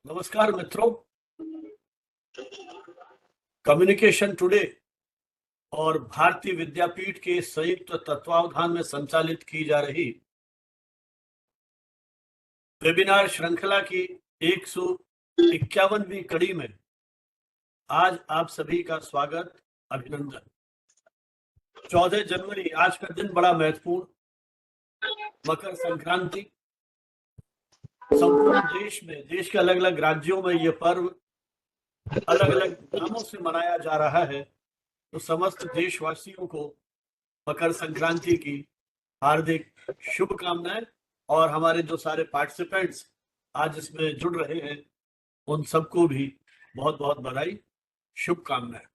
नमस्कार मित्रों, communication today और भारतीय विद्यापीठ के संयुक्त तत्वावधान में संचालित की जा रही वेबिनार श्रृंखला की 151वीं कड़ी में आज आप सभी का स्वागत, अभिनंदन। 14 जनवरी आज का दिन बड़ा महत्वपूर्ण, मकर संक्रांति। संपूर्ण देश में, देश के अलग अलग राज्यों में यह पर्व अलग अलग नामों से मनाया जा रहा है। तो समस्त देशवासियों को मकर संक्रांति की हार्दिक शुभकामनाएं और हमारे जो सारे पार्टिसिपेंट्स आज इसमें जुड़ रहे हैं उन सबको भी बहुत बहुत बधाई, शुभकामनाएं।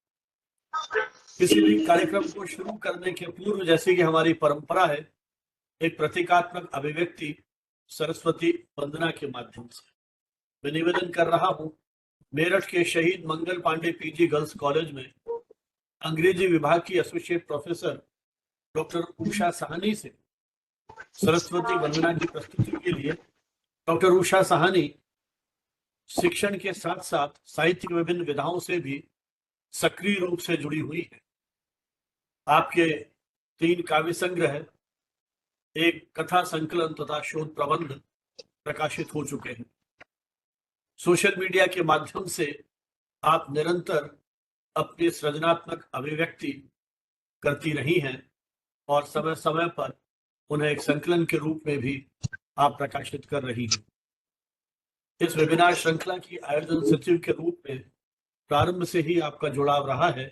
किसी भी कार्यक्रम को शुरू करने के पूर्व, जैसे कि हमारी परंपरा है, एक प्रतीकात्मक अभिव्यक्ति सरस्वती वंदना के माध्यम से मैं निवेदन कर रहा हूं। मेरठ के शहीद Mangal Pandey PG girls college में अंग्रेजी विभाग की associate professor doctor Usha Sahni से सरस्वती वंदना की प्रस्तुति के लिए डॉक्टर उषा साहनी शिक्षण के साथ साथ साहित्य की विभिन्न विधाओं से भी सक्रिय रूप से जुड़ी हुई है। आपके 3 काव्य संग्रह, एक कथा संकलन तथा शोध प्रबंध प्रकाशित हो चुके हैं। सोशल मीडिया के माध्यम से आप निरंतर अपनी सृजनात्मक अभिव्यक्ति करती रही हैं और समय समय पर उन्हें एक संकलन के रूप में भी आप प्रकाशित कर रही हैं। इस वेबिनार श्रृंखला की आयोजन सचिव के रूप में प्रारंभ से ही आपका जुड़ाव रहा है।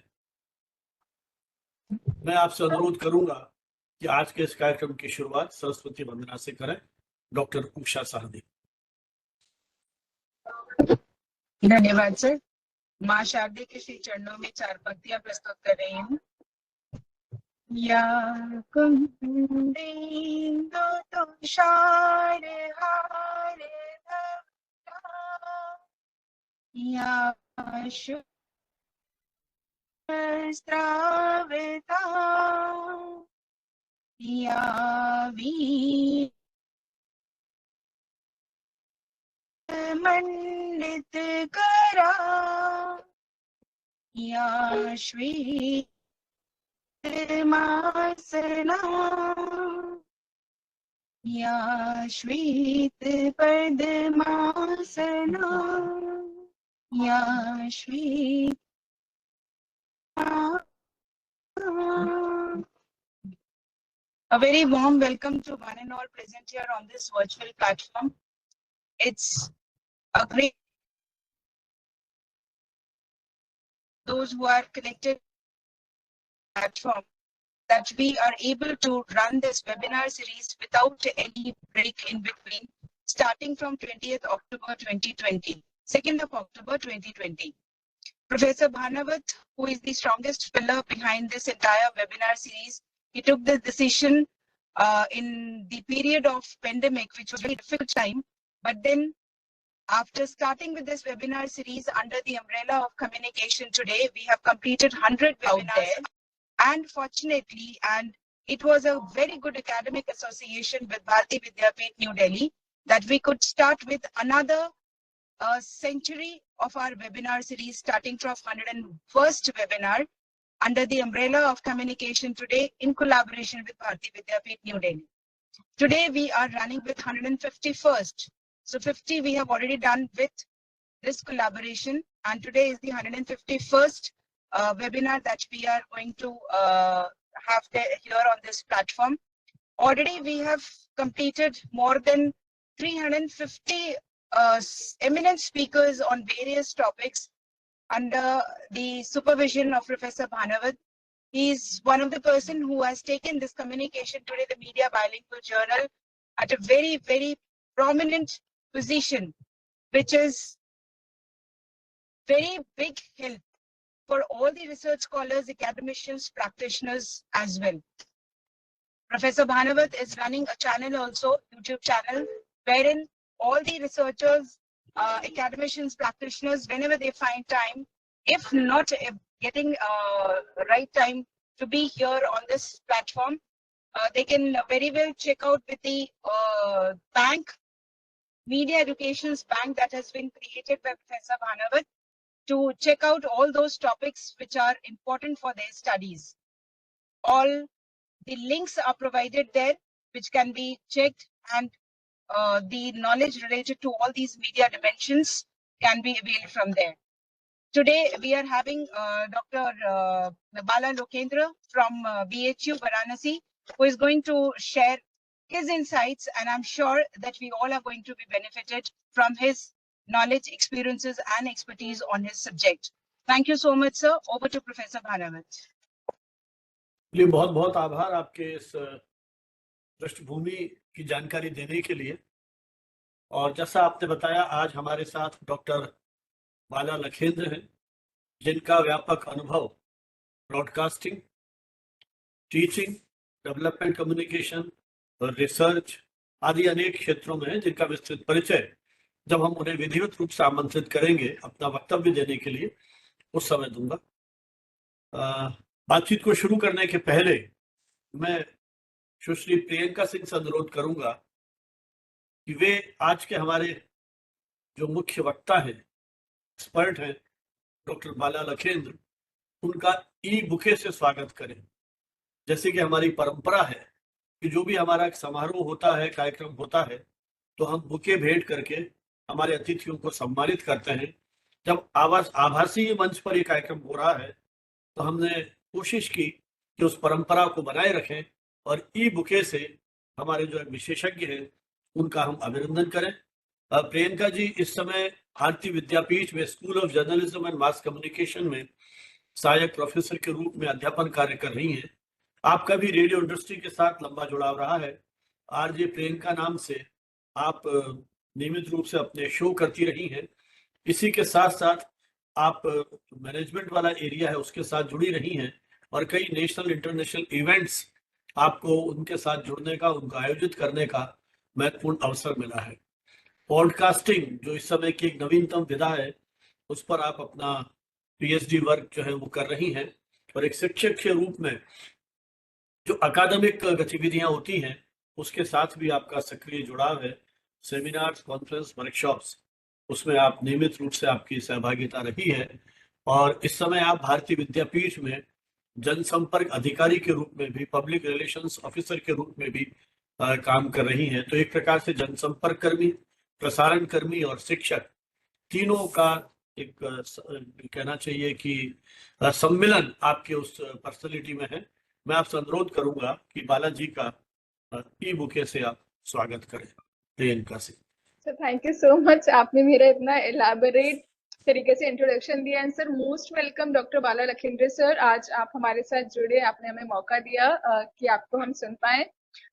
मैं आपसे अनुरोध करूंगा कि आज के इस कार्यक्रम की शुरुआत सरस्वती वंदना से करें। डॉक्टर उषा साहनी। धन्यवाद सर। माँ शारदे के श्री चरणों में 4 पंक्तियां प्रस्तुत कर रही हूँ। या कुंदेन्दु तुषार हार धवला, या शुभ्रस्राविता, या वीर मंडित करा, या श्वेत मासना, या श्वेत पद्मासना, या श्वेत। A very warm welcome to one and all present here on this virtual platform. It's a great those who are connected platform that we are able to run this webinar series without any break in between, starting from 20th October 2020, 2nd of October 2020. Professor Bhanavat, who is the strongest pillar behind this entire webinar series, he took the decision in the period of pandemic, which was a very difficult time, but then after starting with this webinar series under the umbrella of communication today, we have completed 100 webinars out there. And fortunately, and it was a very good academic association with Bharati Vidyapeeth New Delhi, that we could start with another century of our webinar series, starting from 101st webinar under the umbrella of communication today in collaboration with Bharati Vidyapeeth New Delhi. Today we are running with 151st. So 50 we have already done with this collaboration, and today is the 151st webinar that we are going to have here on this platform. Already we have completed more than 350 eminent speakers on various topics under the supervision of Professor Bhanavat. He is one of the person who has taken this communication today, the Media Bilingual Journal, at a very, very prominent position, which is very big help for all the research scholars, academicians, practitioners as well. Professor Bhanavat is running a channel also, YouTube channel, wherein all the researchers, academicians, practitioners, whenever they find time, if not getting right time to be here on this platform, they can very well check out with the bank Media Education's bank that has been created by Professor Bhanavat to check out all those topics which are important for their studies. All the links are provided there, which can be checked, and the knowledge related to all these media dimensions can be availed from there. Today, we are having Dr. Bala Lokendra from BHU Varanasi, who is going to share his insights, and I'm sure that we all are going to be benefited from his knowledge, experiences, and expertise on his subject. Thank you so much, sir. Over to Professor Bhanavat. बहुत बहुत आभार आपके इस पृष्ठभूमि की जानकारी देने के लिए। और जैसा आपने बताया, आज हमारे साथ डॉक्टर बाला लखेंद्र हैं, जिनका व्यापक अनुभव ब्रॉडकास्टिंग, टीचिंग, डेवलपमेंट कम्युनिकेशन और रिसर्च आदि अनेक क्षेत्रों में है, जिनका विस्तृत परिचय जब हम उन्हें विधिवत रूप से आमंत्रित करेंगे अपना वक्तव्य देने के लिए, उस समय दूंगा। बातचीत को शुरू करने के पहले मैं सुश्री प्रियंका सिंह से अनुरोध करूंगा कि वे आज के हमारे जो मुख्य वक्ता हैं, एक्सपर्ट हैं, डॉक्टर बाला लखेंद्र, उनका ई बुके से स्वागत करें। जैसे कि हमारी परंपरा है कि जो भी हमारा एक समारोह होता है, कार्यक्रम होता है, तो हम बुके भेंट करके हमारे अतिथियों को सम्मानित करते हैं। जब आभासी मंच पर ये कार्यक्रम हो रहा है, तो हमने कोशिश की कि उस परंपरा को बनाए रखें और ई बुके से हमारे जो विशेषज्ञ हैं उनका हम अभिनंदन करें। प्रियंका जी इस समय भारतीय विद्यापीठ में school of journalism and mass communication में सहायक प्रोफेसर के रूप में अध्यापन कार्य कर रही हैं। आपका भी रेडियो इंडस्ट्री के साथ लंबा जुड़ाव रहा है। आरजे प्रियंका नाम से आप नियमित रूप से अपने शो करती रही हैं। इसी के साथ साथ आप मैनेजमेंट वाला एरिया है उसके साथ जुड़ी रही हैं और कई नेशनल इंटरनेशनल इवेंट्स आपको उनके साथ जुड़ने का, उनका आयोजित करने का महत्वपूर्ण अवसर मिला है। पॉडकास्टिंग जो इस समय की एक नवीनतम विधा है, उस पर आप अपना पीएचडी वर्क जो है वो कर रही हैं और एक शिक्षक के रूप में जो अकादमिक गतिविधियां होती हैं उसके साथ भी आपका सक्रिय जुड़ाव है। सेमिनार्स, कॉन्फ्रेंस, वर्कशॉप्स, उसमें आप नियमित रूप से आपकी सहभागिता रही है और इस समय आप भारतीय विद्यापीठ में जनसंपर्क अधिकारी के रूप में भी, पब्लिक रिलेशंस ऑफिसर के रूप में भी काम कर रही हैं। तो एक प्रकार से जनसंपर्क कर्मी, प्रसारण कर्मी और शिक्षक तीनों का एक कहना चाहिए कि सम्मिलन आपके उस पर्सनैलिटी में है। मैं आपसे अनुरोध करूंगा कि बालाजी का ई बुके से आप स्वागत करें प्रियंका से। Sir thank you so much, आपने मेरा इतना एलैबोरेट तरीके से इंट्रोडक्शन दिया। And sir most welcome doctor Bala Lakhendra sir, आज आप हमारे साथ जुड़े, आपने हमें मौका दिया कि आपको हम सुन पाए।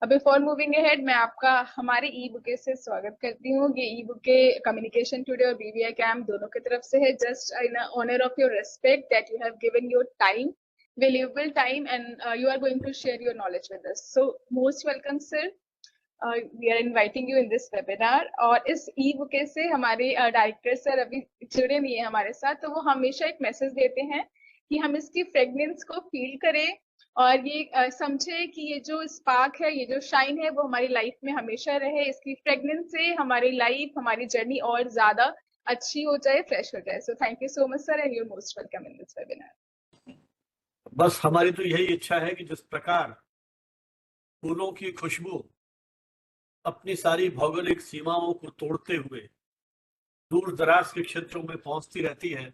बिफोर मूविंग अहेड, मैं आपका हमारे ई बुके से स्वागत करती हूँ। ये ई बुके कम्युनिकेशन टुडे और बीवीआई कैम्प दोनों की तरफ से है। Just in honour of your respect that you have given your time, valuable time, and you are going to share your knowledge with us. So most welcome sir. We are inviting you in this webinar. और इस ई bouquet से हमारे director sir अभी जुड़े नहीं है हमारे साथ, तो वो हमेशा एक मैसेज देते हैं कि हम इसकी फ्रेगनेंस को फील करें और ये समझे कि ये जो स्पार्क है, ये जो शाइन है, वो हमारी लाइफ में हमेशा रहे। इसकी फ्रेगनेंस से हमारी लाइफ, हमारी जर्नी और ज्यादा अच्छी हो जाए, फ्रेश हो जाए। So thank you so much sir and you are most welcome in this webinar. बस हमारी तो यही इच्छा है कि जिस प्रकार फूलों की खुशबू अपनी सारी भौगोलिक सीमाओं को तोड़ते हुए दूर दराज के क्षेत्रों में पहुंचती रहती है,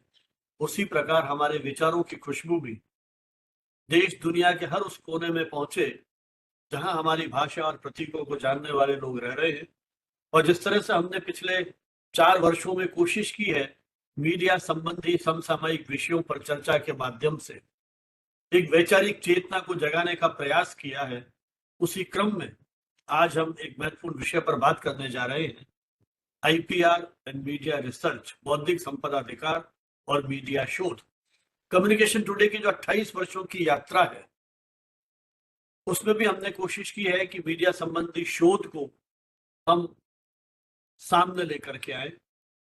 उसी प्रकार हमारे विचारों की खुशबू भी देश दुनिया के हर उस कोने में पहुंचे जहां हमारी भाषा और प्रतीकों को जानने वाले लोग रह रहे हैं। और जिस तरह से हमने पिछले 4 वर्षों में कोशिश की है मीडिया संबंधी समसामयिक विषयों पर चर्चा के माध्यम से एक वैचारिक चेतना को जगाने का प्रयास किया है, उसी क्रम में आज हम एक महत्वपूर्ण विषय पर बात करने जा रहे हैं। आईपीआर एंड मीडिया रिसर्च, बौद्धिक संपदा अधिकार और मीडिया शोध। कम्युनिकेशन टुडे की जो 28 वर्षों की यात्रा है, उसमें भी हमने कोशिश की है कि मीडिया संबंधी शोध को हम सामने लेकर के आए,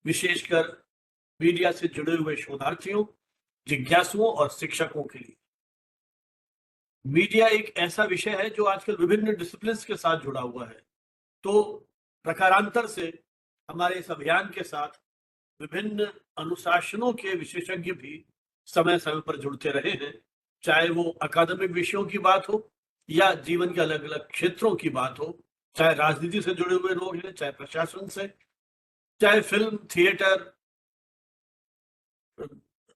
विशेषकर मीडिया से जुड़े हुए शोधार्थियों, जिज्ञासुओं और शिक्षकों के लिए। मीडिया एक ऐसा विषय है जो आजकल विभिन्न डिसिप्लिन्स के साथ जुड़ा हुआ है, तो प्रकारांतर से हमारे इस अभियान के साथ विभिन्न अनुशासनों के विशेषज्ञ भी समय समय पर जुड़ते रहे हैं, चाहे वो अकादमिक विषयों की बात हो या जीवन के अलग अलग क्षेत्रों की बात हो, चाहे राजनीति से जुड़े हुए लोग हैं, चाहे प्रशासन से, चाहे फिल्म, थिएटर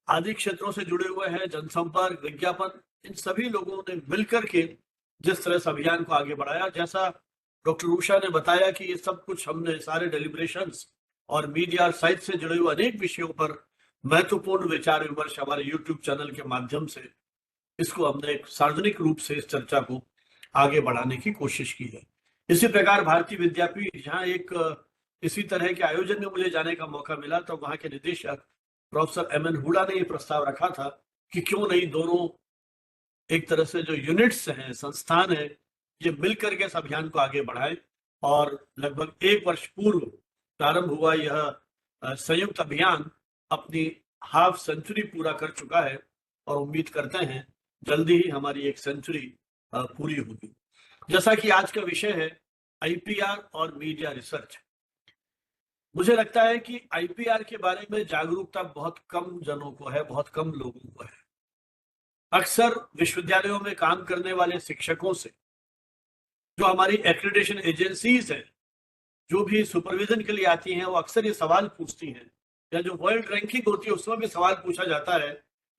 आदि क्षेत्रों से जुड़े हुए हैं, जनसंपर्क, विज्ञापन, इन सभी लोगों ने मिलकर के जिस तरह से अभियान को आगे बढ़ाया, जैसा डॉक्टर उषा ने बताया कि ये सब कुछ हमने सारे डेलिब्रेशंस और मीडिया और साहित्य से जुड़े हुए अनेक विषयों पर महत्वपूर्ण विचार विमर्श हमारे यूट्यूब चैनल के माध्यम से इसको हमने एक सार्वजनिक रूप से इस चर्चा को आगे बढ़ाने की कोशिश की है। इसी प्रकार भारतीय विद्यापीठ, जहाँ एक इसी तरह के आयोजन में मुझे जाने का मौका मिला, तो वहाँ के निदेशक प्रोफेसर एम.एन. हुडा ने ये प्रस्ताव रखा था कि क्यों नहीं दोनों एक तरह से जो यूनिट्स हैं, संस्थान है, ये मिलकर के इस अभियान को आगे बढ़ाएं। और लगभग 1 वर्ष पूर्व प्रारंभ हुआ यह संयुक्त अभियान अपनी हाफ सेंचुरी पूरा कर चुका है और उम्मीद करते हैं जल्दी ही हमारी 1 सेंचुरी पूरी होगी। जैसा कि आज का विषय है आईपीआर और मीडिया रिसर्च, मुझे लगता है कि आईपीआर के बारे में जागरूकता बहुत कम जनों को है, बहुत कम लोगों को है। अक्सर विश्वविद्यालयों में काम करने वाले शिक्षकों से, जो हमारी एक्रेडिटेशन एजेंसीज हैं, जो भी सुपरविजन के लिए आती हैं, वो अक्सर ये सवाल पूछती हैं, या जो वर्ल्ड रैंकिंग होती है उसमें भी सवाल पूछा जाता है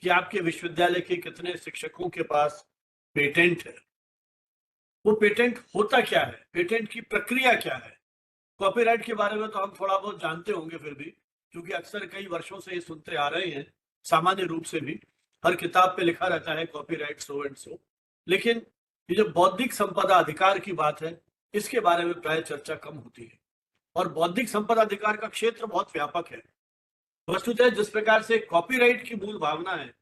कि आपके विश्वविद्यालय के कितने शिक्षकों के पास पेटेंट है। वो पेटेंट होता क्या है, पेटेंट की प्रक्रिया क्या है। कॉपीराइट के बारे में तो हम थोड़ा बहुत जानते होंगे, फिर भी क्योंकि अक्सर कई वर्षों से ये सुनते आ रहे हैं, सामान्य रूप से भी हर किताब पे लिखा रहता है कॉपीराइट सो एंड सो। लेकिन ये जो बौद्धिक संपदा अधिकार की बात है, इसके बारे में प्राय चर्चा कम होती है। और बौद्धिक संपदा अधिकार का क्षेत्र बहुत व्यापक है। वस्तुतः जिस प्रकार से कॉपीराइट की मूल भावना है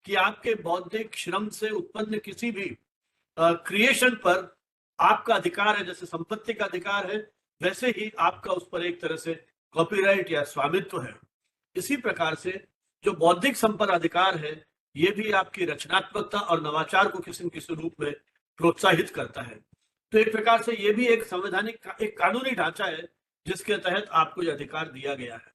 कि आपके बौद्धिक श्रम से उत्पन्न किसी भी क्रिएशन पर आपका अधिकार है, जैसे संपत्ति का अधिकार है, वैसे ही आपका उस पर एक तरह से कॉपीराइट या स्वामित्व है। इसी प्रकार से जो बौद्धिक संपदा अधिकार है, ये भी आपकी रचनात्मकता और नवाचार को किसी न किसी रूप में प्रोत्साहित करता है। तो एक प्रकार से ये भी एक संवैधानिक, एक कानूनी ढांचा है जिसके तहत आपको यह अधिकार दिया गया है।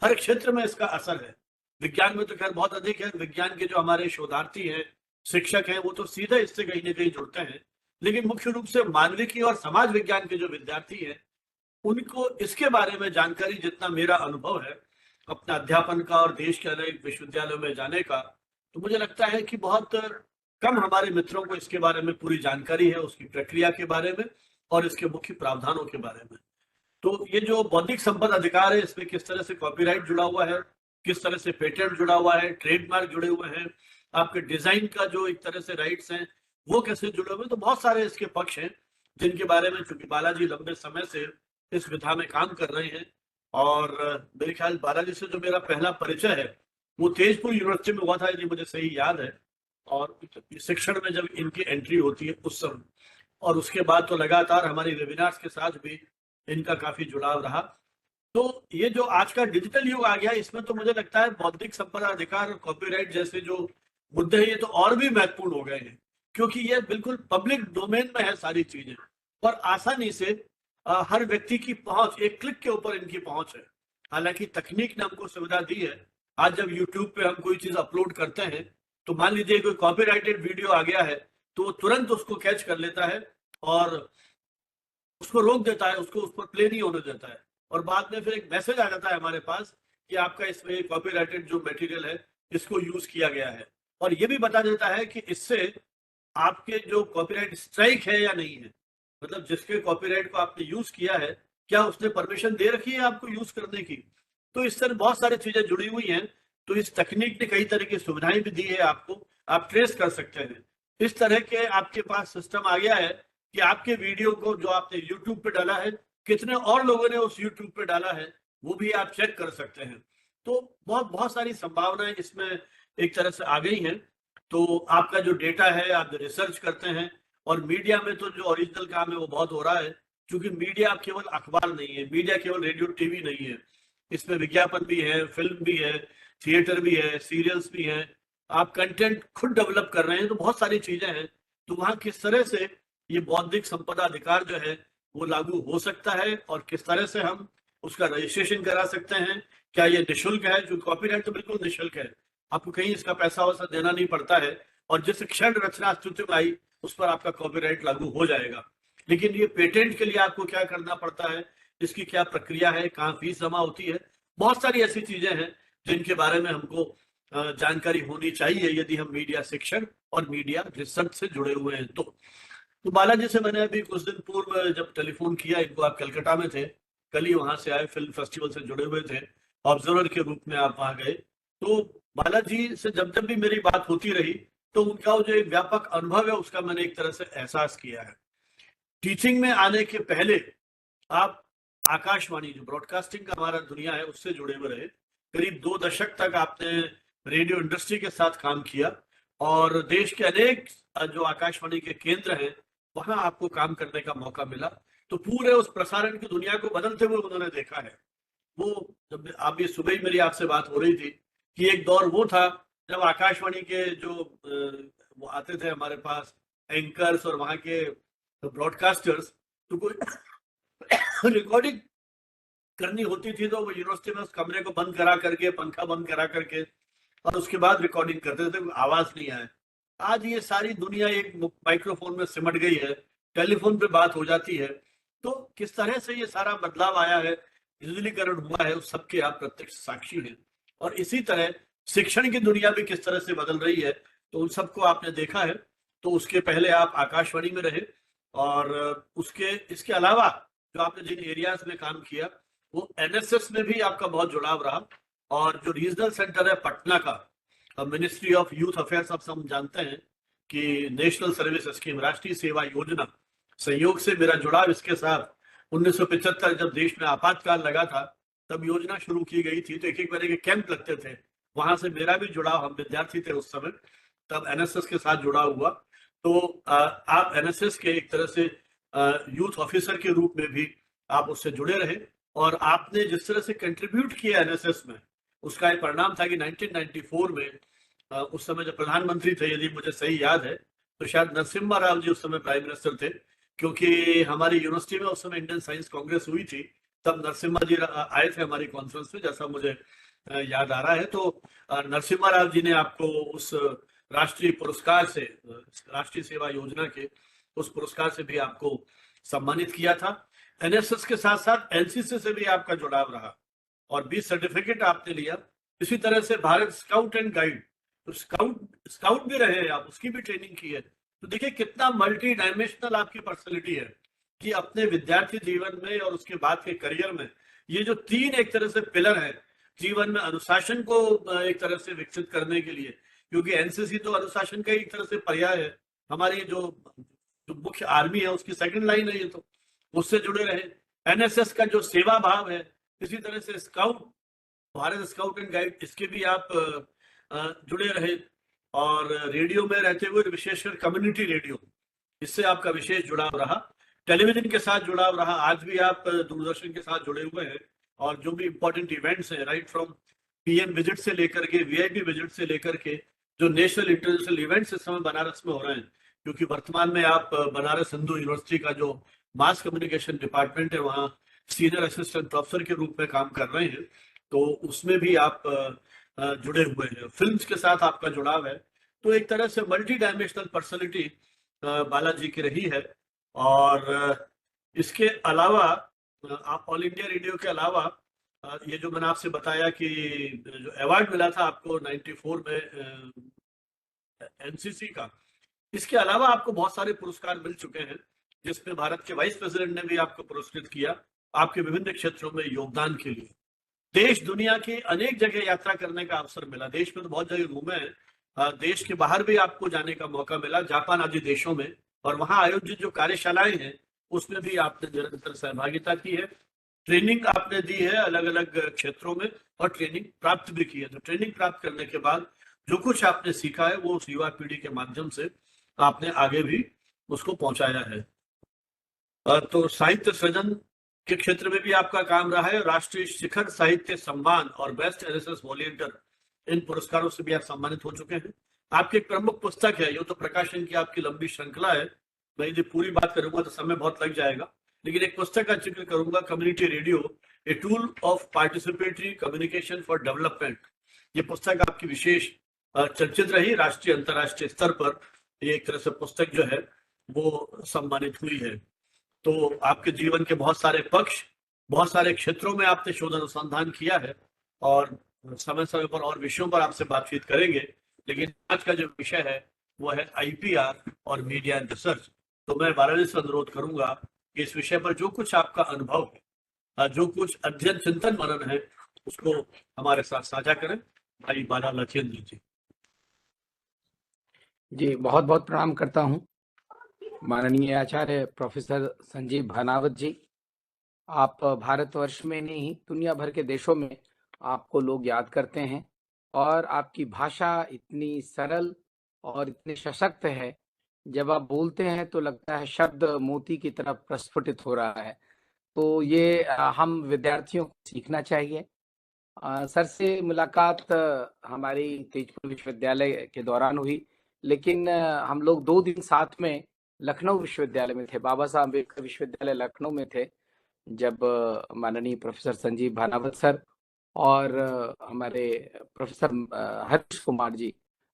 हर क्षेत्र में इसका असर है। विज्ञान में तो खैर बहुत अधिक है। विज्ञान के जो हमारे शोधार्थी हैं, शिक्षक हैं, वो तो सीधे इससे कहीं ना कहीं जुड़ते हैं। लेकिन मुख्य रूप से मानविकी और समाज विज्ञान के जो विद्यार्थी हैं, उनको इसके बारे में जानकारी, जितना मेरा अनुभव है अपना अध्यापन का और देश के अनेक विश्वविद्यालयों में जाने का, तो मुझे लगता है कि बहुत कम हमारे मित्रों को इसके बारे में पूरी जानकारी है, उसकी प्रक्रिया के बारे में और इसके मुख्य प्रावधानों के बारे में। तो ये जो बौद्धिक संपदा अधिकार है, इसमें किस तरह से कॉपीराइट जुड़ा हुआ है, किस तरह से पेटेंट जुड़ा हुआ है, ट्रेडमार्क जुड़े हुए हैं, आपके डिजाइन का जो एक तरह से राइट्स हैं वो कैसे जुड़े हुए हैं, तो बहुत सारे इसके पक्ष हैं जिनके बारे में चूंकि बालाजी लंबे समय से इस विधा में काम कर रहे हैं। और मेरे ख्याल बालाजी से जो मेरा पहला परिचय है वो तेजपुर यूनिवर्सिटी में हुआ था, यदि मुझे सही याद है, और शिक्षण में जब इनकी एंट्री होती है उस समय, और उसके बाद तो लगातार हमारी वेबिनार्स के साथ भी इनका काफी जुड़ाव रहा। तो ये जो आज का डिजिटल युग आ गया, इसमें तो मुझे लगता है बौद्धिक संपदा अधिकार और कॉपीराइट जैसे जो मुद्दे हैं, ये तो और भी महत्वपूर्ण हो गए हैं, क्योंकि ये बिल्कुल पब्लिक डोमेन में है सारी चीजें, और आसानी से हर व्यक्ति की पहुंच, एक क्लिक के ऊपर इनकी पहुंच है। हालांकि तकनीक ने हमको सुविधा दी है। आज जब यूट्यूब पे हम कोई चीज अपलोड करते हैं, तो मान लीजिए कोई कॉपीराइटेड वीडियो आ गया है, तो वो तुरंत उसको कैच कर लेता है और उसको रोक देता है, उसको उस पर प्ले नहीं होने देता है, और बाद में फिर एक मैसेज आ जाता है हमारे पास कि आपका इसमें कॉपीराइटेड जो मटेरियल है इसको यूज किया गया है, और ये भी बता देता है कि इससे आपके जो कॉपीराइट स्ट्राइक है या नहीं है, मतलब जिसके कॉपीराइट को आपने यूज किया है, क्या उसने परमिशन दे रखी है आपको यूज करने की। तो इस तरह बहुत सारी चीजें जुड़ी हुई हैं। तो इस तकनीक ने कई तरह की सुविधाएं भी दी है आपको, आप ट्रेस कर सकते हैं। इस तरह के आपके पास सिस्टम आ गया है कि आपके वीडियो को जो आपने यूट्यूब पे डाला है, कितने और लोगों ने उस यूट्यूब पे डाला है, वो भी आप चेक कर सकते हैं। तो बहुत बहुत सारी संभावनाएं इसमें एक तरह से आ गई हैं। तो आपका जो डेटा है, आप रिसर्च करते हैं, और मीडिया में तो जो ओरिजिनल काम है वो बहुत हो रहा है, क्योंकि मीडिया केवल अखबार नहीं है, मीडिया केवल रेडियो टीवी नहीं है, इसमें विज्ञापन भी है, फिल्म भी है, थिएटर भी है, सीरियल्स भी हैं, आप कंटेंट खुद डेवलप कर रहे हैं, तो बहुत सारी चीजें हैं। तो वहाँ किस तरह से ये बौद्धिक संपदा अधिकार जो है वो लागू हो सकता है, और किस तरह से हम उसका रजिस्ट्रेशन करा सकते हैं। क्या ये निःशुल्क है? जो कॉपीराइट तो बिल्कुल निःशुल्क है, आपको कहीं इसका पैसा वैसा देना नहीं पड़ता है, और जिस क्षण रचना अस्तित्व में आई उस पर आपका कॉपीराइट लागू हो जाएगा। लेकिन ये पेटेंट के लिए आपको क्या करना पड़ता है, इसकी क्या प्रक्रिया है, कहाँ फीस जमा होती है, बहुत सारी ऐसी चीजें हैं जिनके बारे में हमको जानकारी होनी चाहिए यदि हम मीडिया शिक्षण और मीडिया रिसर्च से जुड़े हुए हैं। तो बालाजी से मैंने अभी कुछ दिन पूर्व जब टेलीफोन किया, इनको आप कलकत्ता में थे, कल ही वहां से आए, फिल्म फेस्टिवल से जुड़े हुए थे, ऑब्जर्वर के रूप में आप वहां गए। तो बालाजी से जब जब भी मेरी बात होती रही तो उनका जो एक व्यापक अनुभव है उसका मैंने एक तरह से एहसास किया है। टीचिंग में आने के पहले आप आकाशवाणी, जो ब्रॉडकास्टिंग का हमारा दुनिया है, उससे जुड़े हुए रहे। करीब 2 दशक तक आपने रेडियो इंडस्ट्री के साथ काम किया और देश के अनेक जो आकाशवाणी के केंद्र हैं वहां आपको काम करने का मौका मिला। तो पूरे उस प्रसारण की दुनिया को बदलते हुए उन्होंने देखा है। वो जब आप ये सुबह ही मेरी आपसे बात हो रही थी कि एक दौर वो था जब आकाशवाणी के जो वो आते थे हमारे पास एंकर्स और वहां के ब्रॉडकास्टर्स, तो कोई रिकॉर्डिंग करनी होती थी तो वो यूनिवर्सिटी में उस कमरे को बंद करा करके, पंखा बंद करा करके, और उसके बाद रिकॉर्डिंग करते थे, आवाज नहीं आए। आज ये सारी दुनिया एक माइक्रोफोन में सिमट गई है, टेलीफोन पे बात हो जाती है। तो किस तरह से ये सारा बदलाव आया है, डिजिटलीकरण हुआ है, उस सबके आप प्रत्यक्ष साक्षी हैं। और इसी तरह शिक्षण की दुनिया भी किस तरह से बदल रही है, तो उन सबको आपने देखा है। तो उसके पहले आप आकाशवाणी में रहे, और उसके इसके अलावा जो आपने जिन एरियाज में काम किया वो एनएसएस में भी आपका बहुत जुड़ाव रहा। और जो रीजनल सेंटर है पटना का, मिनिस्ट्री ऑफ यूथ अफेयर्स, आप सब जानते हैं कि नेशनल सर्विस स्कीम, राष्ट्रीय सेवा योजना, संयोग से मेरा जुड़ाव इसके साथ 1975 जब देश में आपातकाल लगा था तब योजना शुरू की गई थी। तो एक एक महीने के कैंप लगते थे, वहां से मेरा भी जुड़ाव, हम विद्यार्थी थे उस समय, तब एनएसएस के साथ जुड़ा हुआ। तो आप एनएसएस के एक तरह से यूथ ऑफिसर के रूप में भी आप उससे जुड़े रहे, और आपने जिस तरह से कंट्रीब्यूट किया एनएसएस में, उसका एक परिणाम था कि 1994 में उस समय जब प्रधानमंत्री थे, यदि मुझे सही याद है, तो शायद नरसिम्हा राव जी उस समय प्राइम मिनिस्टर थे, क्योंकि हमारी यूनिवर्सिटी में उस समय इंडियन साइंस कांग्रेस हुई थी, तब नरसिम्हा जी आए थे हमारी कॉन्फ्रेंस में, जैसा मुझे याद आ रहा है। तो नरसिम्हा राव जी ने आपको उस राष्ट्रीय पुरस्कार से, राष्ट्रीय सेवा योजना के उस पुरस्कार से भी आपको सम्मानित किया था। एनएसएस के साथ साथ एनसीसी से भी आपका जुड़ाव रहा और 20 सर्टिफिकेट आपने लिया। इसी तरह से भारत स्काउट एंड गाइड, तो स्काउट भी रहे आप, उसकी भी ट्रेनिंग की है। तो देखिए कितना मल्टी डायमेंशनल आपकी पर्सनैलिटी है कि अपने विद्यार्थी जीवन में और उसके बाद के करियर में ये जो 3 एक तरह से पिलर है जीवन में, अनुशासन को एक तरह से विकसित करने के लिए, क्योंकि एनसीसी तो अनुशासन का एक तरह से पर्याय है, हमारी जो मुख्य आर्मी है उसकी सेकंड लाइन है ये, तो उससे जुड़े रहे। एनएसएस का जो सेवा भाव है, इसी तरह से scout, Bharat scout and guide, इसके भी आप जुड़े रहे। और रेडियो में रहते हुए विशेषकर कम्युनिटी रेडियो, इससे आपका विशेष जुड़ाव रहा। टेलीविजन के साथ जुड़ाव रहा, आज भी आप दूरदर्शन के साथ जुड़े हुए हैं, और जो भी इंपॉर्टेंट इवेंट्स हैं, राइट फ्रॉम पीएम विजिट से लेकर के वीआईपी विजिट से लेकर के जो नेशनल इंटरनेशनल इवेंट्स इस समय बनारस में हो रहे हैं, क्योंकि वर्तमान में आप बनारस हिंदू यूनिवर्सिटी का जो मास कम्युनिकेशन डिपार्टमेंट है वहाँ सीनियर असिस्टेंट प्रोफेसर के रूप में काम कर रहे हैं, तो उसमें भी आप जुड़े हुए हैं। फिल्म्स के साथ आपका जुड़ाव है। तो एक तरह से मल्टी डायमेंशनल पर्सनैलिटी बालाजी की रही है। और इसके अलावा आप ऑल इंडिया रेडियो के अलावा ये जो मैंने आपसे बताया कि जो अवार्ड मिला था आपको 94 में एनसीसी का, इसके अलावा आपको बहुत सारे पुरस्कार मिल चुके हैं, जिसमें भारत के वाइस प्रेसिडेंट ने भी आपको पुरस्कृत किया आपके विभिन्न क्षेत्रों में योगदान के लिए। देश दुनिया की अनेक जगह यात्रा करने का अवसर मिला, देश में तो बहुत जगह घूमे हैं, देश के बाहर भी आपको जाने का मौका मिला, जापान आदि देशों में, और वहां आयोजित जो कार्यशालाएं हैं उसमें भी आपने निरंतर सहभागिता की है। ट्रेनिंग आपने दी है अलग अलग क्षेत्रों में, और ट्रेनिंग प्राप्त भी की है। तो ट्रेनिंग प्राप्त करने के बाद जो कुछ आपने सीखा है वो उस युवा पीढ़ी के माध्यम से आपने आगे भी उसको पहुंचाया है। तो साहित्य सृजन के क्षेत्र में भी आपका काम रहा है, राष्ट्रीय शिखर साहित्य सम्मान और बेस्ट एनएसएस वॉलंटियर, इन पुरस्कारों से भी आप सम्मानित हो चुके हैं। आपकी एक प्रमुख पुस्तक है, ये तो प्रकाशन की आपकी लंबी श्रृंखला है, मैं यदि पूरी बात करूंगा तो समय बहुत लग जाएगा, लेकिन एक पुस्तक का जिक्र करूंगा, community radio a tool of participatory communication for development. ये पुस्तक आपकी विशेष चर्चित रही, राष्ट्रीय अंतर्राष्ट्रीय स्तर पर ये एक तरह से पुस्तक जो है वो सम्मानित हुई है। तो आपके जीवन के बहुत सारे पक्ष, बहुत सारे क्षेत्रों में आपने शोध अनुसंधान किया है और समय समय पर और विषयों पर आपसे बातचीत करेंगे, लेकिन आज का जो विषय है वो है आईपीआर और मीडिया एंड रिसर्च। तो मैं बाला से अनुरोध करूंगा कि इस विषय पर जो कुछ आपका अनुभव है, जो कुछ अध्ययन चिंतन मनन है, उसको हमारे साथ साझा करें। भाई बाला लखेंद्र जी। जी, बहुत बहुत प्रणाम करता हूँ माननीय आचार्य प्रोफेसर संजीव भानावत जी। आप भारतवर्ष में नहीं, दुनिया भर के देशों में आपको लोग याद करते हैं और आपकी भाषा इतनी सरल और इतनी सशक्त है, जब आप बोलते हैं तो लगता है शब्द मोती की तरह प्रस्फुटित हो रहा है। तो ये हम विद्यार्थियों को सीखना चाहिए। सर से मुलाकात हमारी तेजपुर विश्वविद्यालय के दौरान हुई, लेकिन हम लोग 2 दिन साथ में लखनऊ विश्वविद्यालय में थे, बाबा साहब अम्बेडकर विश्वविद्यालय लखनऊ में थे, जब माननीय प्रोफेसर संजीव भानावत सर और हमारे प्रोफेसर हरीश कुमार जी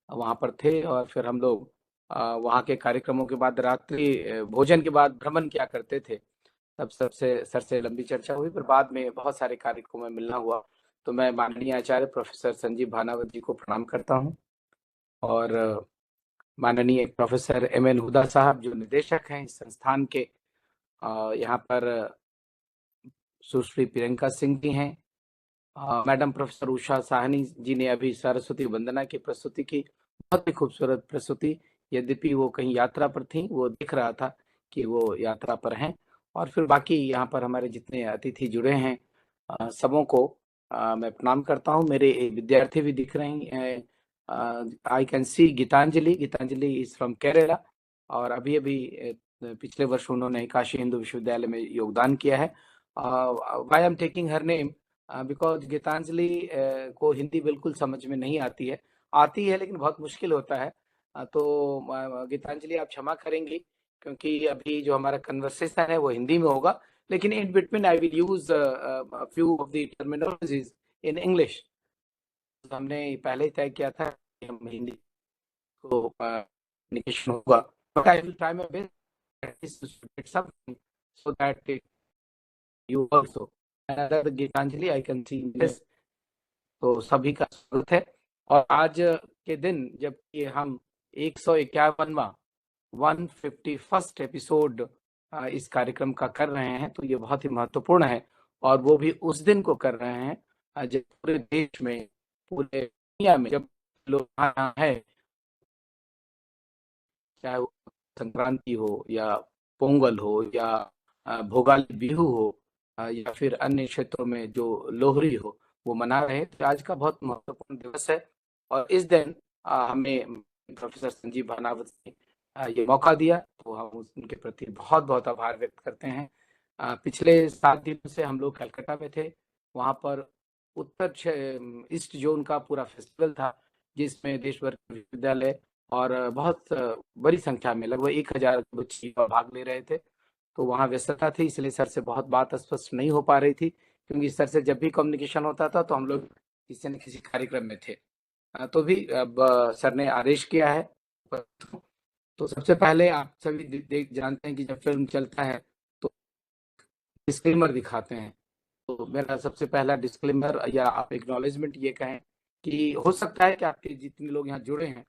वहाँ पर थे। और फिर हम लोग वहाँ के कार्यक्रमों के बाद रात्रि भोजन के बाद भ्रमण किया करते थे। तब सबसे सर से लंबी चर्चा हुई, फिर बाद में बहुत सारे कार्यक्रमों में मिलना हुआ। तो मैं माननीय आचार्य प्रोफेसर संजीव भानावत जी को प्रणाम करता हूँ और माननीय प्रोफेसर एम.एन. हुदा साहब जो निदेशक हैं इस संस्थान के, यहाँ पर सुश्री प्रियंका सिंह जी हैं, मैडम प्रोफेसर उषा साहनी जी ने अभी सरस्वती वंदना की प्रस्तुति की, बहुत ही खूबसूरत प्रस्तुति। यद्यपि वो कहीं यात्रा पर थी, वो दिख रहा था कि वो यात्रा पर हैं। और फिर बाकी यहाँ पर हमारे जितने अतिथि जुड़े हैं सबों को मैं प्रणाम करता हूँ। मेरे विद्यार्थी भी दिख रहे हैं। I can see Gitanjali is from Kerala और अभी पिछले वर्ष उन्होंने काशी हिंदू विश्वविद्यालय में योगदान किया है। Why I am taking her name because Gitanjali को हिंदी बिल्कुल समझ में नहीं आती है लेकिन बहुत मुश्किल होता है। तो गीतांजलि आप क्षमा करेंगी क्योंकि अभी जो हमारा कन्वर्सेशन है वो हिंदी में होगा, लेकिन in between I will use few of the terminologies in English. हमने पहले ही तय किया था कि हम हिंदी को कम्युनिकेशन होगा, but I will try my best something so that you also other Gitanjali I can see this. तो सभी का स्वागत है। और आज के दिन जब ये हम 151वां 151st एपिसोड इस कार्यक्रम का कर रहे हैं, तो ये बहुत ही महत्वपूर्ण है और वो भी उस दिन को कर रहे हैं जब पूरे देश में, पूरे दुनिया में जब लोग यहाँ है, चाहे वो संक्रांति हो या पोंगल हो या भोगाली बिहू हो या फिर अन्य क्षेत्रों में जो लोहरी हो, वो मना रहे हैं। तो आज का बहुत महत्वपूर्ण दिवस है और इस दिन हमें प्रोफेसर संजीव भानावत ने ये मौका दिया, तो हम उनके प्रति बहुत बहुत आभार व्यक्त करते हैं। पिछले 7 दिनों से हम लोग कलकत्ता में थे, वहाँ पर उत्तर ईस्ट जोन का पूरा फेस्टिवल था, जिसमें देश भर के विश्वविद्यालय और बहुत बड़ी संख्या में लगभग 1000 बच्चे भाग ले रहे थे। तो वहाँ व्यस्तता थी, इसलिए सर से बहुत बात स्पष्ट नहीं हो पा रही थी, क्योंकि सर से जब भी कम्युनिकेशन होता था तो हम लोग किसी न किसी कार्यक्रम में थे। तो भी अब सर ने आदेश किया है। तो सबसे पहले आप सभी देख जानते हैं कि जब फिल्म चलता है तो डिस्क्लेमर दिखाते हैं। तो मेरा सबसे पहला डिस्क्लेमर या आप एक्नॉलेजमेंट ये कहें कि हो सकता है कि आपके जितने लोग यहाँ जुड़े हैं,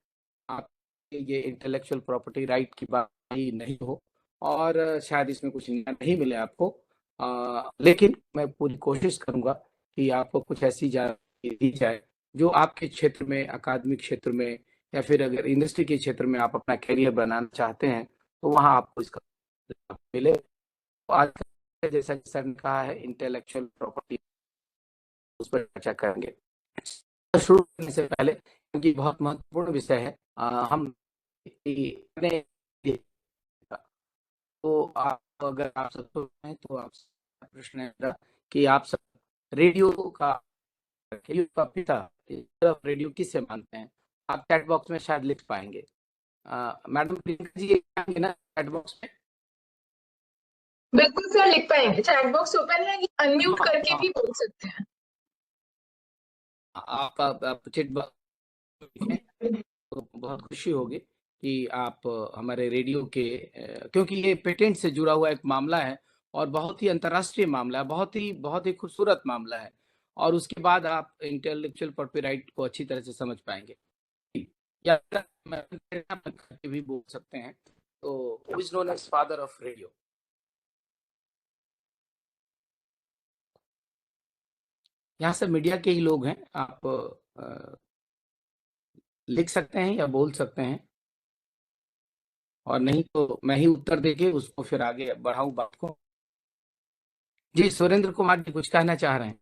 आपके ये इंटेलेक्चुअल प्रॉपर्टी राइट की बात ही नहीं हो और शायद इसमें कुछ नहीं मिले आपको, लेकिन मैं पूरी कोशिश करूंगा कि आपको कुछ ऐसी जानकारी दी जाए जो आपके क्षेत्र में, अकादमिक क्षेत्र में या फिर अगर इंडस्ट्री के क्षेत्र में आप अपना करियर बनाना चाहते हैं तो वहाँ आपको इसका लाभ मिले। तो आज जैसा कि सर ने कहा है इंटेलेक्चुअल प्रॉपर्टी, उस पर चर्चा करेंगे। शुरू करने से पहले, क्योंकि बहुत महत्वपूर्ण विषय है, हम तो आप अगर आप सब हैं तो आप प्रश्न है कि आप सब रेडियो का पिता रेडियो किससे मानते हैं? आप चैट बॉक्स में शायद लिख पाएंगे। मैडम प्रियंका जी ये ना चैट बॉक्स में? बिल्कुल सर, लिख पाएंगे। चैट बॉक्स ओपन है, अनम्यूट करके भी बोल सकते हैं। आप चैट बॉक्स लिखें तो बहुत खुशी होगी कि आप हमारे रेडियो के क्योंकि ये पेटेंट से जुड़ा हुआ एक मामला है और बहुत ही अंतर्राष्ट्रीय मामला है, बहुत ही खूबसूरत मामला है और उसके बाद आप इंटेलेक्चुअल प्रॉपर्टी राइट को अच्छी तरह से समझ पाएंगे या करके भी बोल सकते हैं। तो who is known as father of radio. यहाँ से मीडिया के ही लोग हैं, आप लिख सकते हैं या बोल सकते हैं और नहीं तो मैं ही उत्तर देके उसको फिर आगे बढ़ाऊं बात को। जी सुरेंद्र कुमार जी कुछ कहना चाह रहे हैं,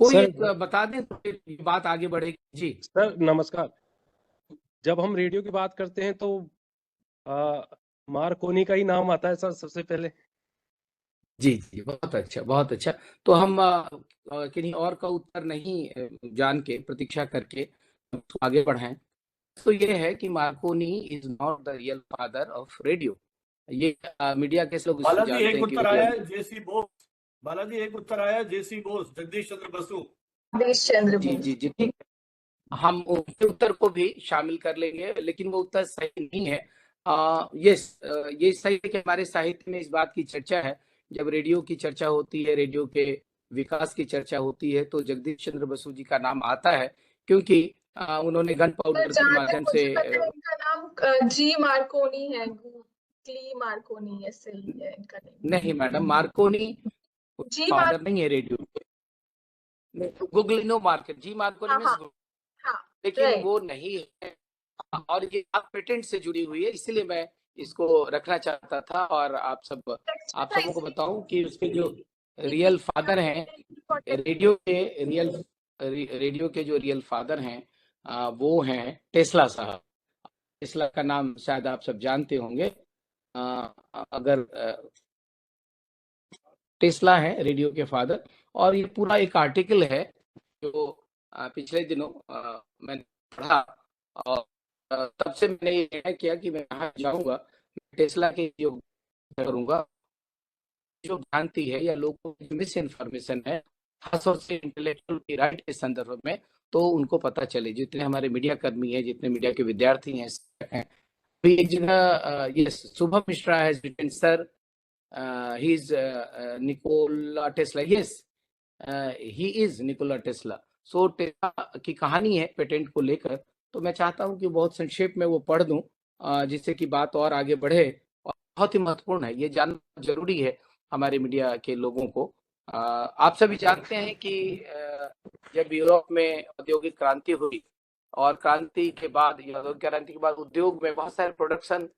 कोई सर एक बता दें तो फिर ये बात आगे बढ़ेगी। जी सर नमस्कार। जब हम रेडियो की बात करते हैं तो मार्कोनी का ही नाम आता है सर सबसे पहले। जी जी बहुत अच्छा बहुत अच्छा। तो हम किन्हीं और का उत्तर नहीं जान के प्रतीक्षा करके आगे बढ़ाएं। तो ये है कि Markovnikov is not the real father of radio. ये मीडिया के लोग इसको बालाजी जानते एक हैं कि उत्तर आया है जेसी बोस। बालाजी एक उत्तर आया है जेसी बोस, जगदीश चंद्र बसु। जगदीश चंद्र जी बोस। जी जी ठीक है। हम उनके उत्तर को भी शामिल कर लेंगे लेकिन वो उत्तर सही नहीं है। ये सही है कि हमारे साहित्य में इस बात की चर्चा है, जब रेडियो की चर्चा होती है, रेडियो के विकास की चर्चा होती है तो जगदीश चंद्र बसु जी का नाम आता है क्योंकि उन्होंने गन सर पाउडर के जहाँ तक माध्यम से मुझे पता है इनका नाम जी मार्कोनी है, क्ली मार्कोनी ऐसे ही है इनका नेम। नहीं मैडम, मार्कोनी जी फादर नहीं है रेडियो के। गुगलिनो मार्केट, जी मार्कोनी हाँ मीन्स हाँ हाँ, लेकिन राइट। वो नहीं है और ये आप पेटेंट से जुड़ी हुई है इसलिए मैं इसको रखना चाहता था और आप सबों को बताऊं कि उसके जो रियल फादर हैं, रेडियो के जो रियल फादर हैं वो हैं टेस्ला साहब। टेस्ला का नाम शायद आप सब जानते होंगे। अगर टेस्ला है रेडियो के फादर और ये पूरा एक आर्टिकल है जो पिछले दिनों मैंने पढ़ा और तब से मैंने ये निर्णय किया कि मैं यहाँ जाऊंगा, टेस्ला के जो करूंगा जो भ्रांति है या लोगों की मिस इन्फॉर्मेशन है खासतौर से इंटेलेक्चुअल की राइट के संदर्भ में, तो उनको पता चले। जितने हमारे मीडिया कर्मी हैं, जितने मीडिया के विद्यार्थी हैं, भी एक जगह ये Shubham Mishra has written sir he is Nikola Tesla. Yes he is Nikola Tesla. So Tesla की कहानी है पेटेंट को लेकर, तो मैं चाहता हूं कि बहुत संक्षेप में वो पढ़ दूं जिससे कि बात और आगे बढ़े और बहुत ही महत्वपूर्ण है, ये जानना जरूरी है हमारे मीडिया के लोगों को। आप सभी जानते हैं कि जब यूरोप में औद्योगिक क्रांति हुई और क्रांति के बाद औद्योगिक क्रांति के बाद उद्योग में बहुत सारे प्रोडक्शन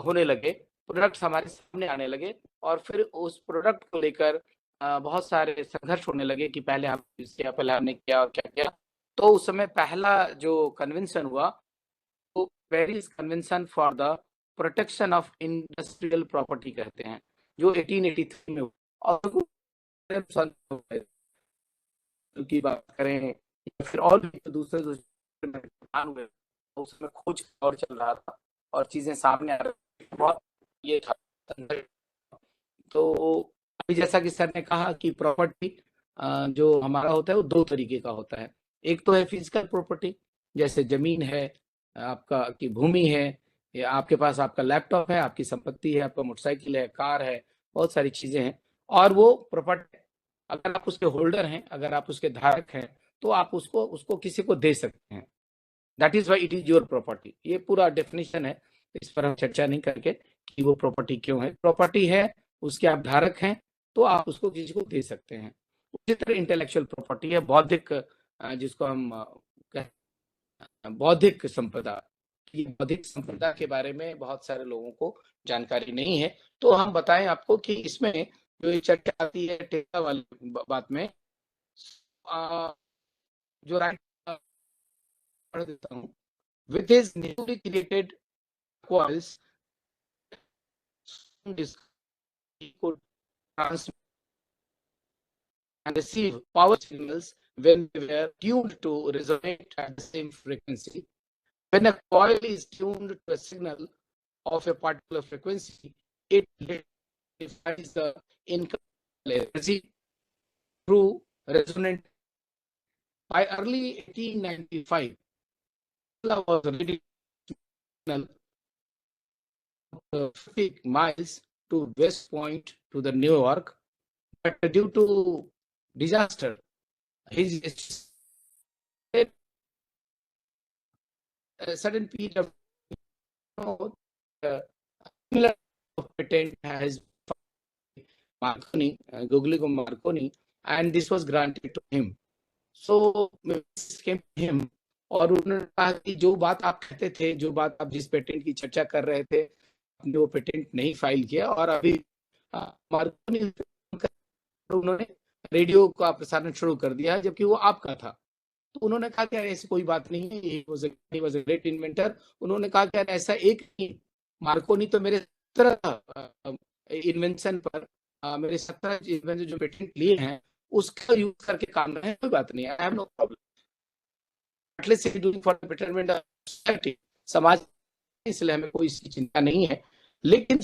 होने लगे, प्रोडक्ट्स हमारे सामने आने लगे और फिर उस प्रोडक्ट को लेकर बहुत सारे संघर्ष होने लगे कि पहले हम किया, पहले हमने किया और क्या किया। तो उस समय पहला जो कन्वेंशन हुआ वो Paris convention for the protection of industrial property कहते हैं, जो 1883 में हुआ। और की बात करें या फिर और भी दूसरे हुए उसमें खोज और चल रहा था और चीजें सामने आ रही बहुत ये था। तो अभी जैसा कि सर ने कहा कि प्रॉपर्टी जो हमारा होता है वो दो तरीके का होता है। एक तो है फिजिकल प्रॉपर्टी, जैसे जमीन है, आपका की भूमि है, या आपके पास आपका लैपटॉप है, आपकी संपत्ति है, आपका मोटरसाइकिल है, कार है, बहुत सारी चीजें हैं और वो प्रॉपर्टी अगर आप उसके होल्डर हैं, अगर आप उसके धारक हैं तो आप उसको किसी को दे सकते हैं। That is why it is your property. ये पूरा डेफिनेशन है, इस पर हम चर्चा नहीं करके कि वो प्रॉपर्टी क्यों है। प्रॉपर्टी है, उसके आप धारक हैं तो आप उसको किसी को दे सकते हैं। उसी तरह इंटेलेक्चुअल प्रॉपर्टी है, बौद्धिक जिसको हम बौद्धिक संपदा। बौद्धिक संपदा के बारे में बहुत सारे लोगों को जानकारी नहीं है, तो हम बताएं आपको कि इसमें जो ये चर्चा आती है टेस्ला वाली बात में जो राइट पढ़ देता हूँ। With his newly created coils, he could transmit and receive power signals when they were tuned to resonate at the same frequency. When a coil is tuned to a signal of a particular frequency, it defines the incomplete energy through resonant. By early 1895, Tesla was ready 50 miles to West Point to the New York, but due to disaster, his sudden period of similar patent has Marconi, Guglielmo Marconi, and this was granted to him. So came to him, और उन्होंने कहा कि जो बात आप कहते थे, जो बात आप जिस पेटेंट की चर्चा कर रहे थे, आपने वो पेटेंट नहीं फाइल किया, और अभी मार्कोनी उन्होंने रेडियो का प्रसारण शुरू कर दिया जबकि वो आपका था। तो उन्होंने कहा कि ऐसी कोई बात नहीं है, he was a great inventor। उन्होंने कहा कि ऐसा एक नहीं, मार्कोनी तो मेरे 17 इन्वेंशन पर मेरे 17 इन्वेंशन जो पेटेंट लिए हैं उसका यूज करके काम है, कोई बात नहीं, I have no problem, at least doing for the betterment of society, समाज, इसलिए हमें कोई इसकी चिंता नहीं है। लेकिन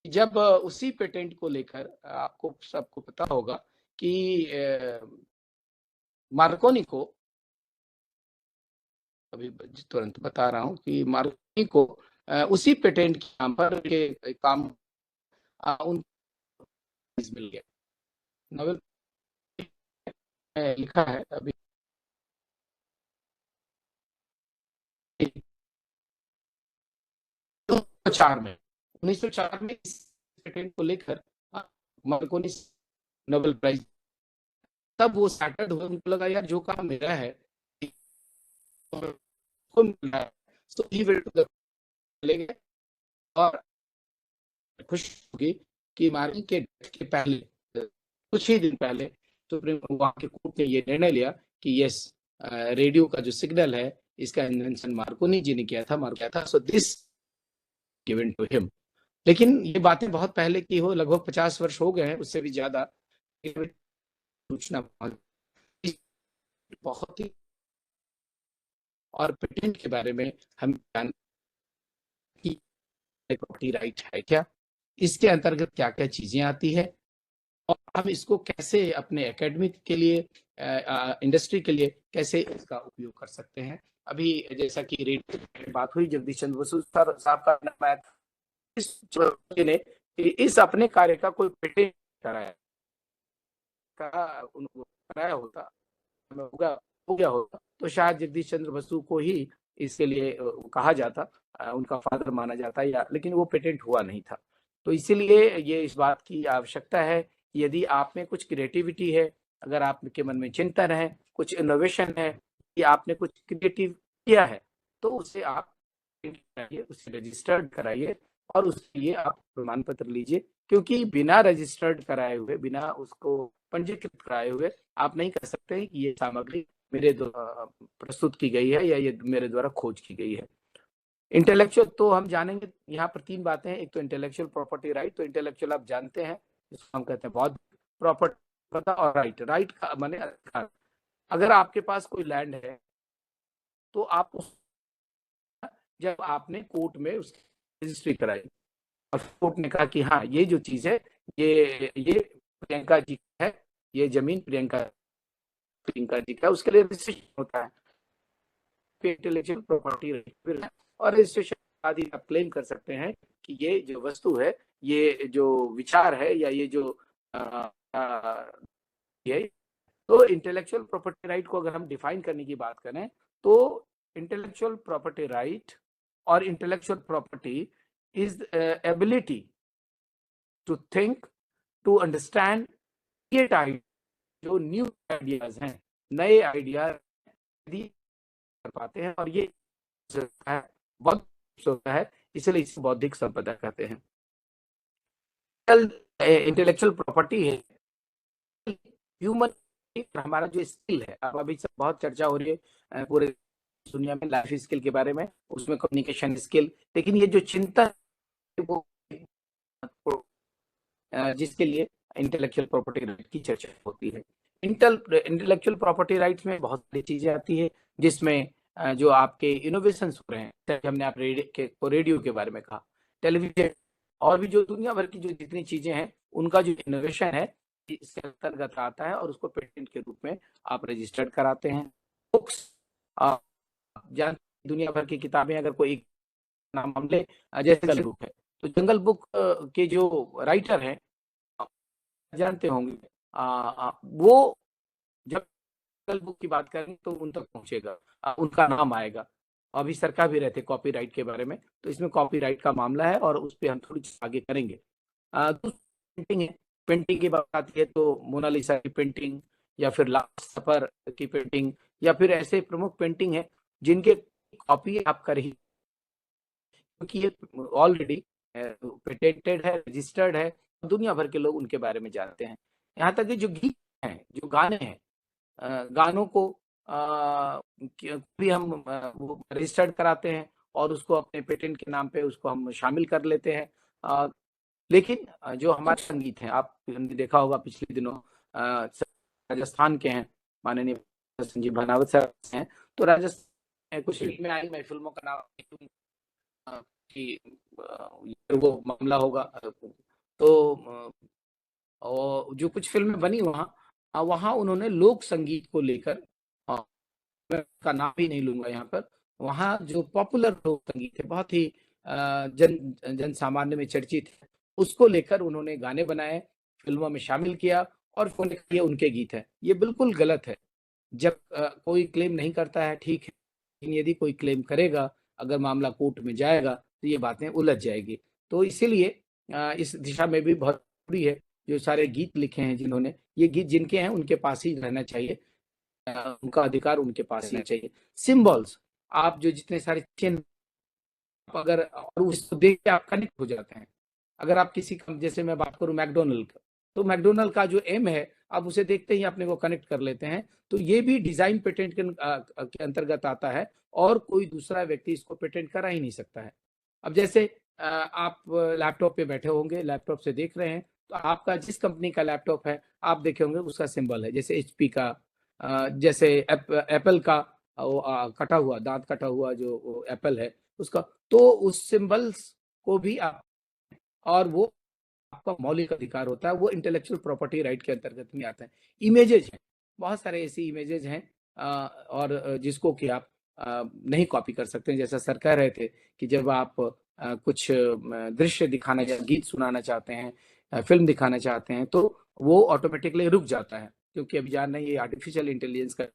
जब उसी पेटेंट को लेकर आपको सबको पता होगा कि मार्कोनी को, अभी तुरंत बता रहा हूं कि मार्कोनी को उसी पेटेंट के नाम पर के काम उन मिल गया। नोबेल लिखा है अभी 1904 में इस पेटेंट को लेकर मार्कोनी नोबेल प्राइज, तब वो सैटर्ड हुए, उनको लगा यार जो काम मेरा है को मिल रहा है, सो ही विल टू द चले गए और खुश होगी कि मार्कोनी के डेथ के पहले कुछ ही दिन पहले सुप्रीम वहां के कोर्ट ने ये निर्णय लिया कि यस, रेडियो का जो सिग्नल है इसका इन्वेंशन मार्कोनी जी ने किया था, so this given to him. लेकिन ये बातें बहुत पहले की हो, लगभग 50 वर्ष हो गए हैं, उससे भी ज्यादा। सूचना बहुत ही, और पेटेंट के बारे में हम जान कि प्रॉपर्टी राइट है क्या, इसके अंतर्गत क्या क्या चीजें आती है, और हम इसको कैसे अपने एकेडमिक के लिए, इंडस्ट्री के लिए कैसे इसका उपयोग कर सकते हैं। अभी जैसा कि रेडियो बात हुई, जगदीश चंद्र बसु साहब का नाम आया था, ने इस अपने कार्य का कोई पेटेंट कराया होता, हो गया होता, तो शायद जगदीश चंद्र बसु को ही इसके लिए कहा जाता, उनका फादर माना जाता, या लेकिन वो पेटेंट हुआ नहीं था। तो इसीलिए ये इस बात की आवश्यकता है, यदि आप में कुछ क्रिएटिविटी है, अगर आपके मन में चिंतन है, कुछ इनोवेशन है, कि आपने कुछ क्रिएटिव किया है, तो उसे आप उसे रजिस्टर्ड कराइए और उसके लिए आप प्रमाण पत्र लीजिए, क्योंकि बिना रजिस्टर्ड कराए हुए, बिना उसको पंजीकृत कराए हुए आप नहीं कह सकते कि ये सामग्री मेरे द्वारा प्रस्तुत की गई है या ये मेरे द्वारा खोज की गई है। इंटेलेक्चुअल तो हम जानेंगे, यहाँ पर 3 बातें हैं। एक तो इंटेलेक्चुअल प्रॉपर्टी राइट, तो इंटेलेक्चुअल आप जानते हैं, जिसको हम कहते हैं बौद्धिक प्रॉपर्टी, और राइट का माने अधिकार। अगर आपके पास कोई लैंड है तो आप जब आपने कोर्ट में उसकी रजिस्ट्री कराई और कोर्ट ने कहा कि हाँ ये जो चीज है ये प्रियंका जी का है, ये जमीन प्रियंका जी का, उसके लिए रजिस्ट्रेशन होता है, इंटेलेक्चुअल प्रॉपर्टी और रजिस्ट्रेशन आदि आप क्लेम कर सकते हैं कि ये जो वस्तु है, ये जो विचार है, या ये जो ये, तो इंटेलेक्चुअल प्रॉपर्टी राइट को अगर हम डिफाइन करने की बात करें तो इंटेलेक्चुअल प्रॉपर्टी राइट और intellectual property is ability to think, to understand, create idea, जो न्यू आइडियाज हैं, नए आइडिया कर पाते हैं, और ये बहुत है, इसलिए इसे बौद्धिक संपदा कहते हैं। इंटेलेक्चुअल प्रॉपर्टी है ह्यूमन, हमारा जो स्किल है, अब अभी सब बहुत चर्चा हो रही है पूरे दुनिया में लाइफ स्किल के बारे में, उसमें कम्युनिकेशन स्किल, लेकिन ये जो चिंता वो जिसके लिए इंटेलेक्चुअल प्रॉपर्टी राइट की चर्चा होती है। इंटेलेक्चुअल प्रॉपर्टी राइट्स में बहुत सारी चीजें आती है, जिसमें जो आपके इनोवेशंस हो रहे हैं, जैसे हमने आप रेडियो के बारे में कहा, टेलीविजन और भी जो दुनिया भर की जो जितनी चीजें हैं, उनका जो इनोवेशन है इसके अंतर्गत आता है और उसको पेटेंट के रूप में आप रजिस्टर्ड कराते हैं। बुक्स, आप जानते दुनिया भर की किताबें, अगर कोई एक नाम हम ले, जैसे जंगल बुक है, तो जंगल बुक के जो राइटर हैं जानते होंगे, वो जब जंगल बुक की बात करें तो उन तक पहुंचेगा, उनका नाम आएगा। अभी सरकार भी रहते कॉपीराइट के बारे में, तो इसमें कॉपीराइट का मामला है और उस पर हम थोड़ी आगे करेंगे। पेंटिंग है, पेंटिंग की बात आती है तो मोनालिसा की पेंटिंग या फिर लास्ट सफर की पेंटिंग या फिर ऐसे प्रमुख पेंटिंग है जिनके कॉपी आप कर ही, क्योंकि ये ऑलरेडी पेटेंटेड है, रजिस्टर्ड है, दुनिया भर के लोग उनके बारे में जानते हैं। यहाँ तक कि जो गीत हैं, जो गाने हैं, गानों को भी हम वो रजिस्टर्ड कराते हैं और उसको अपने पेटेंट के नाम पे उसको हम शामिल कर लेते हैं। लेकिन जो हमारे संगीत हैं, आपने देखा होगा पिछले दिनों राजस्थान के हैं, माननीय संजीव भानावत सर हैं, तो राजस्थान में कुछ फिल्में आई, मैं फिल्मों का नाम कि वो मामला होगा, तो और जो कुछ फिल्में बनी वहाँ उन्होंने लोक संगीत को लेकर, मैं का नाम भी नहीं लूंगा यहाँ पर, वहाँ जो पॉपुलर लोक संगीत है, बहुत ही जन सामान्य में चर्चित है, उसको लेकर उन्होंने गाने बनाए, फिल्मों में शामिल किया और ये उनके गीत है। ये बिल्कुल गलत है। जब कोई क्लेम नहीं करता है ठीक है, लेकिन यदि कोई क्लेम करेगा, अगर मामला कोर्ट में जाएगा तो ये बातें उलझ जाएगी। तो इसीलिए इस दिशा में भी बहुत जरूरी है, जो सारे गीत लिखे हैं जिन्होंने, ये गीत जिनके हैं उनके पास ही रहना चाहिए, उनका अधिकार उनके पास ही चाहिए। सिंबल्स, आप जो जितने सारे चिन्ह, अगर और उसको देख के आप कनेक्ट हो जाते हैं। अगर आप किसी जैसे मैं बात करूं मैकडोनल्ड का, तो मैकडोनल्ड का जो एम है, आप उसे देखते ही अपने को कनेक्ट कर लेते हैं। तो ये भी डिजाइन पेटेंट के अंतर्गत आता है और कोई दूसरा व्यक्ति इसको पेटेंट करा ही नहीं सकता है। अब जैसे आप लैपटॉप पे बैठे होंगे, लैपटॉप से देख रहे हैं, तो आपका जिस कंपनी का लैपटॉप है आप देखे होंगे उसका सिंबल है, जैसे HP का, जैसे एप्पल का कटा हुआ, दांत कटा हुआ जो एप्पल है उसका, तो उस सिंबल्स को भी आप, और वो आपका मौलिक अधिकार होता है, वो इंटेलेक्चुअल प्रॉपर्टी राइट के अंतर्गत में आता है। इमेजेज हैं, बहुत सारे ऐसी इमेजेज हैं और जिसको कि आप नहीं कॉपी कर सकते हैं। जैसा सर कह रहे थे कि जब आप कुछ दृश्य दिखाना या गीत सुनाना चाहते हैं, फिल्म दिखाना चाहते हैं, तो वो ऑटोमेटिकली रुक जाता है, क्योंकि अभी जान रहे हैं ये आर्टिफिशियल इंटेलिजेंस का,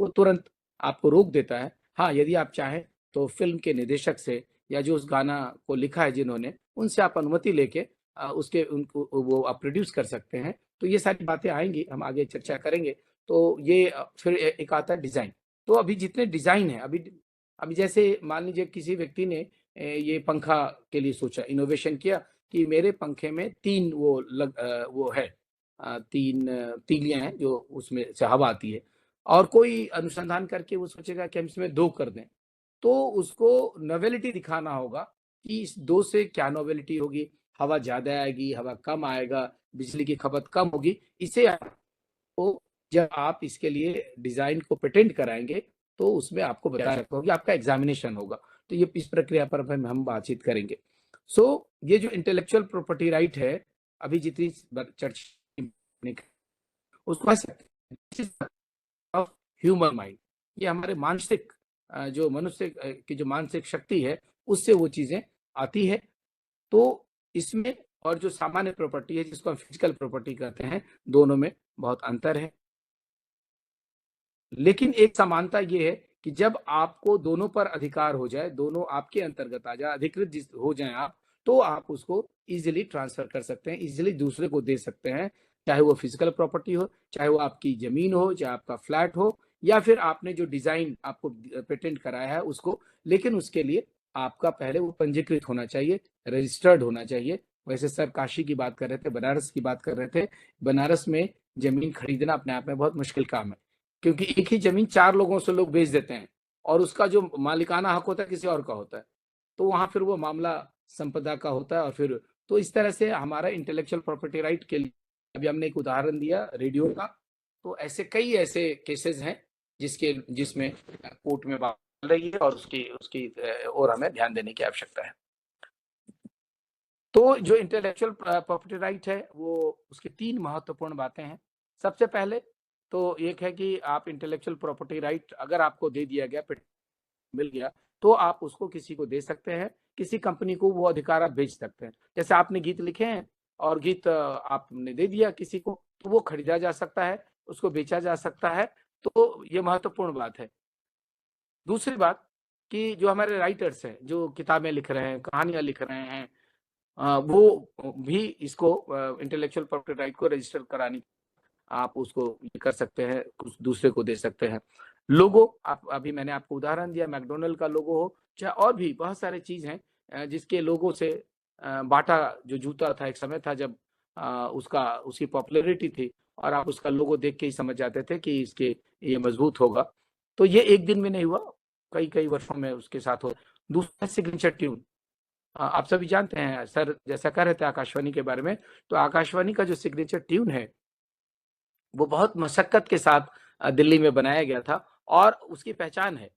वो तुरंत आपको रोक देता है। हाँ, यदि आप चाहें तो फिल्म के निर्देशक से या जो उस गाना को लिखा है जिन्होंने, उनसे आप अनुमति लेके उसके उनको वो आप प्रोड्यूस कर सकते हैं। तो ये सारी बातें आएंगी, हम आगे चर्चा करेंगे। तो ये फिर एक आता है डिजाइन। तो अभी जितने डिजाइन है, अभी जैसे मान लीजिए किसी व्यक्ति ने ये पंखा के लिए सोचा, इनोवेशन किया कि मेरे पंखे में 3 वो है, 3 तीलियां हैं जो उसमें से हवा आती है, और कोई अनुसंधान करके वो सोचेगा कि हम इसमें 2 कर दें, तो उसको नोवेलिटी दिखाना होगा कि इस 2 से क्या नोवेलिटी होगी, हवा ज्यादा आएगी, हवा कम आएगा, बिजली की खपत कम होगी। इसे आपको, जब आप इसके लिए डिजाइन को पेटेंट कराएंगे तो उसमें आपको बताया रखा होगा, आपका एग्जामिनेशन होगा। तो ये इस प्रक्रिया पर हम बातचीत करेंगे। ये जो इंटेलेक्चुअल प्रॉपर्टी राइट है, अभी जितनी चर्चा उसको ह्यूमन माइंड, ये हमारे मानसिक जो मनुष्य की जो मानसिक शक्ति है उससे वो चीजें आती है। तो इसमें और जो सामान्य प्रॉपर्टी है जिसको हम फिजिकल प्रॉपर्टी कहते हैं, दोनों में बहुत अंतर है। लेकिन एक समानता ये है कि जब आपको दोनों पर अधिकार हो जाए, दोनों आपके अंतर्गत आ जाए, अधिकृत हो जाए आप, तो आप उसको इजीली ट्रांसफर कर सकते हैं, इजीली दूसरे को दे सकते हैं, चाहे वो फिजिकल प्रॉपर्टी हो, चाहे वो आपकी जमीन हो, चाहे आपका फ्लैट हो, या फिर आपने जो डिजाइन आपको पेटेंट कराया है उसको। लेकिन उसके लिए आपका पहले वो पंजीकृत होना चाहिए, रजिस्टर्ड होना चाहिए। वैसे सर काशी की बात कर रहे थे, बनारस की बात कर रहे थे। बनारस में जमीन खरीदना अपने आप में बहुत मुश्किल काम है, क्योंकि एक ही जमीन 4 लोगों से लोग बेच देते हैं और उसका जो मालिकाना हक होता है किसी और का होता है, तो वहां फिर वो मामला संपदा का होता है। और फिर तो इस तरह से हमारा इंटेलेक्चुअल प्रॉपर्टी राइट के लिए, अभी हमने एक उदाहरण दिया रेडियो का, तो ऐसे कई ऐसे केसेस हैं जिसमें कोर्ट में बात चल रही है और उसकी और हमें ध्यान देने की आवश्यकता है। तो जो इंटेलेक्चुअल प्रॉपर्टी राइट है वो उसकी 3 महत्वपूर्ण बातें हैं। सबसे पहले तो एक है कि आप इंटेलेक्चुअल प्रॉपर्टी राइट अगर आपको दे दिया गया, मिल गया, तो आप उसको किसी को दे सकते हैं, किसी कंपनी को वो अधिकार आप बेच सकते हैं। जैसे आपने गीत लिखे हैं और गीत आपने दे दिया किसी को, तो वो खरीदा जा सकता है, उसको बेचा जा सकता है। तो ये महत्वपूर्ण बात है। दूसरी बात कि जो हमारे राइटर्स हैं, जो किताबें लिख रहे हैं, कहानियां लिख रहे हैं, वो भी इसको इंटेलेक्चुअल प्रॉपर्टी राइट को रजिस्टर करानी आप उसको ये कर सकते हैं, कुछ दूसरे को दे सकते हैं। लोगो, आप अभी मैंने आपको उदाहरण दिया, मैकडोनल्ड का लोगो हो, चाहे और भी बहुत सारे चीज हैं जिसके लोगो से बाटा जो जूता था, एक समय था जब उसकी पॉपुलैरिटी थी और आप उसका लोगो देख के ही समझ जाते थे कि इसके ये मजबूत होगा। तो ये एक दिन में नहीं हुआ, कई कई वर्षों में उसके साथ हो। दूसरा सिग्नेचर ट्यून, आप सभी जानते हैं, सर जैसा कह रहे थे आकाशवाणी के बारे में, तो आकाशवाणी का जो सिग्नेचर ट्यून है वो बहुत मशक्कत के साथ दिल्ली में बनाया गया था और उसकी पहचान है।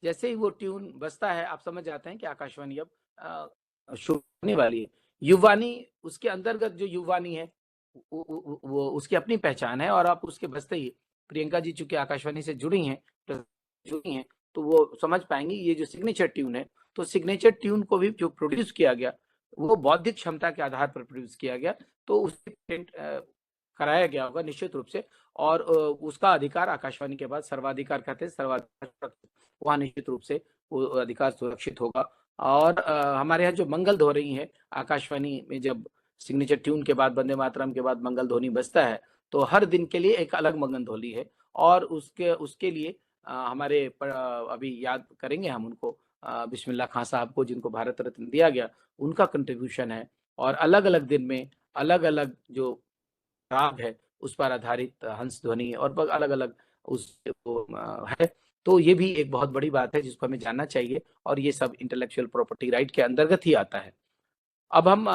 जैसे ही वो ट्यून बजता है आप समझ जाते हैं कि आकाशवाणी अब शुरू होने वाली है। युवानी, उसके अंतर्गत जो युवानी है वो उसकी अपनी पहचान है और आप उसके बजते ही, प्रियंका जी चूंकि आकाशवाणी से जुड़ी हैं तो वो समझ पाएंगी ये जो सिग्नेचर ट्यून है। तो सिग्नेचर ट्यून को भी जो प्रोड्यूस किया गया वो बौद्धिक क्षमता के आधार पर प्रोड्यूस किया गया, तो उसके पेटेंट कराया गया होगा निश्चित रूप से। और उसका अधिकार आकाशवाणी के बाद सर्वाधिकार कहते हैं, सर्वाधिकार वहाँ निश्चित रूप से वो अधिकार सुरक्षित होगा। और हमारे यहाँ जो मंगल ध्वनि है आकाशवाणी में, जब सिग्नेचर ट्यून के बाद, वंदे मातरम के बाद मंगल ध्वनि बजता है तो हर दिन के लिए एक अलग मंगल ध्वनि है। और उसके लिए हमारे अभी याद करेंगे हम उनको, बिस्मिल्लाह खां साहब को, जिनको भारत रत्न दिया गया, उनका कंट्रीब्यूशन है। और अलग अलग दिन में अलग अलग जो राग है उस पर आधारित हंस ध्वनि और अलग अलग उस है। तो ये भी एक बहुत बड़ी बात है जिसको हमें जानना चाहिए और ये सब इंटेलेक्चुअल प्रॉपर्टी राइट के अंतर्गत ही आता है। अब हम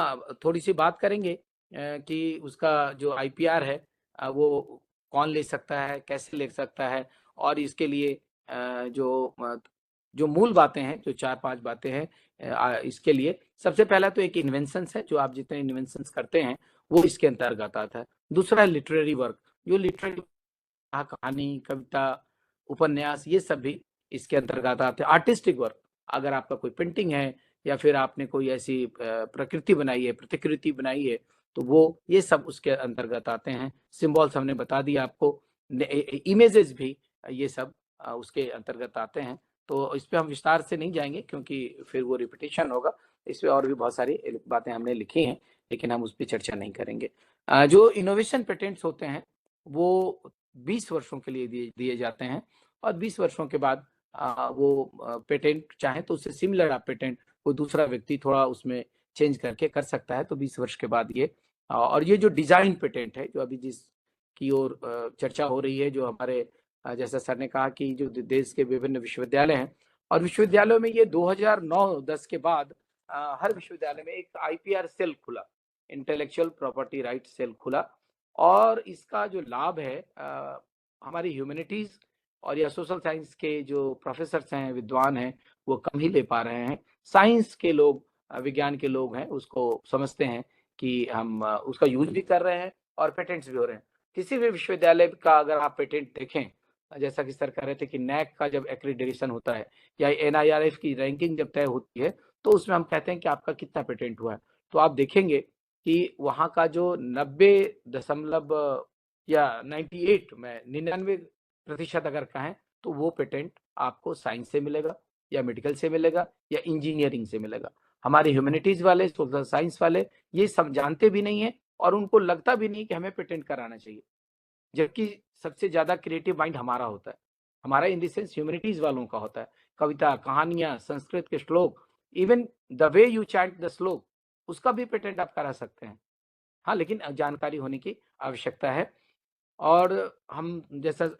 थोड़ी सी बात करेंगे कि उसका जो आईपीआर है वो कौन ले सकता है, कैसे ले सकता है, और इसके लिए जो मूल बातें हैं, जो 4-5 बातें हैं इसके लिए। सबसे पहला तो एक इन्वेंशंस है, जो आप जितने इन्वेंशंस करते हैं वो इसके अंतर्गत आता है। दूसरा है लिटरेरी वर्क, जो लिटरेरी कहानी, कविता, उपन्यास, ये सब भी इसके अंतर्गत आते हैं। आर्टिस्टिक वर्क, अगर आपका कोई पेंटिंग है या फिर आपने कोई ऐसी प्रकृति बनाई है, प्रतिकृति बनाई है, तो वो ये सब उसके अंतर्गत आते हैं। सिंबल्स हमने बता दिया आपको, इमेजेस भी ये सब उसके अंतर्गत आते हैं। तो इस पे हम विस्तार से नहीं जाएंगे क्योंकि फिर वो रिपीटेशन होगा। इस पे और भी बहुत सारी बातें हमने लिखी हैं लेकिन हम उस पर चर्चा नहीं करेंगे। जो इनोवेशन पेटेंट्स होते हैं वो 20 वर्षों के लिए दिए जाते हैं और 20 वर्षों के बाद वो पेटेंट चाहे तो उससे सिमिलर आप पेटेंट कोई दूसरा व्यक्ति थोड़ा उसमें चेंज करके कर सकता है। तो 20 वर्ष के बाद ये और ये जो डिजाइन पेटेंट है, जो अभी जिसकी ओर चर्चा हो रही है, जो हमारे जैसा सर ने कहा कि जो देश के विभिन्न विश्वविद्यालय हैं और विश्वविद्यालयों में ये 2009-10 के बाद हर विश्वविद्यालय में एक आईपीआर सेल खुला, इंटेलेक्चुअल प्रॉपर्टी राइट सेल खुला। और इसका जो लाभ है हमारी ह्यूमैनिटीज और या सोशल साइंस के जो प्रोफेसर्स हैं, विद्वान हैं, वो कम ही ले पा रहे हैं। साइंस के लोग, विज्ञान के लोग हैं, उसको समझते हैं कि हम उसका यूज भी कर रहे हैं और पेटेंट्स भी हो रहे हैं। किसी भी विश्वविद्यालय का अगर आप पेटेंट देखें, जैसा कि सर कह रहे थे कि नैक का जब एक्रीडेशन होता है या एनआईआरएफ की रैंकिंग जब तय होती है तो उसमें हम कहते हैं कि आपका कितना पेटेंट हुआ है। तो आप देखेंगे कि वहाँ का जो 90 या 98 में 99% अगर कहें तो वो पेटेंट आपको साइंस से मिलेगा या मेडिकल से मिलेगा या इंजीनियरिंग से मिलेगा। हमारे ह्यूमैनिटीज वाले, सोशल साइंस वाले ये सब जानते भी नहीं है और उनको लगता भी नहीं कि हमें पेटेंट कराना चाहिए, जबकि सबसे ज्यादा क्रिएटिव माइंड हमारा होता है, हमारा इन द सेंस ह्यूमैनिटीज वालों का होता है। कविता, कहानियां, संस्कृत के श्लोक, even the way you chant the श्लोक, उसका भी पेटेंट आप करा सकते हैं। हाँ, लेकिन जानकारी होने की आवश्यकता है। और हम जैसा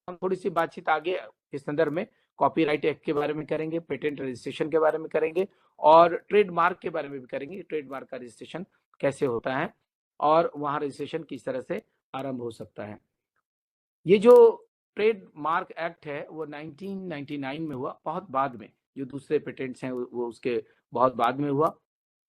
हम थोड़ी सी बातचीत आगे इस संदर्भ में कॉपीराइट एक्ट के बारे में करेंगे, पेटेंट रजिस्ट्रेशन के बारे में करेंगे और ट्रेडमार्क के बारे में भी करेंगे, ट्रेडमार्क का रजिस्ट्रेशन कैसे होता है और वहाँ रजिस्ट्रेशन किस तरह से आरंभ हो सकता है। ये जो ट्रेडमार्क एक्ट है वो 1999 में हुआ, बहुत बाद में। जो दूसरे पेटेंट्स हैं वो उसके बहुत बाद में हुआ।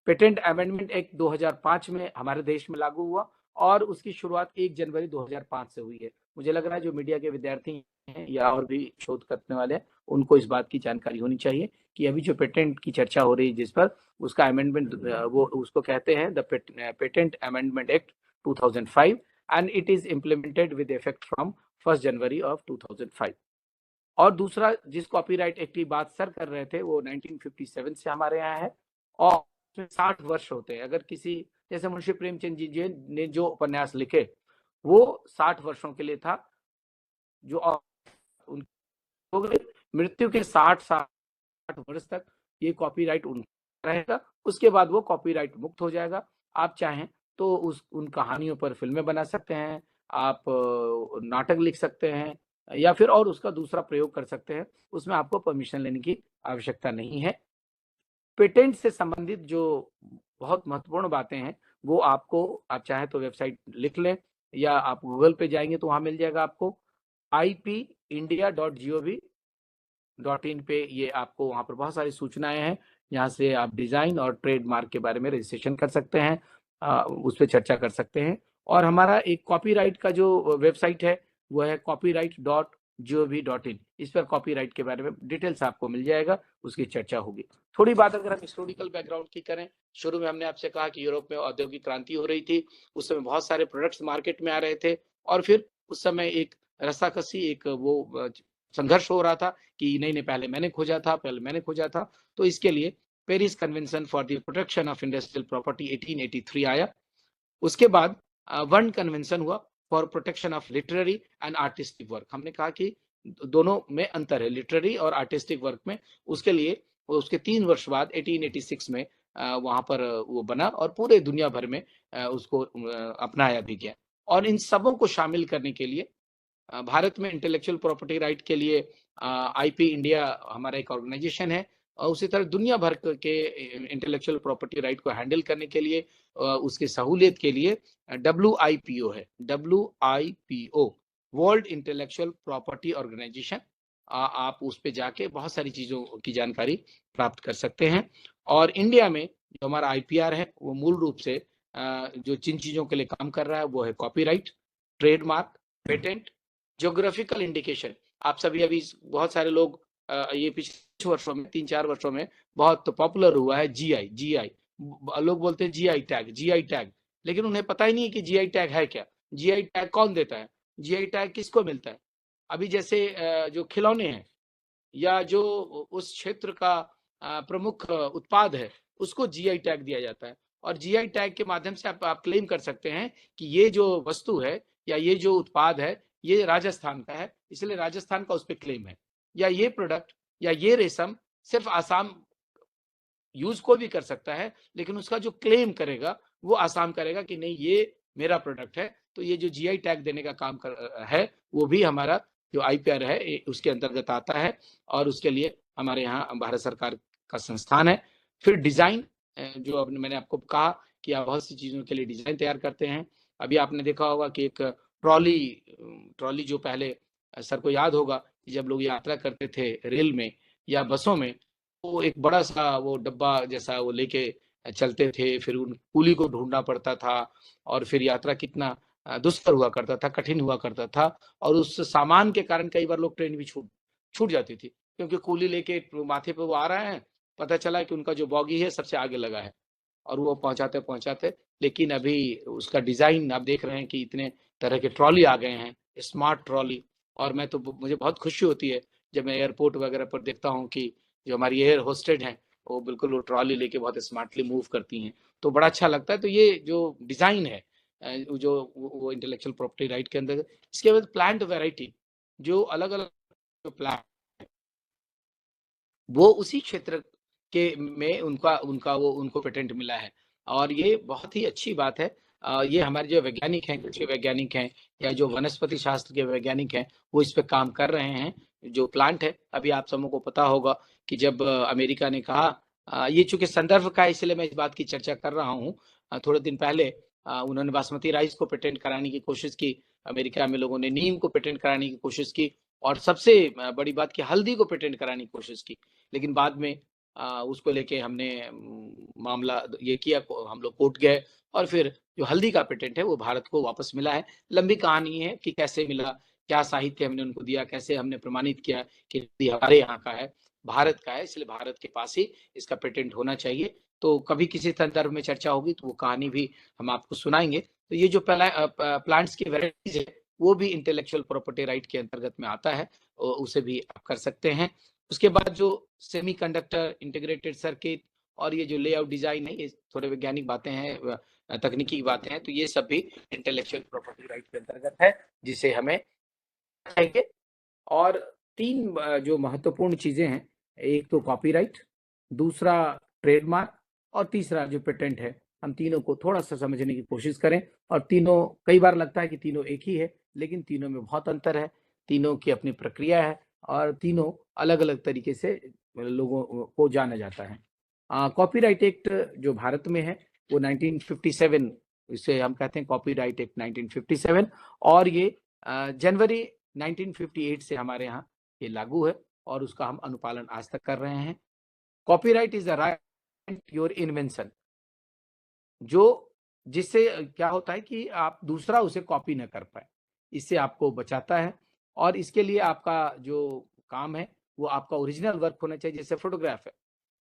पेटेंट अमेंडमेंट एक्ट 2005 में हमारे देश में लागू हुआ और उसकी शुरुआत 1 जनवरी 2005 से हुई है। मुझे लग रहा है जो मीडिया के विद्यार्थी हैं या और भी शोध करने वाले हैं, उनको इस बात की जानकारी होनी चाहिए कि अभी जो पेटेंट की चर्चा हो रही है जिस पर, उसका अमेंडमेंट वो उसको कहते हैं the patent amendment act 2005 and it is implemented with effect from 1 January of 2005। और दूसरा जिस कॉपीराइट एक्ट की बात सर कर रहे थे वो 1957 से हमारे यहाँ है और 60 वर्ष होते हैं। अगर किसी, जैसे मुंशी प्रेमचंद जी ने जो उपन्यास लिखे वो 60 वर्षों के लिए था, जो हो गए मृत्यु के 60 वर्ष तक ये कॉपीराइट उनका रहेगा। उसके बाद वो कॉपीराइट मुक्त हो जाएगा। आप चाहें तो उन कहानियों पर फिल्में बना सकते हैं, आप नाटक लिख सकते हैं या फिर और उसका दूसरा प्रयोग कर सकते हैं। उसमें आपको परमिशन लेने की आवश्यकता नहीं है। पेटेंट से संबंधित जो बहुत महत्वपूर्ण बातें हैं वो आपको, आप चाहे तो वेबसाइट लिख लें या आप गूगल पे जाएंगे तो वहां मिल जाएगा आपको। ipindia.gov.in पे ये आपको वहां पर बहुत सारी सूचनाएं हैं, यहाँ से आप डिजाइन और ट्रेडमार्क के बारे में रजिस्ट्रेशन कर सकते हैं, उस पर चर्चा कर सकते हैं। और हमारा एक कॉपीराइट का जो वेबसाइट है वो है copyright.gov.in। इस पर कॉपीराइट के बारे में डिटेल्स आपको मिल जाएगा, उसकी चर्चा होगी। थोड़ी बात अगर हम हिस्टोरिकल बैकग्राउंड की करें, शुरू में हमने आपसे कहा कि यूरोप में औद्योगिक क्रांति हो रही थी, उस समय बहुत सारे प्रोडक्ट्स मार्केट में आ रहे थे और फिर उस समय एक रस्साकसी, एक वो संघर्ष हो रहा था कि नहीं पहले मैंने खोजा था। तो इसके लिए Paris convention for the protection of industrial property 1883 आया। उसके बाद वन कन्वेंशन हुआ for protection of literary and artistic work. हमने कहा कि दोनों में अंतर है, लिटरेरी और आर्टिस्टिक वर्क में। उसके लिए उसके 3 वर्ष बाद 1886 में वहां पर वो बना और पूरे दुनिया भर में उसको अपनाया भी गया। और इन सबों को शामिल करने के लिए भारत में इंटेलेक्चुअल प्रॉपर्टी राइट के लिए आईपी इंडिया हमारा एक ऑर्गेनाइजेशन है और उसी तरह दुनिया भर के इंटेलेक्चुअल प्रॉपर्टी राइट को हैंडल करने के लिए उसकी सहूलियत के लिए WIPO है, WIPO World Intellectual Property Organization. आप उस पे जाके बहुत सारी चीजों की जानकारी प्राप्त कर सकते हैं। और इंडिया में जो हमारा IPR है वो मूल रूप से जो जिन चीजों के लिए काम कर रहा है वो है copyright, trademark, patent, geographical indication. आप सभी अभी बहुत सारे लोग ये पिछले वर्षों में 3-4 वर्षों में बहुत पॉपुलर हुआ है GI। लोग बोलते हैं GI टैग, लेकिन उन्हें पता ही नहीं है कि GI टैग है क्या, GI टैग कौन देता है, GI टैग किसको मिलता है। अभी जैसे जो खिलौने हैं या जो उस क्षेत्र का प्रमुख उत्पाद है उसको GI टैग दिया जाता है और GI टैग के माध्यम से आप क्लेम कर सकते हैं कि ये जो वस्तु है या ये जो उत्पाद है ये राजस्थान का है, इसलिए राजस्थान का उस पर क्लेम है। या ये प्रोडक्ट या ये रेशम सिर्फ आसाम यूज को भी कर सकता है, लेकिन उसका जो क्लेम करेगा वो आसाम करेगा कि नहीं ये मेरा प्रोडक्ट है। तो ये जो GI टैग देने का काम है वो भी हमारा जो IPR है उसके अंतर्गत आता है और उसके लिए हमारे यहाँ भारत सरकार का संस्थान है। फिर डिजाइन, जो मैंने आपको कहा कि आप बहुत सी चीजों के लिए डिजाइन तैयार करते हैं। अभी आपने देखा होगा कि एक ट्रॉली जो पहले सर को याद होगा कि जब लोग यात्रा करते थे रेल में या बसों में, वो एक बड़ा सा वो डब्बा जैसा वो लेके चलते थे, फिर उन कुली को ढूंढना पड़ता था और फिर यात्रा कितना दुष्कर हुआ करता था, कठिन हुआ करता था। और उस सामान के कारण कई बार लोग ट्रेन भी छूट जाती थी, क्योंकि कुली लेके माथे पे वो आ रहे हैं, पता चला कि उनका जो बॉगी है सबसे आगे लगा है और वो पहुंचाते। लेकिन अभी उसका डिजाइन आप देख रहे हैं कि इतने तरह के ट्रॉली आ गए हैं, स्मार्ट ट्रॉली। और मुझे बहुत खुशी होती है जब मैं एयरपोर्ट वगैरह पर देखता हूँ कि जो हमारी एयर होस्टेड हैं वो बिल्कुल वो ट्रॉली लेके बहुत स्मार्टली मूव करती हैं, तो बड़ा अच्छा लगता है। तो ये जो डिजाइन है जो वो इंटेलेक्चुअल प्रॉपर्टी राइट के अंदर। इसके बाद प्लांट वैरायटी, जो अलग अलग जो प्लांट वो उसी क्षेत्र के में उनको पेटेंट मिला है और ये बहुत ही अच्छी बात है। ये हमारे जो वैज्ञानिक हैं, कृषि वैज्ञानिक हैं या जो वनस्पति शास्त्र के वैज्ञानिक हैं वो इस पे काम कर रहे हैं। जो प्लांट है, अभी आप सबों को पता होगा कि जब अमेरिका ने कहा, ये चूंकि संदर्भ का है इसलिए मैं इस बात की चर्चा कर रहा हूँ, थोड़े दिन पहले उन्होंने बासमती राइस को पेटेंट कराने की कोशिश की, अमेरिका में लोगों ने नीम को पेटेंट कराने की कोशिश की, और सबसे बड़ी बात कि हल्दी को पेटेंट कराने की कोशिश की। लेकिन बाद में उसको लेके हमने मामला ये किया, हम लोग कोर्ट गए, और फिर जो हल्दी का पेटेंट है वो भारत को वापस मिला है। लंबी कहानी है कि कैसे मिला, क्या साहित्य हमने उनको दिया, कैसे हमने प्रमाणित किया कि हल्दी हमारे यहाँ का है, भारत का है, इसलिए भारत के पास ही इसका पेटेंट होना चाहिए। तो कभी किसी संदर्भ में चर्चा होगी तो वो कहानी भी हम आपको सुनाएंगे। तो ये जो प्लांट्स की वेराइटीज है वो भी इंटेलेक्चुअल प्रॉपर्टी राइट के अंतर्गत में आता है, उसे भी आप कर सकते हैं। उसके बाद जो सेमीकंडक्टर, इंटीग्रेटेड सर्किट और ये जो लेआउट डिजाइन है, ये थोड़े वैज्ञानिक बातें हैं, तकनीकी बातें हैं, तो ये सब भी इंटेलेक्चुअल प्रॉपर्टी राइट के अंतर्गत है, जिसे हमें चाहिए। और 3 जो महत्वपूर्ण चीजें हैं, एक तो कॉपीराइट, दूसरा ट्रेडमार्क और तीसरा जो पेटेंट है, हम तीनों को थोड़ा सा समझने की कोशिश करें। और तीनों, कई बार लगता है कि तीनों एक ही है, लेकिन तीनों में बहुत अंतर है, तीनों की अपनी प्रक्रिया है और तीनों अलग अलग तरीके से लोगों को जाना जाता है। कॉपीराइट एक्ट जो भारत में है वो 1957, इसे हम कहते हैं कॉपीराइट एक्ट 1957, और ये जनवरी 1958 से हमारे यहाँ ये लागू है और उसका हम अनुपालन आज तक कर रहे हैं। Copyright is the right your invention, जो जिससे क्या होता है कि आप दूसरा उसे कॉपी न कर पाए, इससे आपको बचाता है। और इसके लिए आपका जो काम है वो आपका ओरिजिनल वर्क होना चाहिए। जैसे फोटोग्राफ है,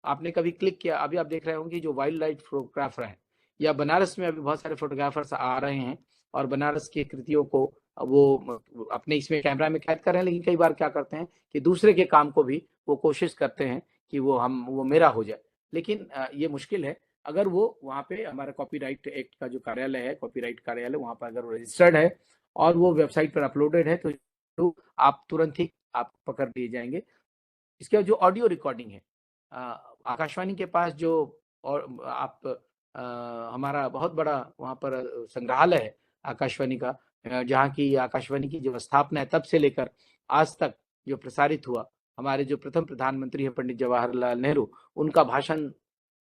आपने कभी क्लिक किया, अभी आप देख रहे होंगे जो वाइल्ड लाइफ फोटोग्राफर हैं, या बनारस में अभी बहुत सारे फोटोग्राफर्स आ रहे हैं और बनारस की कृतियों को वो अपने इसमें कैमरा में कैद कर रहे हैं, लेकिन कई बार क्या करते हैं कि दूसरे के काम को भी वो कोशिश करते हैं कि वो मेरा हो जाए, लेकिन ये मुश्किल है। अगर वो वहाँ पे हमारा कॉपीराइट एक्ट का जो कार्यालय है, कॉपीराइट कार्यालय, वहाँ पर अगर रजिस्टर्ड है और वो वेबसाइट पर अपलोडेड है तो आप तुरंत ही आप पकड़ लिए जाएंगे। इसके बाद जो ऑडियो रिकॉर्डिंग है, आकाशवाणी के पास जो, और आप हमारा बहुत बड़ा वहाँ पर संग्रहालय है आकाशवाणी का, जहाँ की आकाशवाणी की जो स्थापना है तब से लेकर आज तक जो प्रसारित हुआ, हमारे जो प्रथम प्रधानमंत्री है पंडित जवाहरलाल नेहरू, उनका भाषण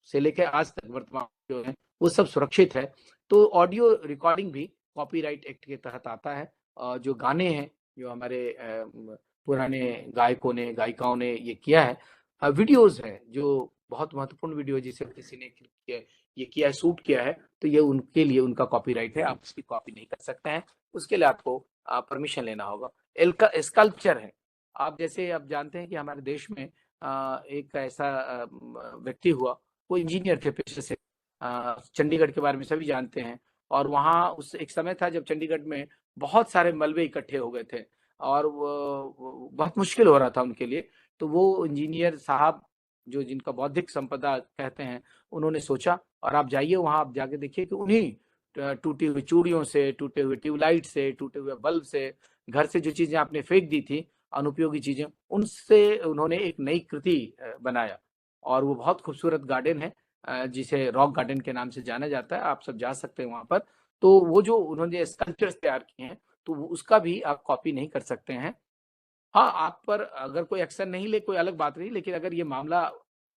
से लेकर आज तक वर्तमान जो है वो सब सुरक्षित है। तो ऑडियो रिकॉर्डिंग भी कॉपीराइट एक्ट के तहत आता है। जो गाने हैं, जो हमारे पुराने गायकों ने, गायिकाओं ने ये किया है, वीडियोस है जो बहुत महत्वपूर्ण वीडियो जिसे किसी ने ये किया है, शूट किया है, तो ये उनके लिए उनका कॉपीराइट है, आप उसकी कॉपी नहीं कर सकते हैं, उसके लिए आपको परमिशन लेना होगा। स्कल्पचर है, आप जैसे आप जानते हैं कि हमारे देश में एक ऐसा व्यक्ति हुआ, वो इंजीनियर थे पेशे से, चंडीगढ़ के बारे में सभी जानते हैं, और वहाँ उस एक समय था जब चंडीगढ़ में बहुत सारे मलबे इकट्ठे हो गए थे और वो बहुत मुश्किल हो रहा था उनके लिए। तो वो इंजीनियर साहब जो जिनका बौद्धिक संपदा कहते हैं, उन्होंने सोचा, और आप जाइए वहां, आप जाके देखिए कि उन्हीं टूटी हुई चूड़ियों से, टूटे हुए ट्यूबलाइट से, टूटे हुए बल्ब से, घर से जो चीजें आपने फेंक दी थी अनुपयोगी चीजें, उनसे उन्होंने एक नई कृति बनाया। और वो बहुत खूबसूरत गार्डन है, जिसे रॉक गार्डन के नाम से जाना जाता है, आप सब जा सकते हैं वहां पर। तो वो जो उन्होंने स्कल्पचर्स तैयार किए हैं, तो उसका भी आप कॉपी नहीं कर सकते हैं। हाँ, आप पर अगर कोई एक्शन नहीं ले कोई अलग बात नहीं, लेकिन अगर ये मामला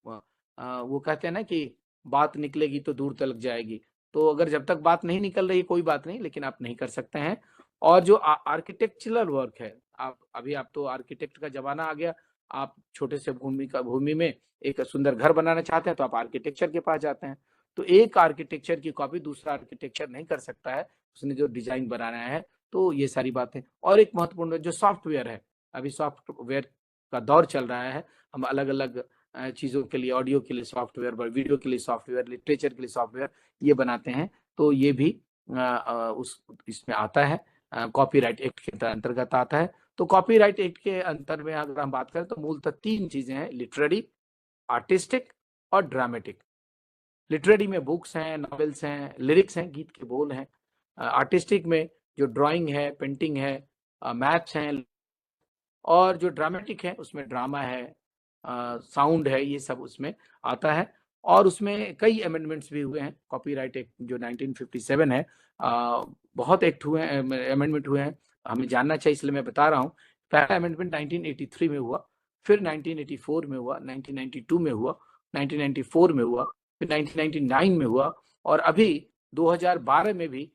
वो कहते हैं ना कि बात निकलेगी तो दूर तक जाएगी, तो अगर जब तक बात नहीं निकल रही कोई बात नहीं, लेकिन आप नहीं कर सकते हैं। और जो आर्किटेक्चरल वर्क है, आप तो आर्किटेक्ट का जमाना आ गया, आप छोटे से भूमि में एक सुंदर घर बनाना चाहते हैं तो आप आर्किटेक्चर के पास जाते हैं। तो एक आर्किटेक्चर की कॉपी दूसरा आर्किटेक्चर नहीं कर सकता है, उसने जो डिजाइन बनाना है। तो ये सारी बातें, और एक महत्वपूर्ण जो सॉफ्टवेयर है, अभी सॉफ्टवेयर का दौर चल रहा है, हम अलग अलग चीज़ों के लिए, ऑडियो के लिए सॉफ्टवेयर, वीडियो के लिए सॉफ्टवेयर, लिटरेचर के लिए सॉफ्टवेयर ये बनाते हैं, तो ये भी उस इसमें आता है, कॉपीराइट एक्ट के अंतर्गत आता है। तो कॉपीराइट एक्ट के अंतर में अगर हम बात करें तो मूलतः 3 चीजें हैं, लिटरेरी, आर्टिस्टिक और ड्रामेटिक। लिटरेरी में बुक्स हैं, नॉवेल्स हैं, लिरिक्स हैं, गीत के बोल हैं। आर्टिस्टिक में जो ड्राइंग है, पेंटिंग है, मैथ्स हैं, और जो ड्रामेटिक है उसमें ड्रामा है, साउंड है, ये सब उसमें आता है। और उसमें कई अमेंडमेंट्स भी हुए हैं। कॉपीराइट एक्ट जो 1957 है, बहुत एक्ट हुए हैं, अमेंडमेंट हुए हैं, हमें जानना चाहिए इसलिए मैं बता रहा हूँ। पहला अमेंडमेंट 1983 में हुआ, फिर 1984 में हुआ, 1992 में हुआ, 1994 में हुआ, फिर 1999 में हुआ, और अभी 2012 में भी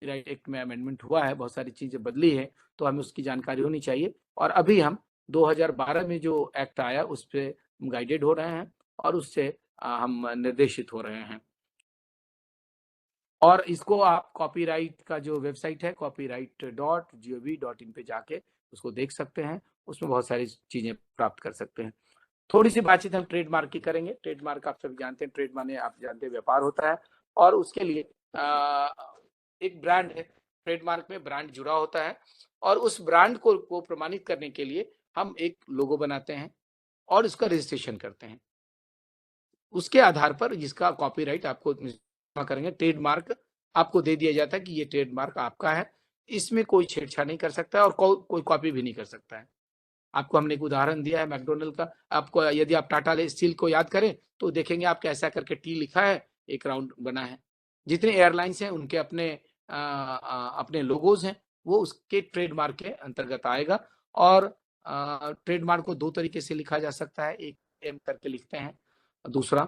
राइट एक्ट में अमेंडमेंट हुआ है, बहुत सारी चीजें बदली है, तो हमें उसकी जानकारी होनी चाहिए। और अभी हम 2012 में जो एक्ट आया उस पर गाइडेड हो रहे हैं और उससे हम निर्देशित हो रहे हैं। और इसको आप कॉपीराइट का जो वेबसाइट है copyright.gov.in पे जाके उसको देख सकते हैं, उसमें बहुत सारी चीजें प्राप्त कर सकते हैं। थोड़ी सी बातचीत हम ट्रेडमार्क की करेंगे। ट्रेडमार्क आप सब जानते हैं, ट्रेड माने आप जानते हैं व्यापार होता है, और उसके लिए एक ब्रांड है, ट्रेडमार्क में ब्रांड जुड़ा होता है, और उस ब्रांड को प्रमाणित करने के लिए हम एक लोगो बनाते हैं और इसका रजिस्ट्रेशन करते हैं। उसके आधार पर जिसका कॉपीराइट आपको करेंगे, ट्रेडमार्क आपको दे दिया जाता है कि ये ट्रेडमार्क आपका है, इसमें कोई छेड़छाड़ नहीं कर सकता है और कोई कॉपी भी नहीं कर सकता है। आपको हमने एक उदाहरण दिया है मैकडोनल्ड का। आपको यदि आप टाटा स्टील को याद करें तो देखेंगे आप कैसा करके टी लिखा है, एक राउंड बना है। जितने एयरलाइंस हैं उनके अपने लोगोज हैं, वो उसके ट्रेडमार्क के अंतर्गत आएगा। और ट्रेडमार्क को दो तरीके से लिखा जा सकता है, एक एम करके लिखते हैं, दूसरा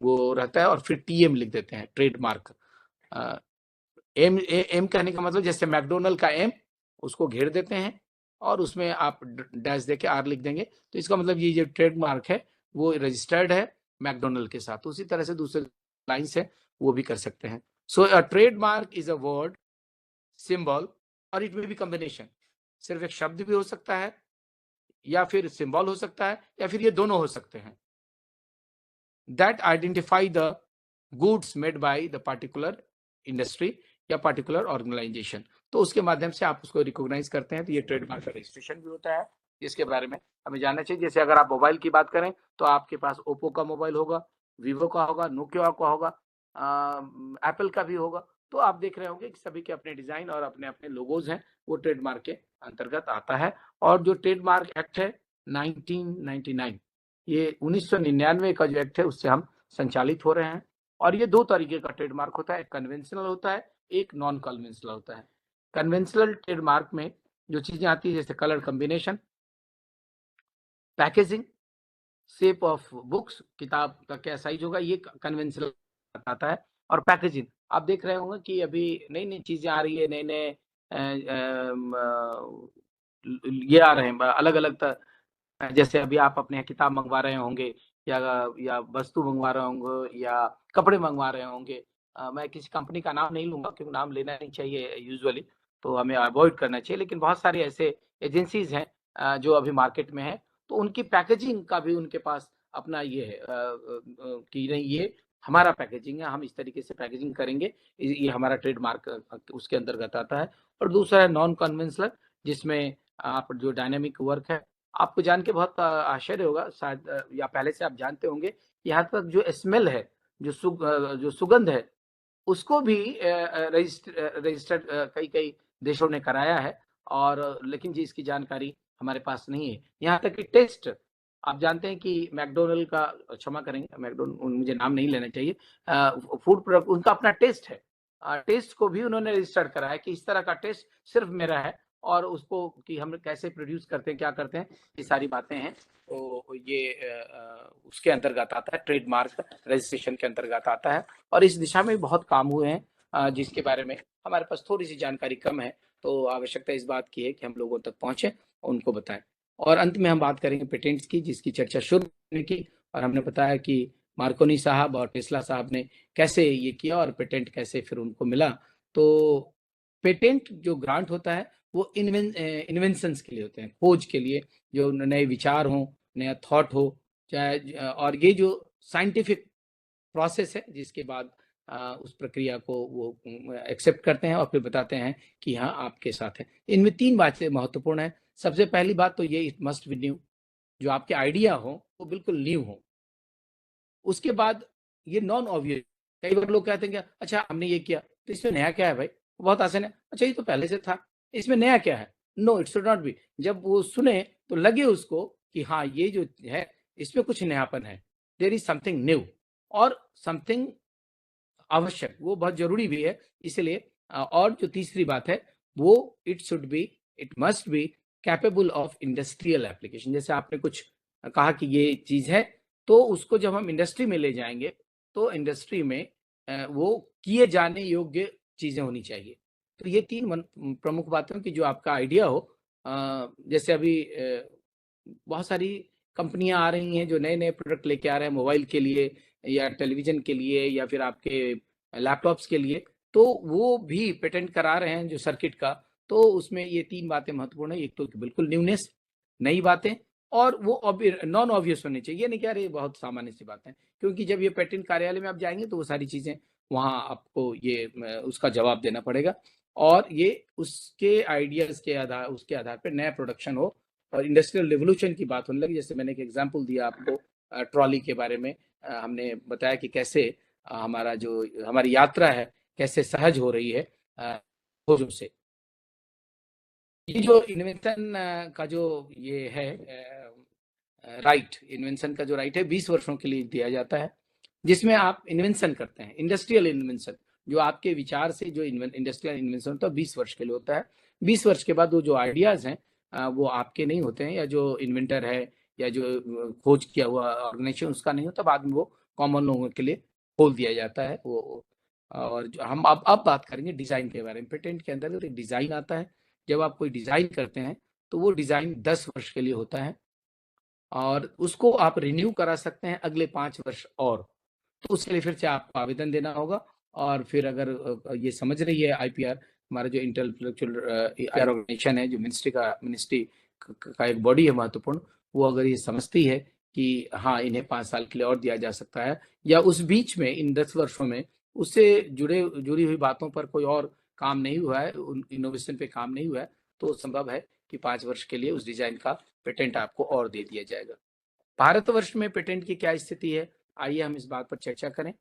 वो रहता है और फिर टीएम लिख देते हैं ट्रेडमार्क। एम कहने का मतलब जैसे मैकडोनल्ड का एम, उसको घेर देते हैं और उसमें आप डैश देके आर लिख देंगे, तो इसका मतलब ये जो ट्रेडमार्क है वो रजिस्टर्ड है मैकडोनल्ड के साथ। उसी तरह से दूसरे लाइन्स है वो भी कर सकते हैं। So a trademark is a word, symbol, और इट में भी कॉम्बिनेशन, सिर्फ एक शब्द भी हो सकता है या फिर सिंबल हो सकता है या फिर ये दोनों हो सकते हैं, that identify the goods made by the particular industry या पार्टिकुलर ऑर्गेनाइजेशन। तो उसके माध्यम से आप उसको रिकॉग्नाइज करते हैं, तो ये ट्रेडमार्क का रजिस्ट्रेशन भी होता है, जिसके बारे में हमें जानना चाहिए। जैसे अगर आप मोबाइल की बात करें तो आपके पास ओप्पो का मोबाइल होगा, वीवो का होगा, नोकिया का होगा, एप्पल का भी होगा। तो आप देख रहे होंगे कि सभी के अपने डिजाइन और अपने अपने लोगोज हैं, वो ट्रेडमार्क के अंतर्गत आता है। और जो ट्रेडमार्क एक्ट है 1999, ये 1999 का जो एक्ट है उससे हम संचालित हो रहे हैं। और ये दो तरीके का ट्रेडमार्क होता है, एक कन्वेंशनल होता है, एक नॉन कन्वेंशनल होता है। कन्वेंशनल ट्रेडमार्क में जो चीजें आती है जैसे colour combination, packaging, shape of books, किताब का क्या साइज होगा, ये कन्वेंशनल आता है। और पैकेजिंग आप देख रहे होंगे कि अभी नई नई चीजें आ रही है, नए नए ये आ रहे हैं अलग अलग, जैसे अभी आप अपने किताब मंगवा रहे होंगे या वस्तु मंगवा रहे होंगे या कपड़े मंगवा रहे होंगे। मैं किसी कंपनी का नाम नहीं लूंगा क्योंकि नाम लेना नहीं चाहिए यूजुअली, तो हमें अवॉइड करना चाहिए, लेकिन बहुत सारे ऐसे एजेंसीज हैं जो अभी मार्केट में है, तो उनकी पैकेजिंग का भी उनके पास अपना ये है कि नहीं ये हमारा पैकेजिंग है, हम इस तरीके से पैकेजिंग करेंगे, ये हमारा ट्रेडमार्क उसके अंतर्गत आता है। और दूसरा है नॉन कन्वेंशनल, जिसमें आप जो डायनेमिक वर्क है, आपको जान के बहुत आश्चर्य होगा, शायद या पहले से आप जानते होंगे, यहाँ तक जो स्मेल है, जो सुगंध है, उसको भी रजिस्टर्ड कई कई देशों ने कराया है, और लेकिन जी इसकी जानकारी हमारे पास नहीं है। यहाँ तक कि टेस्ट, आप जानते हैं कि मैकडोनल्ड का, क्षमा करेंगे मैकडोनल्ड, मुझे नाम नहीं लेना चाहिए, फूड प्रोडक्ट उनका अपना टेस्ट है, टेस्ट को भी उन्होंने रजिस्टर्ड कराया कि इस तरह का टेस्ट सिर्फ मेरा है, और उसको कि हम कैसे प्रोड्यूस करते हैं, क्या करते हैं, ये सारी बातें हैं। तो ये उसके अंतर्गत आता है, ट्रेडमार्क रजिस्ट्रेशन के अंतर्गत आता है। और इस दिशा में बहुत काम हुए हैं जिसके बारे में हमारे पास थोड़ी सी जानकारी कम है, तो आवश्यकता इस बात की है कि हम लोगों तक पहुंचे, उनको बताएं। और अंत में हम बात करेंगे पेटेंट्स की, जिसकी चर्चा शुरू होने की, और हमने बताया कि मार्कोनी साहब और टेस्ला साहब ने कैसे ये किया और पेटेंट कैसे फिर उनको मिला। तो पेटेंट जो ग्रांट होता है वो इन्वेंशंस के लिए होते हैं, खोज के लिए, जो नए विचार हो, नया थॉट हो, चाहे, और ये जो साइंटिफिक प्रोसेस है जिसके बाद उस प्रक्रिया को वो एक्सेप्ट करते हैं और फिर बताते हैं कि हाँ आपके साथ है। इनमें तीन बातें महत्वपूर्ण है। सबसे पहली बात तो ये, इट मस्ट बी न्यू, जो आपके आइडिया हो वो बिल्कुल न्यू हो। उसके बाद ये नॉन ऑब्वियस, कई बार लोग कहते हैं कि अच्छा हमने ये किया तो इसमें नया क्या है भाई, बहुत आसान है, अच्छा ये तो पहले से था, इसमें नया क्या है। No, it should not be. जब वो सुने तो लगे उसको कि हाँ ये जो है इसमें कुछ नयापन है, देयर इज समथिंग न्यू, और समथिंग आवश्यक, वो बहुत जरूरी भी है। इसलिए और जो तीसरी बात है वो it should be, it must be capable of industrial application. जैसे आपने कुछ कहा कि ये चीज है, तो उसको जब हम इंडस्ट्री में ले जाएंगे तो इंडस्ट्री में वो किए जाने योग्य चीजें होनी चाहिए। तो ये 3 प्रमुख बातों की जो आपका आइडिया हो, जैसे अभी बहुत सारी कंपनियां आ रही हैं जो नए-नए प्रोडक्ट लेके आ रहे हैं मोबाइल के लिए या टेलीविज़न के लिए या फिर आपके लैपटॉप्स के लिए, तो वो भी पेटेंट करा रहे हैं जो सर्किट का। तो उसमें ये 3 बातें महत्वपूर्ण है। एक तो बिल्कुल न्यूनेस, नई बातें, और वो नॉन ऑब्वियस होनी चाहिए। ये नहीं कह रहे बहुत सामान्य सी बात है, क्योंकि जब ये पेटेंट कार्यालय में आप जाएँगे तो वो सारी चीज़ें वहाँ आपको ये उसका जवाब देना पड़ेगा, और ये उसके आइडियाज़ के उसके आधार पे नया प्रोडक्शन हो। और इंडस्ट्रियल रिवॉल्यूशन की बात होने लगी, जैसे मैंने एक एग्जांपल दिया आपको ट्रॉली के बारे में। हमने बताया कि कैसे हमारा जो हमारी यात्रा है कैसे सहज हो रही है खोजों से। ये जो इन्वेंशन का जो ये है राइट, इन्वेंशन का जो राइट है 20 वर्षों के लिए दिया जाता है, जिसमें आप इन्वेंशन करते हैं, इंडस्ट्रियल इन्वेंशन, जो आपके विचार से जो इंडस्ट्रियल इन्वेंशन होता है 20 वर्ष के लिए होता है। 20 वर्ष के बाद वो जो आइडियाज हैं वो आपके नहीं होते हैं, या जो इन्वेंटर है या जो खोज किया हुआ ऑर्गेनाइजेशन उसका नहीं होता, बाद में वो कॉमन लोगों के लिए खोल दिया जाता है वो। और जो हम अब बात करेंगे डिजाइन के बारे में। पेटेंट के अंदर एक डिजाइन आता है। जब आप कोई डिजाइन करते हैं तो वो डिजाइन 10 वर्ष के लिए होता है, और उसको आप रिन्यू करा सकते हैं अगले 5 वर्ष और। तो उसके लिए फिर से आपको आवेदन देना होगा। और फिर अगर ये समझ रही है आईपीआर, हमारा जो इंटेलेक्चुअल ऑर्गेनाइजेशन है, जो मिनिस्ट्री का एक बॉडी है महत्वपूर्ण, वो अगर ये समझती है कि हाँ इन्हें 5 साल के लिए और दिया जा सकता है, या उस बीच में इन 10 वर्षों में उससे जुड़ी हुई बातों पर कोई और काम नहीं हुआ है, इनोवेशन पे काम नहीं हुआ है, तो संभव है कि 5 वर्ष के लिए उस डिजाइन का पेटेंट आपको और दे दिया जाएगा। भारतवर्ष में पेटेंट की क्या स्थिति है, आइए हम इस बात पर चर्चा करें।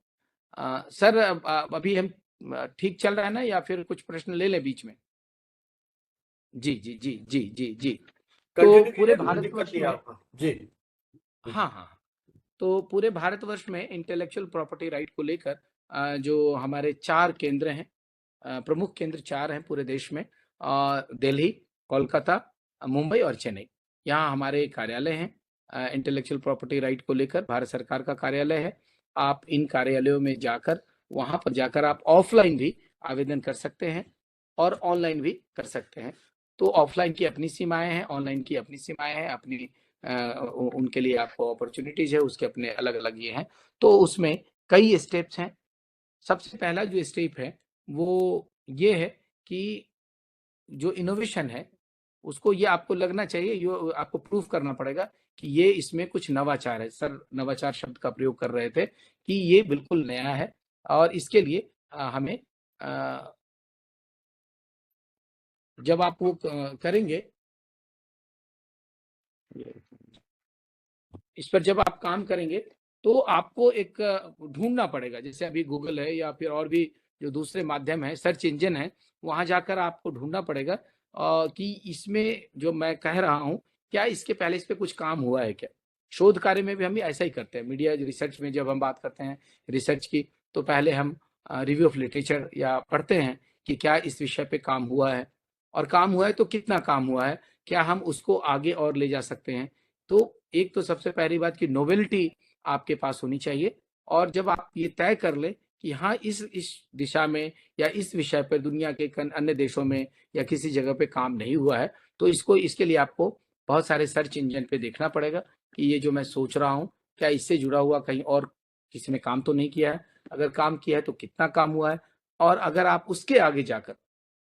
सर अभी हम ठीक चल रहा है ना, या फिर कुछ प्रश्न ले लें बीच में? जी जी जी जी जी जी। तो पूरे भारतवर्ष में जी हाँ, तो पूरे भारतवर्ष में इंटेलेक्चुअल प्रॉपर्टी राइट को लेकर जो हमारे 4 केंद्र हैं, प्रमुख केंद्र 4 हैं पूरे देश में, दिल्ली, कोलकाता, मुंबई और चेन्नई। यहाँ हमारे कार्यालय हैं इंटेलेक्चुअल प्रॉपर्टी राइट को लेकर, भारत सरकार का कार्यालय है। आप इन कार्यालयों में जाकर, वहाँ पर जाकर आप ऑफलाइन भी आवेदन कर सकते हैं और ऑनलाइन भी कर सकते हैं। तो ऑफलाइन की अपनी सीमाएं हैं, ऑनलाइन की अपनी सीमाएं हैं, अपनी उनके लिए आपको अपॉर्चुनिटीज है, उसके अपने अलग अलग ये हैं। तो उसमें कई स्टेप्स हैं। सबसे पहला जो स्टेप है वो ये है कि जो इनोवेशन है उसको ये आपको लगना चाहिए, ये आपको प्रूव करना पड़ेगा कि ये इसमें कुछ नवाचार है। सर नवाचार शब्द का प्रयोग कर रहे थे कि ये बिल्कुल नया है, और इसके लिए हमें जब आप वो करेंगे, इस पर जब आप काम करेंगे तो आपको एक ढूंढना पड़ेगा, जैसे अभी गूगल है या फिर और भी जो दूसरे माध्यम है, सर्च इंजन है, वहां जाकर आपको ढूंढना पड़ेगा कि इसमें जो मैं कह रहा हूँ क्या इसके पहले इस पे कुछ काम हुआ है क्या। शोध कार्य में भी हम ऐसा ही करते हैं। मीडिया रिसर्च में जब हम बात करते हैं रिसर्च की, तो पहले हम रिव्यू ऑफ लिटरेचर या पढ़ते हैं कि क्या इस विषय पे काम हुआ है, और काम हुआ है तो कितना काम हुआ है, क्या हम उसको आगे और ले जा सकते हैं। तो एक तो सबसे पहली बात कि नोवेल्टी आपके पास होनी चाहिए, और जब आप ये तय कर ले कि हाँ इस दिशा में या इस विषय पर दुनिया के अन्य देशों में या किसी जगह पे काम नहीं हुआ है, तो इसके लिए आपको बहुत सारे सर्च इंजन पे देखना पड़ेगा कि ये जो मैं सोच रहा हूँ क्या इससे जुड़ा हुआ कहीं और किसी ने काम तो नहीं किया है, अगर काम किया है तो कितना काम हुआ है। और अगर आप उसके आगे जाकर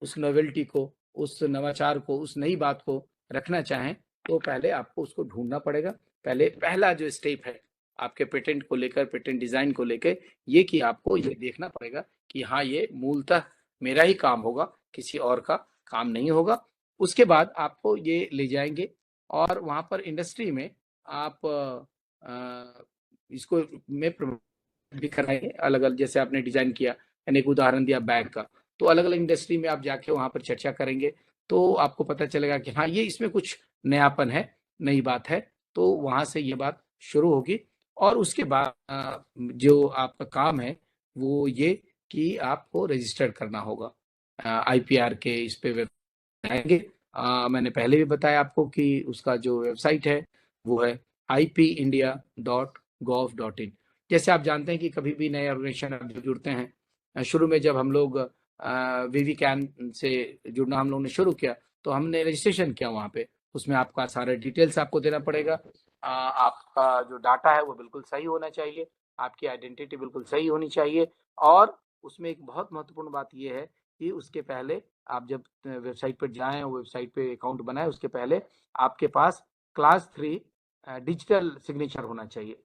उस नोवेल्टी को, उस नवाचार को, उस नई बात को रखना चाहें, तो पहले आपको उसको ढूंढना पड़ेगा। पहला जो स्टेप है आपके पेटेंट को लेकर, पेटेंट डिजाइन को लेकर, ये कि आपको ये देखना पड़ेगा कि हाँ ये मूलतः मेरा ही काम होगा, किसी और का काम नहीं होगा। उसके बाद आपको ये ले जाएंगे और वहां पर इंडस्ट्री में आप इसको में भी कराएंगे अलग अलग, जैसे आपने डिजाइन किया, मैंने एक उदाहरण दिया बैग का, तो अलग अलग इंडस्ट्री में आप जाके वहां पर चर्चा करेंगे तो आपको पता चलेगा कि हाँ ये इसमें कुछ नयापन है, नई बात है। तो वहां से ये बात शुरू होगी, और उसके बाद जो आपका काम है वो ये कि आपको रजिस्टर करना होगा आईपीआर के इस पे वेबसाइट। मैंने पहले भी बताया आपको कि उसका जो वेबसाइट है वो है ipindia.gov.in। जैसे आप जानते हैं कि कभी भी नए ऑर्गेनाइजेशन आप जब जुड़ते हैं, शुरू में जब हम लोग विविकैन से जुड़ना हम लोगों ने शुरू किया तो हमने रजिस्ट्रेशन किया वहाँ पे, उसमें आपका सारा डिटेल्स आपको देना पड़ेगा, आपका जो डाटा है वो बिल्कुल सही होना चाहिए, आपकी आइडेंटिटी बिल्कुल सही होनी चाहिए। और उसमें एक बहुत महत्वपूर्ण बात ये है कि उसके पहले आप जब वेबसाइट पर जाएं, वेबसाइट पे अकाउंट बनाएं, उसके पहले आपके पास क्लास 3 डिजिटल सिग्नेचर होना चाहिए।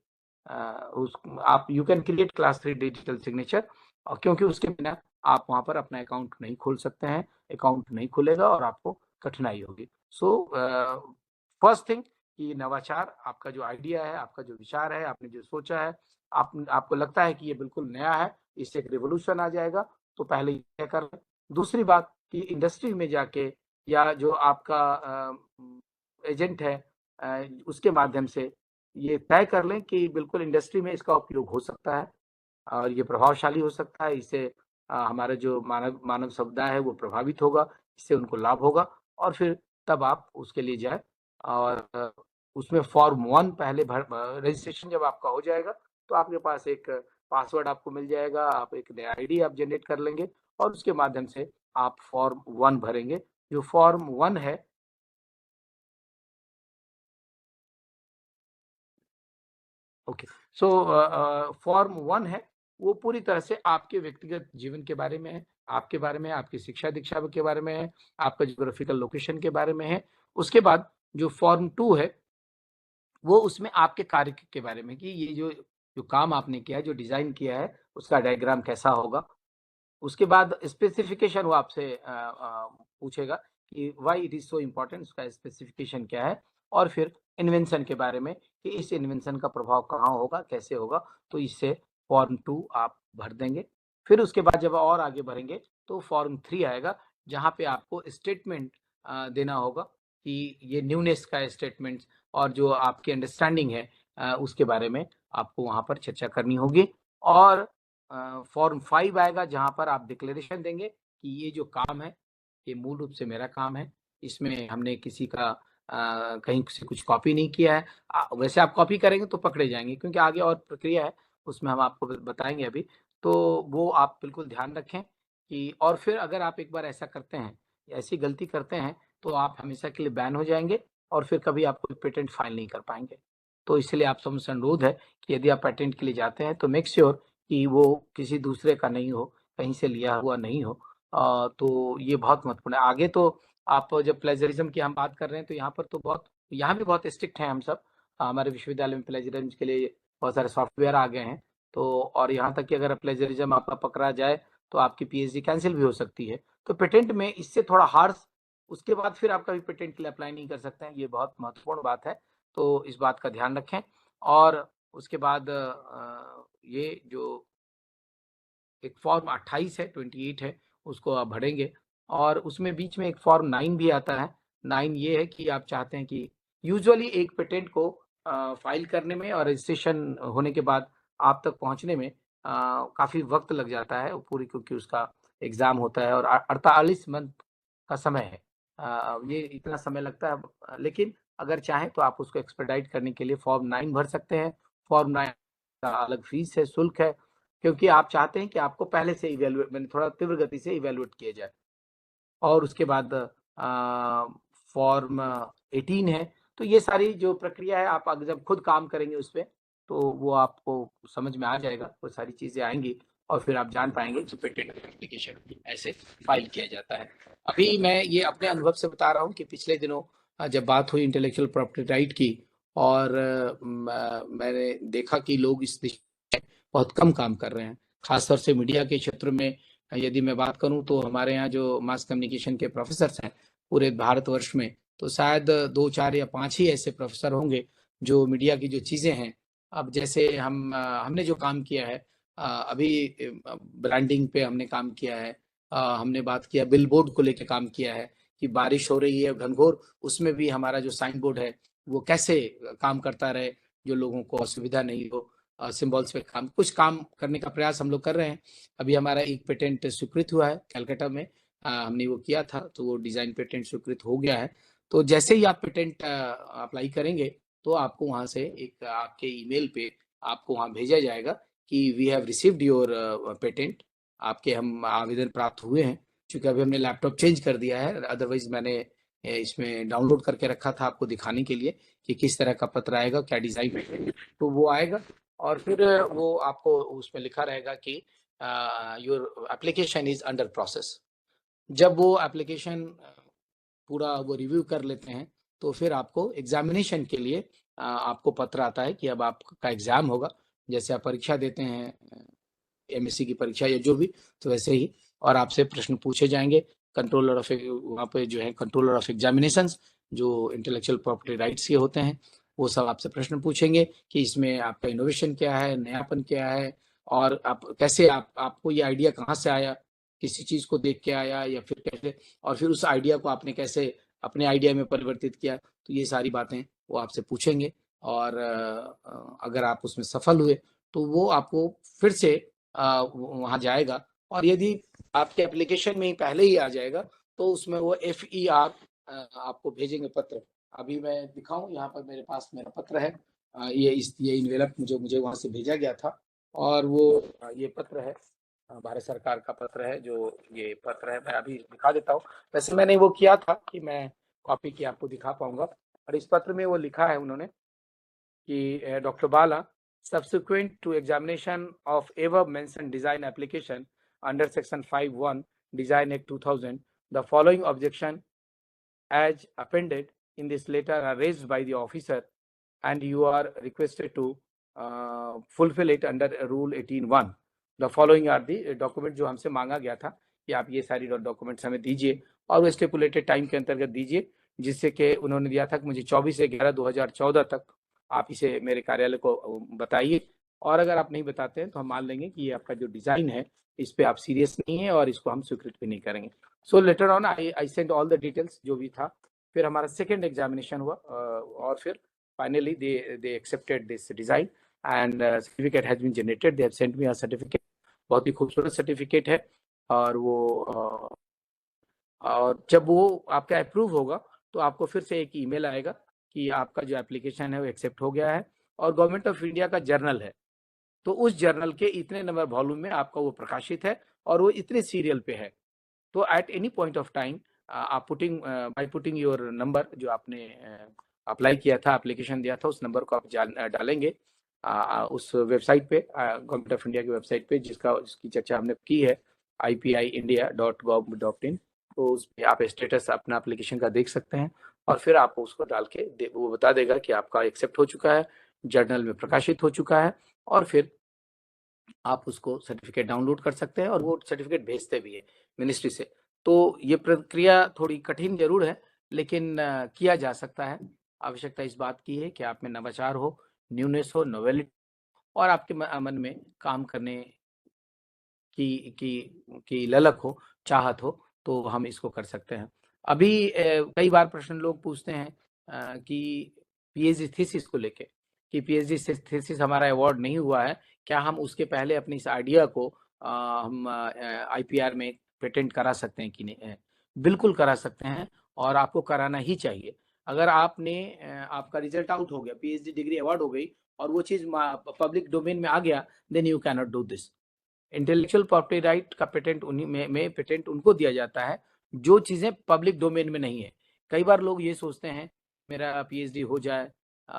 उस आप you can create class 3 digital signature, और क्योंकि उसके बिना आप वहाँ पर अपना अकाउंट नहीं खोल सकते हैं, अकाउंट नहीं खुलेगा और आपको कठिनाई होगी। सो फर्स्ट थिंग कि नवाचार, आपका जो आइडिया है, आपका जो विचार है, आपने जो सोचा है, आपको लगता है कि ये बिल्कुल नया है, इससे एक रिवोल्यूशन आ जाएगा, तो पहले ये कर लें। दूसरी बात कि इंडस्ट्री में जाके या जो आपका एजेंट है उसके माध्यम से ये तय कर लें कि बिल्कुल इंडस्ट्री में इसका उपयोग हो सकता है और ये प्रभावशाली हो सकता है। इससे हमारा जो मानव समुदाय है वो प्रभावित होगा, इससे उनको लाभ होगा, और फिर तब आप उसके लिए जाए। और उसमें फॉर्म 1 पहले रजिस्ट्रेशन जब आपका हो जाएगा तो आपके पास एक पासवर्ड आपको मिल जाएगा, आप एक नया आईडी आप जनरेट कर लेंगे और उसके माध्यम से आप फॉर्म 1 भरेंगे। जो फॉर्म 1 है ओके, सो फॉर्म 1 है वो पूरी तरह से आपके व्यक्तिगत जीवन के बारे में है, आपके बारे में, आपकी शिक्षा दीक्षा के बारे में है, आपका ज्योग्राफिकल लोकेशन के बारे में है। उसके बाद जो फॉर्म 2 है वो उसमें आपके कार्य के बारे में कि ये जो काम आपने किया है, जो डिजाइन किया है, उसका डायग्राम कैसा होगा। उसके बाद स्पेसिफिकेशन वो आपसे पूछेगा कि why it is so important, उसका स्पेसिफिकेशन क्या है। और फिर इन्वेंशन के बारे में कि इस इन्वेंशन का प्रभाव कहाँ होगा, कैसे होगा, तो इससे फॉर्म 2 आप भर देंगे। फिर उसके बाद जब और आगे भरेंगे तो फॉर्म 3 आएगा, जहाँ पे आपको स्टेटमेंट देना होगा कि ये न्यूनेस का स्टेटमेंट और जो आपकी अंडरस्टैंडिंग है उसके बारे में आपको वहाँ पर चर्चा करनी होगी। और फॉर्म 5 आएगा, जहाँ पर आप डिक्लेरेशन देंगे कि ये जो काम है ये मूल रूप से मेरा काम है, इसमें हमने किसी का कहीं से कुछ कॉपी नहीं किया है। वैसे आप कॉपी करेंगे तो पकड़े जाएंगे, क्योंकि आगे और प्रक्रिया है, उसमें हम आपको बताएंगे अभी, तो वो आप बिल्कुल ध्यान रखें कि। और फिर अगर आप एक बार ऐसा करते हैं, ऐसी गलती करते हैं, तो आप हमेशा के लिए बैन हो जाएंगे और फिर कभी आप कोई पेटेंट फाइल नहीं कर पाएंगे। तो इसलिए आप सबसे अनुरोध है कि यदि आप पेटेंट के लिए जाते हैं तो मेक श्योर कि वो किसी दूसरे का नहीं हो, कहीं से लिया हुआ नहीं हो। तो ये बहुत महत्वपूर्ण है। आगे तो आप जब प्लेजरिज्म की हम बात कर रहे हैं तो यहाँ पर तो यहाँ भी बहुत स्ट्रिक्ट हैं हम सब। हमारे विश्वविद्यालय में प्लेजरिज्म के लिए बहुत सारे सॉफ्टवेयर आ गए हैं। तो और यहाँ तक कि अगर प्लेजरिज्म आपका पकड़ा जाए तो आपकी पीएचडी कैंसिल भी हो सकती है। तो पेटेंट में इससे थोड़ा हार्श, उसके बाद फिर आप कभी पेटेंट के लिए अप्लाई नहीं कर सकते हैं, ये बहुत महत्वपूर्ण बात है। तो इस बात का ध्यान रखें। और उसके बाद ये जो एक फॉर्म 28 है, 28 है, उसको आप भरेंगे। और उसमें बीच में एक फॉर्म 9 भी आता है। 9 ये है कि आप चाहते हैं कि यूजुअली एक पेटेंट को फाइल करने में और रजिस्ट्रेशन होने के बाद आप तक पहुंचने में काफ़ी वक्त लग जाता है पूरी, क्योंकि उसका एग्ज़ाम होता है और 48 मंथ का समय है। ये इतना समय लगता है, लेकिन अगर चाहें तो आप उसको एक्सपेडाइट करने के लिए फॉर्म 9 भर सकते हैं। फॉर्म 9 का अलग फीस है, शुल्क है, क्योंकि आप चाहते हैं कि आपको पहले से इवैल्यूएट, मैंने थोड़ा तीव्र गति से इवैल्यूएट किया जाए। और उसके बाद फॉर्म 18 है। तो ये सारी जो प्रक्रिया है, आप जब खुद काम करेंगे उस पे तो वो आपको समझ में आ जाएगा, वो सारी चीजें आएंगी और फिर आप जान पाएंगे कि पेटेंट एप्लीकेशन ऐसे फाइल किया जाता है। अभी मैं ये अपने अनुभव से बता रहा हूँ कि पिछले दिनों जब बात हुई इंटेलेक्चुअल प्रॉपर्टी राइट की, और मैंने देखा कि लोग इस दिशा में बहुत कम काम कर रहे हैं, खासतौर से मीडिया के क्षेत्र में। यदि मैं बात करूं तो हमारे यहाँ जो मास कम्युनिकेशन के प्रोफेसर हैं पूरे भारतवर्ष में, तो शायद 2, 4 या 5 ही ऐसे प्रोफेसर होंगे जो मीडिया की जो चीज़ें हैं, अब जैसे हमने जो काम किया है, अभी ब्रांडिंग पे हमने काम किया है, हमने बात किया बिल बोर्ड को लेकर काम किया है कि बारिश हो रही है घनघोर, उसमें भी हमारा जो साइन बोर्ड है वो कैसे काम करता रहे, जो लोगों को असुविधा नहीं हो। सिंबल्स पे कुछ काम करने का प्रयास हम लोग कर रहे हैं। अभी हमारा एक पेटेंट स्वीकृत हुआ है कलकत्ता में, हमने वो किया था, तो वो डिजाइन पेटेंट स्वीकृत हो गया है। तो जैसे ही आप पेटेंट अप्लाई करेंगे तो आपको वहां से एक आपके ईमेल पे आपको वहाँ भेजा जाएगा कि we have received your patent, आपके हम आवेदन प्राप्त हुए हैं। चूंकि अभी हमने लैपटॉप चेंज कर दिया है, अदरवाइज मैंने इसमें डाउनलोड करके रखा था आपको दिखाने के लिए कि किस तरह का पत्र आएगा, क्या डिजाइन है। तो वो आएगा और फिर वो आपको उसमें लिखा रहेगा कि your application is under process. जब वो एप्लीकेशन पूरा वो रिव्यू कर लेते हैं तो फिर आपको एग्जामिनेशन के लिए आपको पत्र आता है कि अब आपका एग्जाम होगा। जैसे आप परीक्षा देते हैं एमएससी की परीक्षा या जो भी, तो वैसे ही, और आपसे प्रश्न पूछे जाएंगे। कंट्रोलर ऑफ, वहाँ पे जो है कंट्रोलर ऑफ एग्जामिनेशंस, जो इंटेलेक्चुअल प्रॉपर्टी राइट्स के होते हैं, वो सब आपसे प्रश्न पूछेंगे कि इसमें आपका इनोवेशन क्या है, नयापन क्या है, और आप कैसे आपको ये आइडिया कहाँ से आया, किसी चीज को देख के आया या फिर कैसे, और फिर उस आइडिया को आपने कैसे अपने आइडिया में परिवर्तित किया। तो ये सारी बातें वो आपसे पूछेंगे, और अगर आप उसमें सफल हुए तो वो आपको फिर से वहाँ जाएगा, और यदि आपके एप्लीकेशन में ही पहले ही आ जाएगा तो उसमें वो FER आपको भेजेंगे पत्र। अभी मैं दिखाऊं, यहाँ पर मेरे पास मेरा पत्र है, ये इन्वेलप मुझे वहाँ से भेजा गया था, और वो ये पत्र है, भारत सरकार का पत्र है। जो ये पत्र है मैं अभी दिखा देता हूँ। वैसे मैंने वो किया था कि मैं कॉपी की आपको दिखा पाऊंगा, और इस पत्र में वो लिखा है उन्होंने कि Dr. Bala, subsequent to examination of above mentioned design application under section 5(1) Design Act 2000, the following objection as appended in this letter are raised by the officer, and you are requested to fulfill it under Rule 18(1). The following are the document जो हमसे मांगा गया था कि आप ये सारी documents हमें दीजिए, और वो स्टिपुलेटेड टाइम के अंतर्गत दीजिए, जिससे कि उन्होंने दिया था कि मुझे 24/11/2014 तक आप इसे मेरे कार्यालय को बताइए, और अगर आप नहीं बताते हैं तो हम मान लेंगे कि ये आपका जो डिजाइन है इस पे आप सीरियस नहीं है और इसको हम स्वीकृत भी नहीं करेंगे। So later on I send all the details जो भी था। फिर हमारा सेकेंड एग्जामिनेशन हुआ, और फिर finally they accepted this design and certificate has been generated. They have sent me a certificate, बहुत ही खूबसूरत सर्टिफिकेट है, और वो और जब वो आपका अप्रूव होगा तो आपको फिर से एक ईमेल आएगा कि आपका जो एप्लीकेशन है वो एक्सेप्ट हो गया है, और गवर्नमेंट ऑफ इंडिया का जर्नल है, तो उस जर्नल के इतने नंबर वॉल्यूम में आपका वो प्रकाशित है, और वो इतने सीरियल पे है। तो at any point of time आप बाय पुटिंग योर नंबर, जो आपने अप्लाई किया था, एप्लीकेशन दिया था, उस नंबर को आप डालेंगे उस वेबसाइट पे, गवर्नमेंट ऑफ इंडिया की वेबसाइट पे, जिसकी चर्चा हमने की है, IPIindia.gov.in। तो उस पर आप स्टेटस अपना एप्लीकेशन का देख सकते हैं, और फिर आप उसको डाल के वो बता देगा कि आपका एक्सेप्ट हो चुका है, जर्नल में प्रकाशित हो चुका है, और फिर आप उसको सर्टिफिकेट डाउनलोड कर सकते हैं, और वो सर्टिफिकेट भेजते भी है मिनिस्ट्री से। तो ये प्रक्रिया थोड़ी कठिन जरूर है, लेकिन किया जा सकता है। आवश्यकता इस बात की है कि आप में नवाचार हो, न्यूनेस हो, नोवेलिटी, और आपके मन में काम करने की ललक हो, चाहत हो, तो हम इसको कर सकते हैं। अभी कई बार प्रश्न लोग पूछते हैं कि PhD थीसिस को लेके, कि PhD थीसिस हमारा अवार्ड नहीं हुआ है, क्या हम उसके पहले अपनी इस आइडिया को हम IPR में पेटेंट करा सकते हैं कि नहीं? बिल्कुल करा सकते हैं, और आपको कराना ही चाहिए। अगर आपका रिजल्ट आउट हो गया, PhD डिग्री अवार्ड हो गई, और वो चीज पब्लिक डोमेन में आ गया, then you can not do this. Intellectual property right का पेटेंट उन्हीं में पेटेंट उनको दिया जाता है जो चीजें पब्लिक डोमेन में नहीं है। कई बार लोग ये सोचते हैं मेरा PhD हो जाए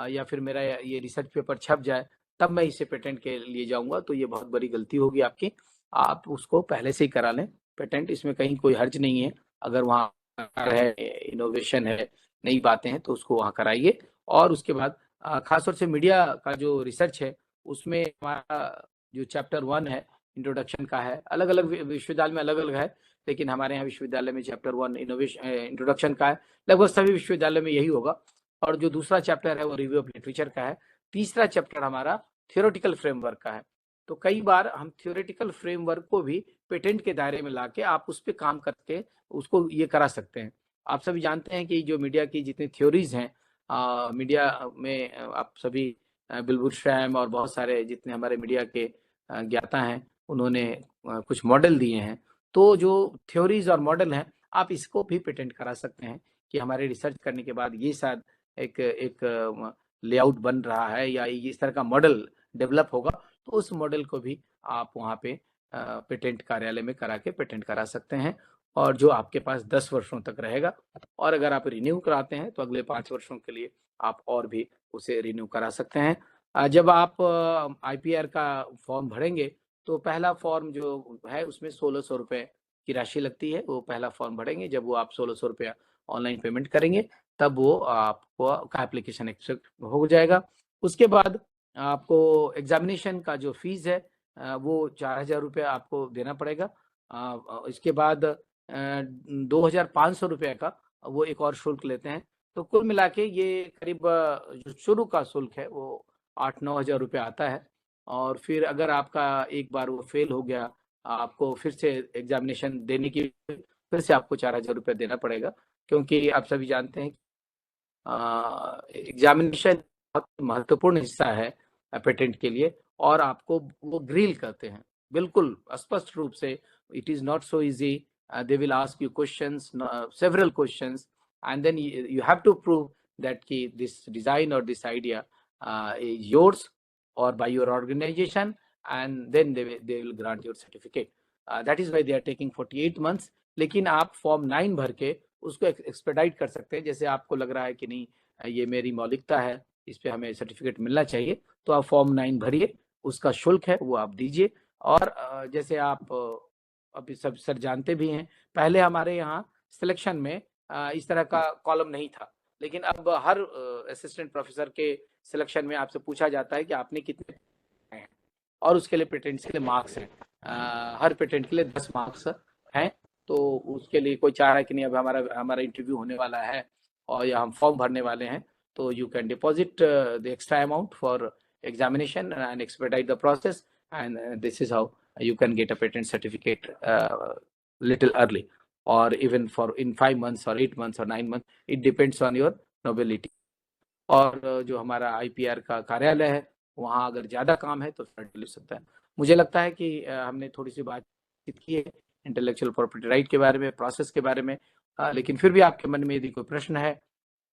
या फिर मेरा ये रिसर्च पेपर छप जाए, तब मैं इसे पेटेंट के लिए जाऊंगा, तो ये बहुत बड़ी गलती होगी आपकी। आप उसको पहले से ही करा लें पेटेंट, इसमें कहीं कोई हर्ज नहीं है। अगर वहाँ है, इनोवेशन है, नई बातें हैं, तो उसको वहाँ कराइए। और उसके बाद खासतौर से मीडिया का जो रिसर्च है, उसमें हमारा जो चैप्टर 1 है इंट्रोडक्शन का है, अलग अलग विश्वविद्यालय में अलग अलग है, लेकिन हमारे यहाँ विश्वविद्यालय में चैप्टर 1 इनोवेशन इंट्रोडक्शन का है। लगभग सभी विश्वविद्यालय में यही होगा। और जो दूसरा चैप्टर है वो रिव्यू ऑफ लिटरेचर का है। तीसरा चैप्टर हमारा थियोरेटिकल फ्रेमवर्क का है। तो कई बार हम थियोरेटिकल फ्रेमवर्क को भी पेटेंट के दायरे में लाके आप उस पर काम करके उसको ये करा सकते हैं। आप सभी जानते हैं कि जो मीडिया की जितनी थ्योरीज हैं, मीडिया में आप सभी बिलबुल श्रैम और बहुत सारे जितने हमारे मीडिया के ज्ञाता हैं, उन्होंने कुछ मॉडल दिए हैं। तो जो थ्योरीज और मॉडल हैं, आप इसको भी पेटेंट करा सकते हैं कि हमारे रिसर्च करने के बाद ये शायद एक लेआउट बन रहा है, या इस तरह का मॉडल डेवलप होगा तो उस मॉडल को भी आप वहाँ पे पेटेंट कार्यालय में करा के पेटेंट करा सकते हैं, और जो आपके पास 10 वर्षों तक रहेगा। और अगर आप रिन्यू कराते हैं तो अगले 5 वर्षों के लिए आप और भी उसे रिन्यू करा सकते हैं। जब आप IPR का फॉर्म भरेंगे तो पहला फॉर्म जो है उसमें 1600 रुपये की राशि लगती है, वो पहला फॉर्म भरेंगे। जब वो आप 1600 रुपया ऑनलाइन पेमेंट करेंगे तब वो आपको का एप्लीकेशन एक्सेप्ट हो जाएगा। उसके बाद आपको एग्जामिनेशन का जो फीस है वो 4000 रुपया आपको देना पड़ेगा। इसके बाद 2500 रुपये का वो एक और शुल्क लेते हैं। तो कुल मिला के ये करीब जो शुरू का शुल्क है वो 8-9 हज़ार रुपये आता है। और फिर अगर आपका एक बार वो फेल हो गया, आपको फिर से एग्जामिनेशन देने की फिर से आपको 4000 रुपये देना पड़ेगा, क्योंकि आप सभी जानते हैं एग्जामिनेशन बहुत महत्वपूर्ण हिस्सा है पेटेंट के लिए, और आपको वो ग्रिल करते हैं बिल्कुल स्पष्ट रूप से। It is not so easy, they will ask you questions, several questions, and then you have to prove that this design or this idea is yours or by your organization, and then they will grant your certificate. That is why they are taking 48 months. लेकिन आप form 9 भर के उसको expedite कर सकते हैं। जैसे आपको लग रहा है कि नहीं ये मेरी मौलिकता है, इस पे हमें सर्टिफिकेट मिलना चाहिए, तो आप फॉर्म 9 भरिए, उसका शुल्क है वो आप दीजिए। और जैसे आप अभी सब सर जानते भी हैं, पहले हमारे यहाँ सिलेक्शन में इस तरह का कॉलम नहीं था, लेकिन अब हर असिस्टेंट प्रोफेसर के सिलेक्शन में आपसे पूछा जाता है कि आपने कितने हैं, और उसके लिए पेटेंट्स के लिए मार्क्स हैं। हर पेटेंट के लिए 10 मार्क्स हैं। तो उसके लिए कोई चाह रहा है कि नहीं अब हमारा इंटरव्यू होने वाला है और या हम फॉर्म भरने वाले हैं, तो you can deposit the extra amount for examination and expedite the process, and this is how you can get a patent certificate little early, or even for in 5 months or 8 months or 9 months, it depends on your nobility. और जो हमारा IPR का कार्यालय है वहाँ अगर ज़्यादा काम है तो ले सकता है। मुझे लगता है कि हमने थोड़ी सी बातचीत की है इंटेलेक्चुअल प्रॉपर्टी राइट के बारे में, प्रोसेस के बारे में, लेकिन फिर भी आपके मन में यदि कोई प्रश्न है,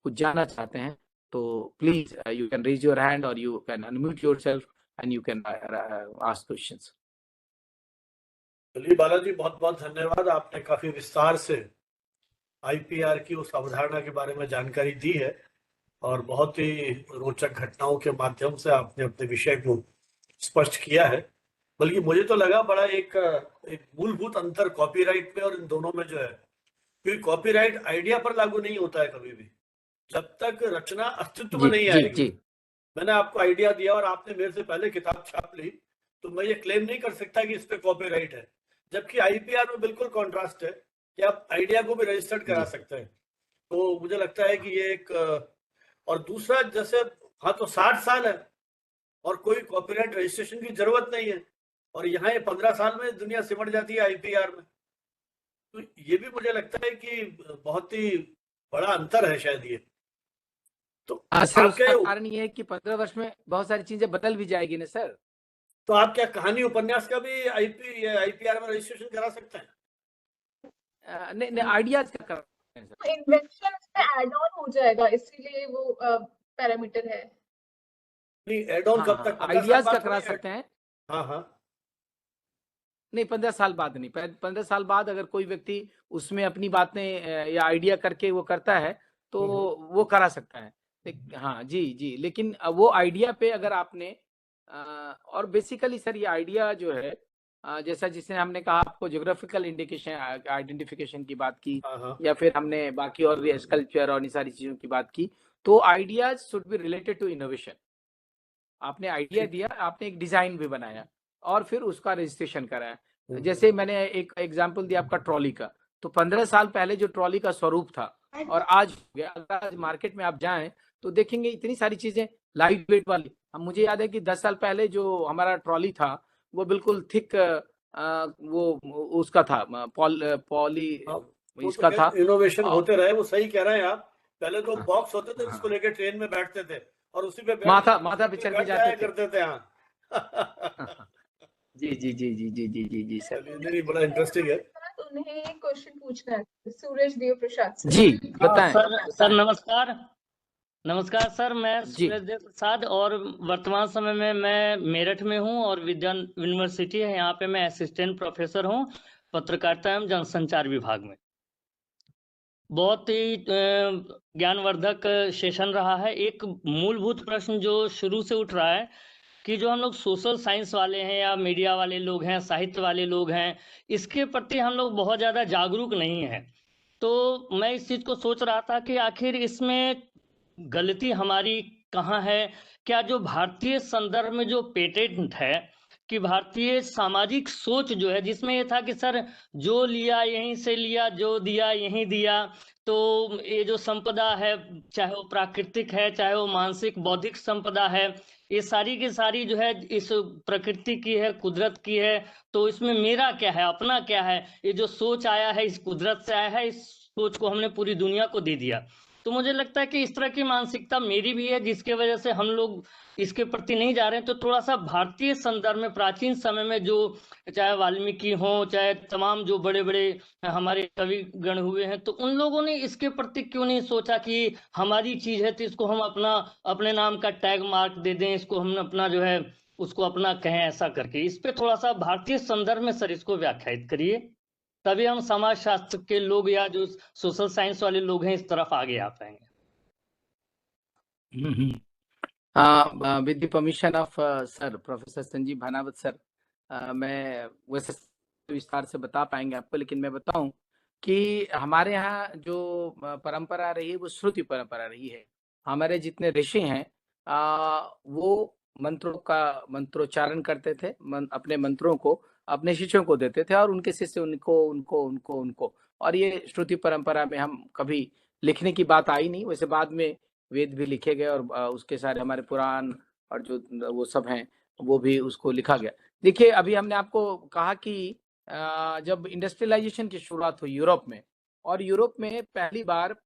कुछ जानना चाहते हैं, तो please you can raise your hand और you can unmute yourself and you can ask questions. चलिए बालाजी, बहुत बहुत धन्यवाद। आपने काफी विस्तार से IPR की उस अवधारणा के बारे में जानकारी दी है और बहुत ही रोचक घटनाओं के माध्यम से आपने अपने विषय को स्पष्ट किया है। बल्कि मुझे तो लगा बड़ा एक मूलभूत अंतर कॉपीराइट में और इन दोनों में जो है, क्योंकि कॉपीराइट आइडिया पर लागू नहीं होता है कभी भी, जब तक रचना अस्तित्व में नहीं आएगी। मैंने आपको आइडिया दिया और आपने मेरे से पहले किताब छाप ली, तो मैं ये क्लेम नहीं कर सकता कि इस पे कॉपीराइट है, जबकि IPR में बिल्कुल कॉन्ट्रास्ट है कि आप आइडिया को भी रजिस्टर्ड करा सकते हैं। तो मुझे लगता है कि ये एक, और दूसरा जैसे हाँ तो 60 साल है और कोई कॉपीराइट रजिस्ट्रेशन की जरूरत नहीं है, और यहाँ ये 15 साल में दुनिया सिमट जाती है IPR में। तो ये भी मुझे लगता है कि बहुत ही बड़ा अंतर है शायद ये। तो सर उसका कारण ये है कि 15 वर्ष में बहुत सारी चीजें बदल भी जाएगी ना सर। तो आप क्या कहानी उपन्यास का भी IPR में रजिस्ट्रेशन करा सकते हैं? नहीं, आइडियाज का कर सकते हैं सर। इन्वेंशन में ऐड ऑन हो जाएगा, इसीलिए वो पैरामीटर है। नहीं, ऐड ऑन कब तक? आइडियाज का करा सकते हैं। हाँ नहीं, 15 साल बाद नहीं, 15 साल बाद अगर कोई व्यक्ति उसमें अपनी बातें या आइडिया करके वो करता है तो वो करा सकता है। हाँ जी, लेकिन वो आइडिया पे अगर आपने और बेसिकली सर ये आइडिया जो है जैसा जिसने हमने कहा आपको ज्योग्राफिकल इंडिकेशन आइडेंटिफिकेशन की बात की, या फिर हमने बाकी और भी स्कल्पचर और इन सारी चीजों की बात की, तो ideas should be related to innovation. आपने आइडिया दिया, आपने एक डिजाइन भी बनाया और फिर उसका रजिस्ट्रेशन कराया। जैसे मैंने एक एग्जांपल दिया आपका ट्रॉली का, तो 15 साल पहले जो ट्रॉली का स्वरूप था और आज अगर मार्केट में आप जाएं तो देखेंगे इतनी सारी चीजें लाइट वेट वाली। हम मुझे याद है कि 10 साल पहले जो हमारा ट्रॉली था वो बिल्कुल थिक वो उसका था पॉली इसका था। इनोवेशन होते रहे, वो सही कह रहे हैं आप। पहले तो बॉक्स होते थे जिसको लेके ट्रेन में बैठते थे और उसी पे माथा पे चढ़ के जाते करते थे। हाँ जी सर, नहीं बड़ा इंटरेस्टिंग है। उन्हें एक क्वेश्चन पूछना है सूरज देव प्रसाद सर। जी बताएं। सर नमस्कार। नमस्कार सर, मैं जी। सूरज देव प्रसाद और वर्तमान समय में मैं मेरठ में हूं और विज्ञान यूनिवर्सिटी है, यहाँ पे मैं असिस्टेंट प्रोफेसर हूं पत्रकारिता एवं जनसंचार विभाग में। बहुत ही ज्ञानवर्धक सेशन रहा है। एक मूलभूत प्रश्न जो शुरू से उठ रहा है कि जो हम लोग सोशल साइंस वाले हैं या मीडिया वाले लोग हैं, साहित्य वाले लोग हैं, इसके प्रति हम लोग बहुत ज़्यादा जागरूक नहीं हैं। तो मैं इस चीज़ को सोच रहा था कि आखिर इसमें गलती हमारी कहाँ है? क्या जो भारतीय संदर्भ में जो पेटेंट है कि भारतीय सामाजिक सोच जो है, जिसमें ये था कि सर जो लिया यहीं से लिया, जो दिया यहीं दिया, तो ये जो संपदा है, चाहे वो प्राकृतिक है, चाहे वो मानसिक बौद्धिक संपदा है, ये सारी की सारी जो है इस प्रकृति की है, कुदरत की है, तो इसमें मेरा क्या है, अपना क्या है? ये जो सोच आया है इस कुदरत से आया है, इस सोच को हमने पूरी दुनिया को दे दिया। तो मुझे लगता है कि इस तरह की मानसिकता मेरी भी है, जिसके वजह से हम लोग इसके प्रति नहीं जा रहे हैं। तो थोड़ा सा भारतीय संदर्भ में प्राचीन समय में जो, चाहे वाल्मीकि हो, चाहे तमाम जो बड़े बड़े हमारे कवि गण हुए हैं, तो उन लोगों ने इसके प्रति क्यों नहीं सोचा कि हमारी चीज है तो इसको हम अपना, अपने नाम का टैग मार्क दे दें, इसको हम अपना जो है उसको अपना कहें, ऐसा करके इस पे थोड़ा सा भारतीय संदर्भ में सर इसको व्याख्यायित करिए, तभी हम समाज शास्त्र के लोग या जो सोशल साइंस वाले लोग हैं इस तरफ आगे आ पाएंगे। With the permission of sir professor Sanjeev Bhanawat sir, मैं वैसे विस्तार से बता पाएंगे आपको, लेकिन मैं बताऊं कि हमारे यहाँ जो परंपरा रही है वो श्रुति परंपरा रही है। हमारे जितने ऋषि हैं वो मंत्रों का मंत्रोच्चारण करते थे, अपने मंत्रों को अपने शिष्यों को देते थे और उनके शिष्य उनको उनको उनको उनको और ये श्रुति परंपरा में हम कभी लिखने की बात आई नहीं। वैसे बाद में वेद भी लिखे गए और उसके सारे हमारे पुराण और जो वो सब हैं वो भी उसको लिखा गया। देखिए, अभी हमने आपको कहा कि जब इंडस्ट्रियलाइजेशन की शुरुआत हुई यूरोप में, और यूरोप में पहली बार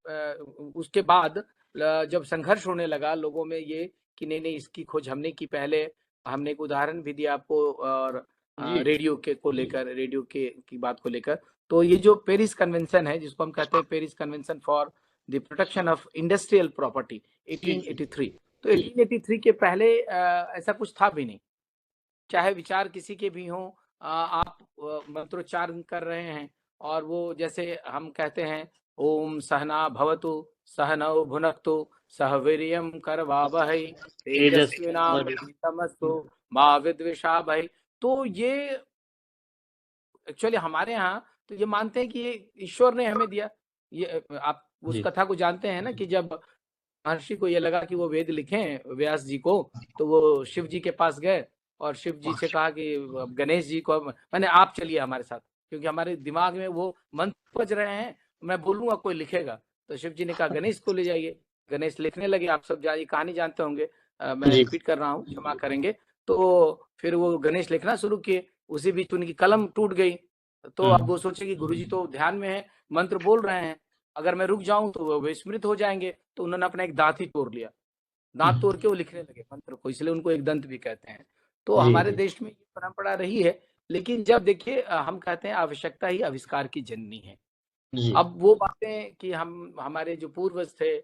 उसके बाद जब संघर्ष होने लगा लोगों में ये कि नहीं इसकी खोज हमने की। पहले हमने एक उदाहरण भी दिया आपको और रेडियो के को लेकर, रेडियो के की बात को लेकर। तो ये जो पेरिस कन्वेंशन है, जिसको हम कहते हैं Paris convention for the protection of industrial property 1883, तो 1883 के पहले ऐसा कुछ था भी नहीं। चाहे विचार किसी के भी हों, आप मंत्रोच्चारण कर रहे हैं और वो जैसे हम कहते हैं ओम सहना भवतु सहनौ भुनक्तु सह वीर्यं करवावहै तेजस्विनावधीतमस्तु मा विद्विषावहै। तो ये एक्चुअली हमारे यहाँ तो ये मानते हैं कि ये ईश्वर ने हमें दिया। ये आप उस कथा को जानते हैं ना कि जब महर्षि को ये लगा कि वो वेद लिखें व्यास जी को, तो वो शिव जी के पास गए और शिव जी से कहा कि गणेश जी को मैंने आप चलिए हमारे साथ, क्योंकि हमारे दिमाग में वो मंत्र बज रहे हैं, मैं बोलूंगा कोई लिखेगा। तो शिव जी ने कहा गणेश को ले जाइए। गणेश लिखने लगे। आप सब कहानी जानते होंगे, मैं रिपीट कर रहा हूँ, क्षमा करेंगे। तो फिर वो गणेश लिखना शुरू किए, उसी बीच उनकी कलम टूट गई। तो अब वो सोचे कि गुरुजी तो ध्यान में है, मंत्र बोल रहे हैं, अगर मैं रुक जाऊं तो वो विस्मृत हो जाएंगे। तो उन्होंने अपना एक दांत ही तोड़ लिया, दांत तोड़ के वो लिखने लगे मंत्र को, इसलिए उनको एक दंत भी कहते हैं। तो हमारे देश में ये परंपरा रही है। लेकिन जब देखिए हम कहते हैं आवश्यकता ही आविष्कार की जननी है। अब वो बातें कि हम हमारे जो पूर्वज थे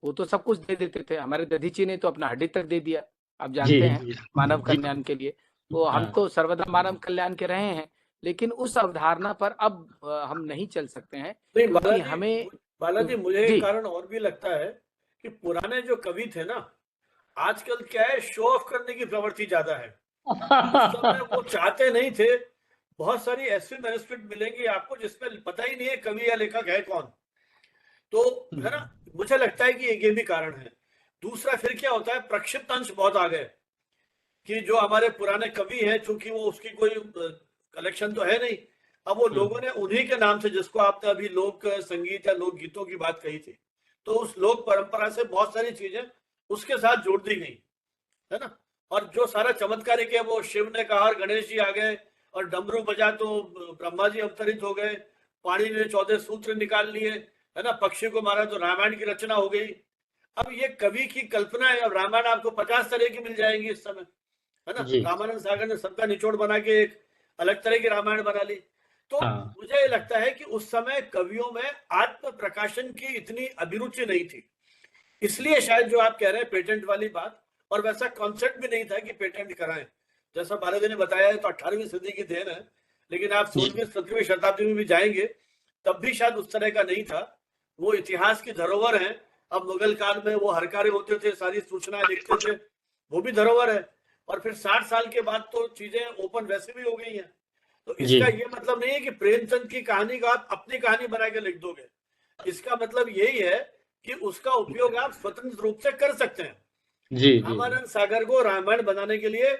वो तो सब कुछ दे देते थे। हमारे दधीची ने तो अपना हड्डी तक दे दिया, आप जानते हैं, मानव कल्याण के लिए। तो हम तो सर्वदा मानव कल्याण के रहे हैं, लेकिन उस अवधारणा पर अब हम नहीं चल सकते हैं, क्योंकि हमें बालाजी मुझे एक कारण और भी लगता है कि पुराने जो कवि थे ना, आजकल क्या है, शो ऑफ करने की प्रवृत्ति ज्यादा है। उस समय वो चाहते नहीं थे। बहुत सारी ऐसी मैन्युस्क्रिप्ट मिलेंगी आपको जिसमें पता ही नहीं है कवि या लेखक है कौन। तो है ना, मुझे लगता है कि ये भी कारण है। दूसरा फिर क्या होता है, प्रक्षिप्त अंश बहुत आ गए कि जो हमारे पुराने कवि हैं, चूंकि वो उसकी कोई कलेक्शन तो है नहीं, अब वो लोगों ने उन्हीं के नाम से, जिसको आपने अभी लोक संगीत या लोक गीतों की बात कही थी, तो उस लोक परंपरा से बहुत सारी चीजें उसके साथ जोड़ दी गई, है ना। और जो सारा चमत्कार है वो शिव ने कहा और गणेश जी आ गए और डमरू बजा तो ब्रह्मा जी अवतरित हो गए, पानी ने 14 सूत्र निकाल लिए, है ना, पक्षी को मारा तो रामायण की रचना हो गई। अब ये कवि की कल्पना है। अब रामायण आपको 50 तरह की मिल जाएंगी इस समय, है ना। रामानंद सागर ने सबका निचोड़ बना के एक अलग तरह की रामायण बना ली। तो मुझे लगता है कि उस समय कवियों में आत्म प्रकाशन की इतनी अभिरुचि नहीं थी। इसलिए शायद जो आप कह रहे हैं पेटेंट वाली बात, और वैसा कॉन्सेप्ट भी नहीं था कि पेटेंट कराएं। जैसा बालाजी ने बताया है तो 18वीं सदी की देन है, लेकिन आप 16वीं 17वीं शताब्दी में भी जाएंगे तब भी शायद उस तरह का नहीं था। वो इतिहास की धरोहर है। अब मुगल काल में वो हरकारे होते थे, सारी सूचनाएं लिखते थे, वो भी धरोहर है। और फिर 60 साल के बाद तो चीजें ओपन वैसे भी हो गई हैं। तो जी इसका ये मतलब नहीं है कि प्रेमचंद की कहानी का आप अपनी कहानी बना के लिख दोगे। इसका मतलब यही है कि उसका उपयोग आप स्वतंत्र रूप से कर सकते हैं। जी जी रामानंद सागर को रामायण बनाने के लिए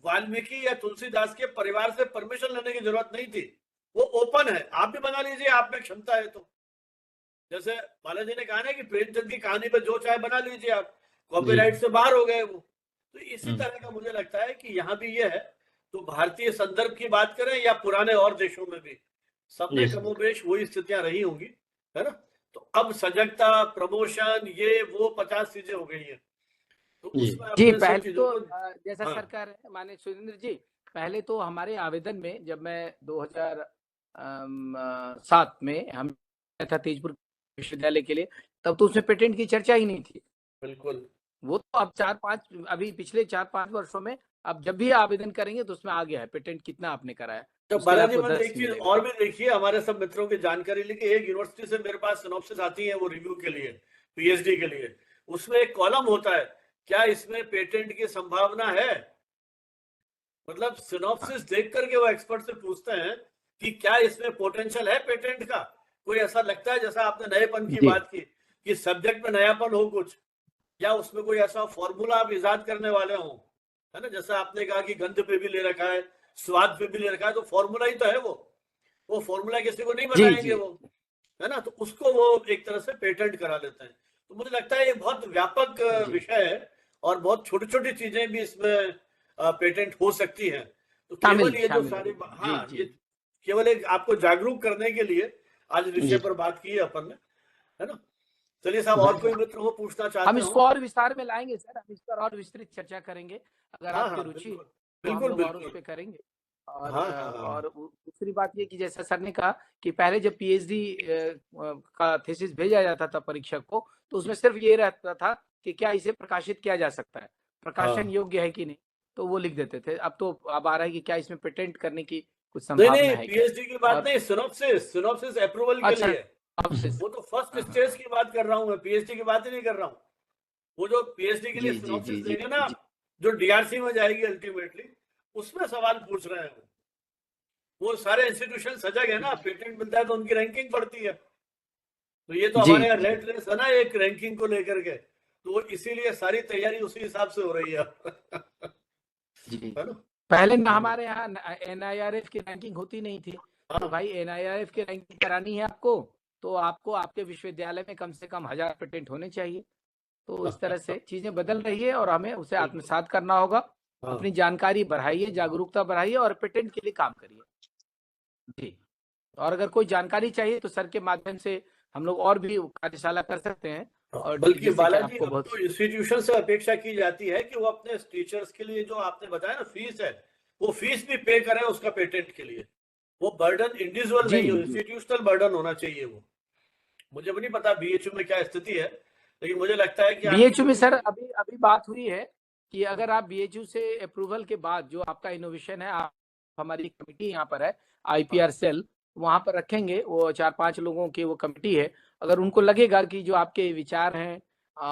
वाल्मीकि या तुलसीदास के परिवार से परमिशन लेने की जरूरत नहीं थी। वो ओपन है, आप भी बना लीजिए, आप में क्षमता है तो। जैसे बालाजी ने कहा ना कि प्रेमचंद की कहानी पे जो चाहे बना लीजिए आप, कॉपीराइट से बाहर हो गए वो। तो इसी तरह का मुझे लगता है कि यहाँ भी ये है। तो भारतीय संदर्भ की बात करें या पुराने और देशों में भी, सब में जी कमोबेश वही स्थितियां रही होंगी, है ना। तो अब सजगता, प्रमोशन, ये वो 50 चीजें हो गई हैं। तो जी उसमें जी अपने सब पहले चीजों तो को जैसा हाँ सरकार है माननीय सुरेंद्र जी, पहले तो हमारे आवेदन में जब मैं 2007 में हम गया था तेजपुर विश्वविद्यालय के लिए, तब तो उसमें पेटेंट की चर्चा ही नहीं थी। बिल्कुल। वो तो अब 4-5 अभी पिछले 4-5 वर्षों में अब जब भी आवेदन करेंगे तो उसमें आ गया है पेटेंट कितना आपने कराया, तो उसके लिए बालाजी आपको मैंने 10 एक चीज मिलेगा। और भी देखी है, हमारे सब मित्रों की जानकारी लिए कि एक यूनिवर्सिटी से मेरे पास सिनॉप्सिस आती है वो रिव्यू के लिए, पीएचडी के लिए। उसमें एक कॉलम होता है, क्या इसमें पेटेंट की संभावना है। मतलब सिनॉप्सिस देख करके वो एक्सपर्ट से पूछते हैं कि क्या इसमें पोटेंशियल है पेटेंट का। कोई ऐसा लगता है, जैसा आपने नएपन की जी बात की कि सब्जेक्ट में नयापन हो कुछ, या उसमें कोई ऐसा फॉर्मूला आप इजाद करने वाले हो, है ना। जैसा आपने कहा कि गंध पे भी ले रखा है, स्वाद पे भी ले रखा है, तो फॉर्मूला ही तो है वो फॉर्मूला किसी को नहीं जी बताएंगे जी वो, है ना। तो उसको वो एक तरह से पेटेंट करा लेते हैं। तो मुझे लगता है ये बहुत व्यापक जी विषय है, और बहुत छोटी छोटी चीजें भी इसमें पेटेंट हो सकती हैं। तो केवल शामिल ये जो शामिल सारी होगी। जी हाँ, जी ये केवल एक आपको जागरूक करने के लिए आज विषय जी पर बात की है अपन ने, है ना। चलिए साहब, और जी कोई मित्र हो पूछना हम चाहते हो। इसको और विस्तार में लाएंगे सर, हम इस पर और विस्तृत चर्चा करेंगे अगर हाँ आपकी हाँ रुचि है बिल्कुल तो हम बिल्कुल लोग और उस बिल्कुल। पे करेंगे। और हाँ हाँ हाँ दूसरी बात ये कि जैसा सर ने कहा कि पहले जब पीएचडी का थीसिस भेजा जाता था परीक्षक को, तो उसमें सिर्फ ये रहता था कि क्या इसे प्रकाशित किया जा सकता है, प्रकाशन हाँ। योग्य है कि नहीं, तो वो लिख देते थे। अब तो अब आ रहा है कि क्या इसमें पेटेंट करने की कुछ नहीं संभावना नहीं, है क्या। पीएचडी की बात और नहीं, सिनॉप्सिस अप्रूवल के अच्छा, लिए। अब से वो तो फर्स्ट हाँ, हाँ, स्टेज की बात कर रहा हूँ मैं, पीएचडी की बात ही नहीं कर रहा हूँ। वो जो पीएचडी के लिए जी जी सिनॉप्सिस जी जी देंगे ना जी आप, जो डीआरसी में जाएगी अल्टीमेटली, उसमें सवाल पूछ रहे हैं वो सारे इंस्टीट्यूशन सजग है ना, पेटेंट मिलता है तो उनकी रैंकिंग बढ़ती है। तो ये तो जी हमारे यहाँ जी रेट रेस है ना, एक रैंकिंग को लेकर के, तो इसीलिए सारी तैयारी उसी हिसाब से हो रही है। जी। है ना। पहले ना हमारे यहाँ एनआईआरएफ की रैंकिंग होती नहीं थी, तो हाँ भाई एनआईआरएफ की रैंकिंग करानी है आपको, तो आपको आपके विश्वविद्यालय में कम से कम 1000 पेटेंट होने चाहिए। तो इस तरह से चीजें बदल रही है और हमें उसे बिल्कुल। आत्मसात करना होगा। हाँ अपनी जानकारी बढ़ाइए, जागरूकता बढ़ाइए और पेटेंट के लिए काम करिए। जी। और अगर कोई जानकारी चाहिए तो सर के माध्यम से हम लोग और भी कार्यशाला कर सकते हैं। और बल्कि जैसे कि बालाजी, आपको अब बहुत तो इंस्टीट्यूशन से अपेक्षा की जाती है कि वो अपने टीचर्स के लिए जो आपने बताया ना फीस है, वो फीस भी पे करें उसका पेटेंट के लिए। वो बर्डन इंडिविजुअल जी नहीं हो, जी इंस्टीट्यूशनल बर्डन होना चाहिए वो। मुझे भी नहीं पता बीएचयू में क्या स्थिति है, लेकिन मुझे लगता है कि आपकी बीएचयू जो में भी सर अभी अभी बात हुई है कि अगर आप बीएचयू से अप्रूवल के बाद जो आपका इनोवेशन है, आप हमारी कमेटी यहाँ पर है आईपीआर सेल, वहां पर रखेंगे। वो 4-5 लोगों की वो कमेटी है। अगर उनको लगेगा कि जो आपके विचार हैं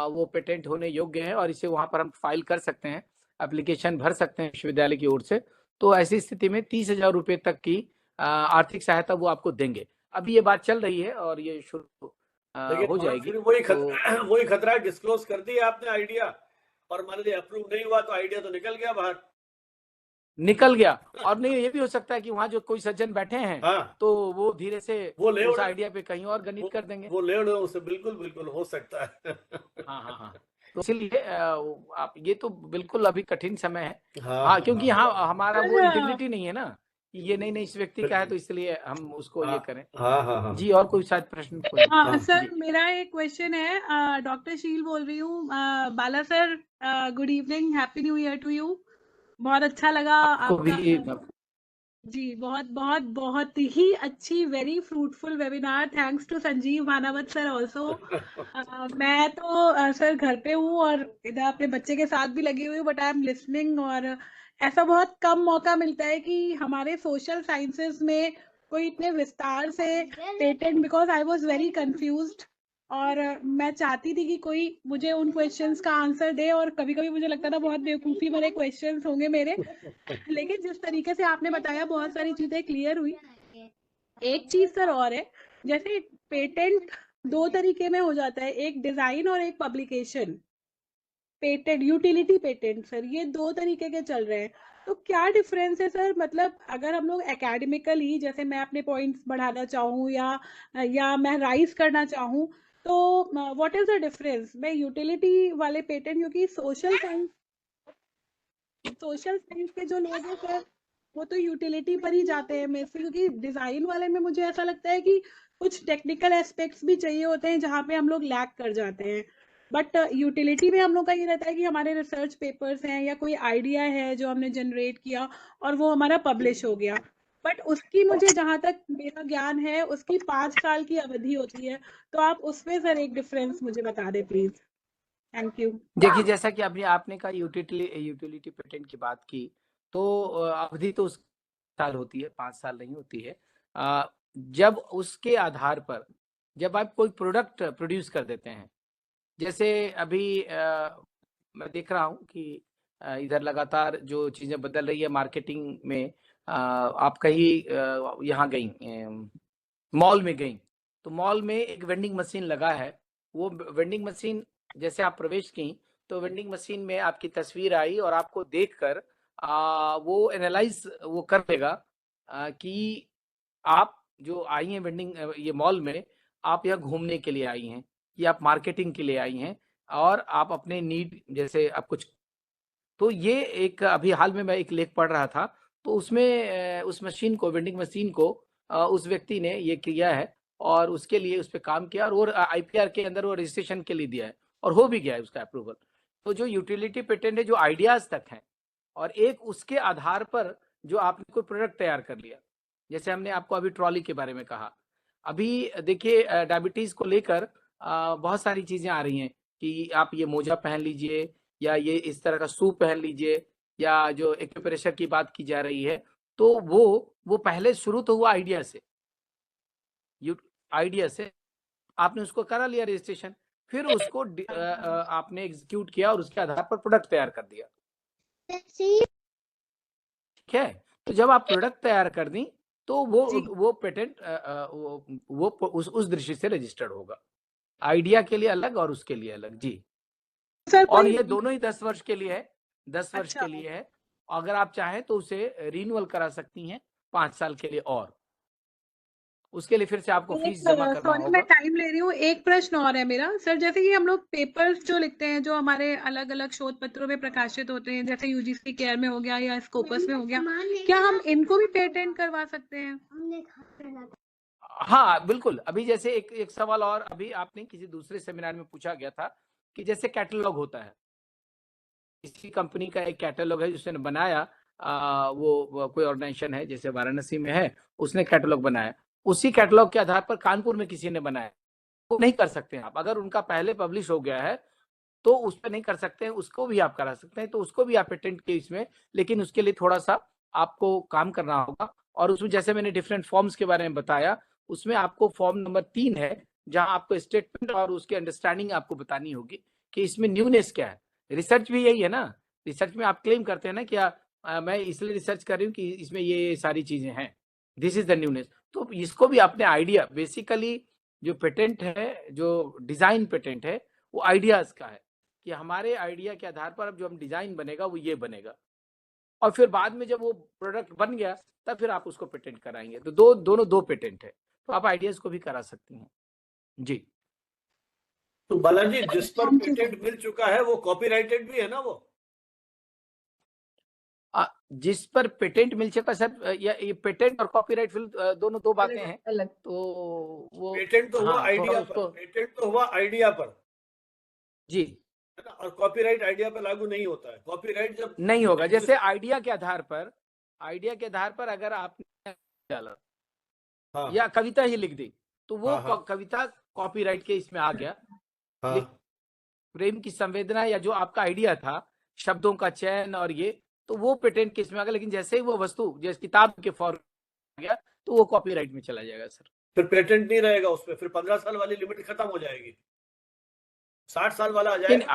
वो पेटेंट होने योग्य है और इसे वहां पर हम फाइल कर सकते हैं, एप्लीकेशन भर सकते हैं विश्वविद्यालय की ओर से, तो ऐसी स्थिति में 30,000 रुपए तक की आर्थिक सहायता वो आपको देंगे। अभी ये बात चल रही है और ये शुरू लेकिन हो वहां जाएगी। फिर वही तो वही खतरा डिस्क्लोज कर दिया आपने आइडिया, और मान लीजिए अप्रूव नहीं हुआ तो आइडिया तो निकल गया बाहर। निकल गया। और नहीं, ये भी हो सकता है कि वहां जो कोई सज्जन बैठे हैं हाँ, तो वो धीरे से वो ले उस उड़े, आइडिया पे कहीं और गणित कर देंगे। वो ले उड़े उसे, बिल्कुल बिल्कुल हो सकता है। हाँ हाँ हाँ। तो इसलिए आप ये तो बिल्कुल अभी कठिन समय है। हाँ हाँ, हाँ क्योंकि हाँ यहाँ हमारा वो सर इंटीग्रिटी नहीं है ना कि ये नहीं इस व्यक्ति का है, बिल्कुल। तो इसलिए हम उसको हाँ ये करें। हाँ हाँ हाँ जी, और कोई शायद प्रश्न कोई। हाँ। सर जी मेरा एक क्वेश्चन है, डॉक्टर शील बोल रही हूँ। Bala sir, good evening, happy new year to you. बहुत अच्छा लगा आपको आपका भी जी, बहुत बहुत बहुत ही अच्छी, very fruitful webinar. Thanks to Sanjeev Bhanawat sir also. मैं तो सर घर पे हूँ और इधर अपने बच्चे के साथ भी लगी हुई हूँ, बट आई एम लिसनिंग। और ऐसा बहुत कम मौका मिलता है कि हमारे सोशल साइंसेस में कोई इतने विस्तार से patent, because I was very confused. और मैं चाहती थी कि कोई मुझे उन क्वेश्चंस का आंसर दे, और कभी कभी मुझे लगता था बहुत बेवकूफ़ी भरे क्वेश्चंस होंगे मेरे, लेकिन जिस तरीके से आपने बताया बहुत सारी चीजें क्लियर हुई। एक चीज सर और है, जैसे पेटेंट दो तरीके में हो जाता है, एक डिजाइन और एक publication. Patent, utility patent sir, ये दो तरीके के चल रहे हैं। तो क्या डिफरेंस है सर? मतलब अगर हम लोग एकेडमिकली, जैसे मैं अपने पॉइंट्स बढ़ाना चाहूँ या मैं राइज करना चाहूँ, तो व्हाट इज द डिफरेंस? मैं यूटिलिटी वाले पेटेंट, क्योंकि सोशल साइंस के जो लोग हैं सर, वो तो यूटिलिटी पर ही जाते हैं मेरे से, क्योंकि डिजाइन वाले में मुझे ऐसा लगता है कि कुछ टेक्निकल एस्पेक्ट्स भी चाहिए होते हैं जहाँ पे हम लोग लैक कर जाते हैं। बट यूटिलिटी में हम लोग का ये रहता है कि हमारे रिसर्च पेपर्स हैं या कोई आइडिया है जो हमने जनरेट किया और वो हमारा पब्लिश हो गया। बट उसकी, मुझे जहाँ तक मेरा ज्ञान है, उसकी 5 साल की अवधि होती है। तो आप उसमें सर एक डिफरेंस मुझे बता दें प्लीज। Thank you. देखिए, जैसा कि आपने कहा यूटिलिटी पेटेंट की बात की, तो अवधि तो उस साल होती है, 5 साल नहीं होती है। जब उसके आधार पर जब आप कोई प्रोडक्ट प्रोड्यूस कर देते हैं, जैसे अभी मैं देख रहा हूँ कि इधर लगातार जो चीजें बदल रही है मार्केटिंग में। आप कहीं यहाँ गई, मॉल में गई, तो मॉल में एक वेंडिंग मशीन लगा है। वो वेंडिंग मशीन, जैसे आप प्रवेश की तो वेंडिंग मशीन में आपकी तस्वीर आई और आपको देखकर वो एनालाइज वो कर लेगा कि आप जो आई हैं वेंडिंग ये मॉल में, आप यहाँ घूमने के लिए आई हैं कि आप मार्केटिंग के लिए आई हैं और आप अपने नीड जैसे आप कुछ। तो ये एक अभी हाल में मैं एक लेख पढ़ रहा था, तो उसमें उस मशीन को, वेंडिंग मशीन को उस व्यक्ति ने ये किया है और उसके लिए उस पे काम किया और वो आईपीआर के अंदर वो रजिस्ट्रेशन के लिए दिया है और हो भी गया है उसका अप्रूवल। तो जो यूटिलिटी पेटेंट है, जो आइडियाज तक हैं, और एक उसके आधार पर जो आपने कोई प्रोडक्ट तैयार कर लिया, जैसे हमने आपको अभी ट्रॉली के बारे में कहा। अभी देखिए डायबिटीज को लेकर बहुत सारी चीजें आ रही हैं कि आप ये मोजा पहन लीजिए या ये इस तरह का शू पहन लीजिए, या जो एक्यूप्रेशर की बात की जा रही है, तो वो पहले शुरू तो हुआ आइडिया से। आइडिया से आपने उसको करा लिया रजिस्ट्रेशन, फिर उसको आपने एग्जीक्यूट किया और उसके आधार पर प्रोडक्ट तैयार कर दिया। ठीक है, तो जब आप प्रोडक्ट तैयार कर दी तो वो पेटेंट वो उस दृष्टि से रजिस्टर्ड होगा। आइडिया के लिए अलग और उसके लिए अलग। जी सर और कोई ये दोनों ही 10 वर्ष के लिए है, 10 वर्ष अच्छा, के लिए है। अगर आप चाहें तो उसे रिन्यूअल करा सकती हैं 5 साल के लिए, और उसके लिए फिर से आपको फीस जमा करना सॉरी मैं होगा। टाइम ले रही हूँ, एक प्रश्न और है मेरा सर। जैसे कि हम लोग पेपर्स जो लिखते हैं, जो हमारे अलग अलग शोध पत्रों में प्रकाशित होते हैं, जैसे यूजीसी केयर में हो गया या स्कोपस में हो गया, क्या हम इनको भी पेटेंट करवा सकते हैं? हाँ बिल्कुल। अभी जैसे एक सवाल और अभी आपने किसी दूसरे सेमिनार में पूछा गया था कि जैसे कैटलॉग होता है, किसी कंपनी का एक कैटलॉग है जिसने बनाया, वो कोई ऑर्गेनाइजेशन है जैसे वाराणसी में है, उसने कैटलॉग बनाया, उसी कैटलॉग के आधार पर कानपुर में किसी ने बनाया, वो नहीं कर सकते आप। अगर उनका पहले पब्लिश हो गया है तो उस पर नहीं कर सकते हैं, उसको भी आप करा सकते हैं, तो उसको भी आप पेटेंट के इसमें, लेकिन उसके लिए थोड़ा सा आपको काम करना होगा। और उसमें जैसे मैंने डिफरेंट फॉर्म्स के बारे में बताया, उसमें आपको फॉर्म नंबर 3 है जहां आपको स्टेटमेंट और उसकी अंडरस्टैंडिंग आपको बतानी होगी कि इसमें न्यूनेस क्या है। रिसर्च भी यही है ना, रिसर्च में आप क्लेम करते हैं ना कि मैं इसलिए रिसर्च कर रही हूँ कि इसमें ये सारी चीजें हैं, दिस इज द न्यूनेस। तो इसको भी आपने आइडिया, बेसिकली जो पेटेंट है, जो डिजाइन पेटेंट है, वो आइडियाज का है कि हमारे आइडिया के आधार पर अब जो हम डिजाइन बनेगा वो ये बनेगा, और फिर बाद में जब वो प्रोडक्ट बन गया तब फिर आप उसको पेटेंट कराएंगे। तो दोनों दो पेटेंट है, तो आप आइडियाज को भी करा सकती हैं। जी तो बालाजी, जिस पर Thank you, पेटेंट मिल चुका है वो कॉपीराइटेड भी है ना वो? जिस पर पेटेंट मिल चुका सर, ये पेटेंट और कॉपीराइट दोनों दो बातें हैं। अलग। तो वो पेटेंट तो हुआ हाँ, थोड़ा आइडिया पर, उसको पेटेंट तो हुआ आइडिया पर, जी है ना? और कॉपीराइट आइडिया पर लागू नहीं होता है। कॉपीराइट जब नहीं होगा। जैसे आइडिया के आधार पर आइडिया के आधार पर अगर आपने डाला हाँ या कविता ही लिख दी तो वो हाँ हाँ कविता कॉपीराइट के इसमें आ गया। हाँ लेकिन प्रेम की संवेदना या जो आपका आइडिया था, शब्दों का चयन और ये, तो वो पेटेंट केस में आ गया। लेकिन जैसे ही वो वस्तु जैसे किताब के फॉर्म आ गया तो वो कॉपीराइट में चला जाएगा सर। फिर पेटेंट नहीं रहेगा उसमें, फिर 15 साल वाली लिमिट खत्म हो जाएगी, 60 साल वाला आ लेकिन जाएगा।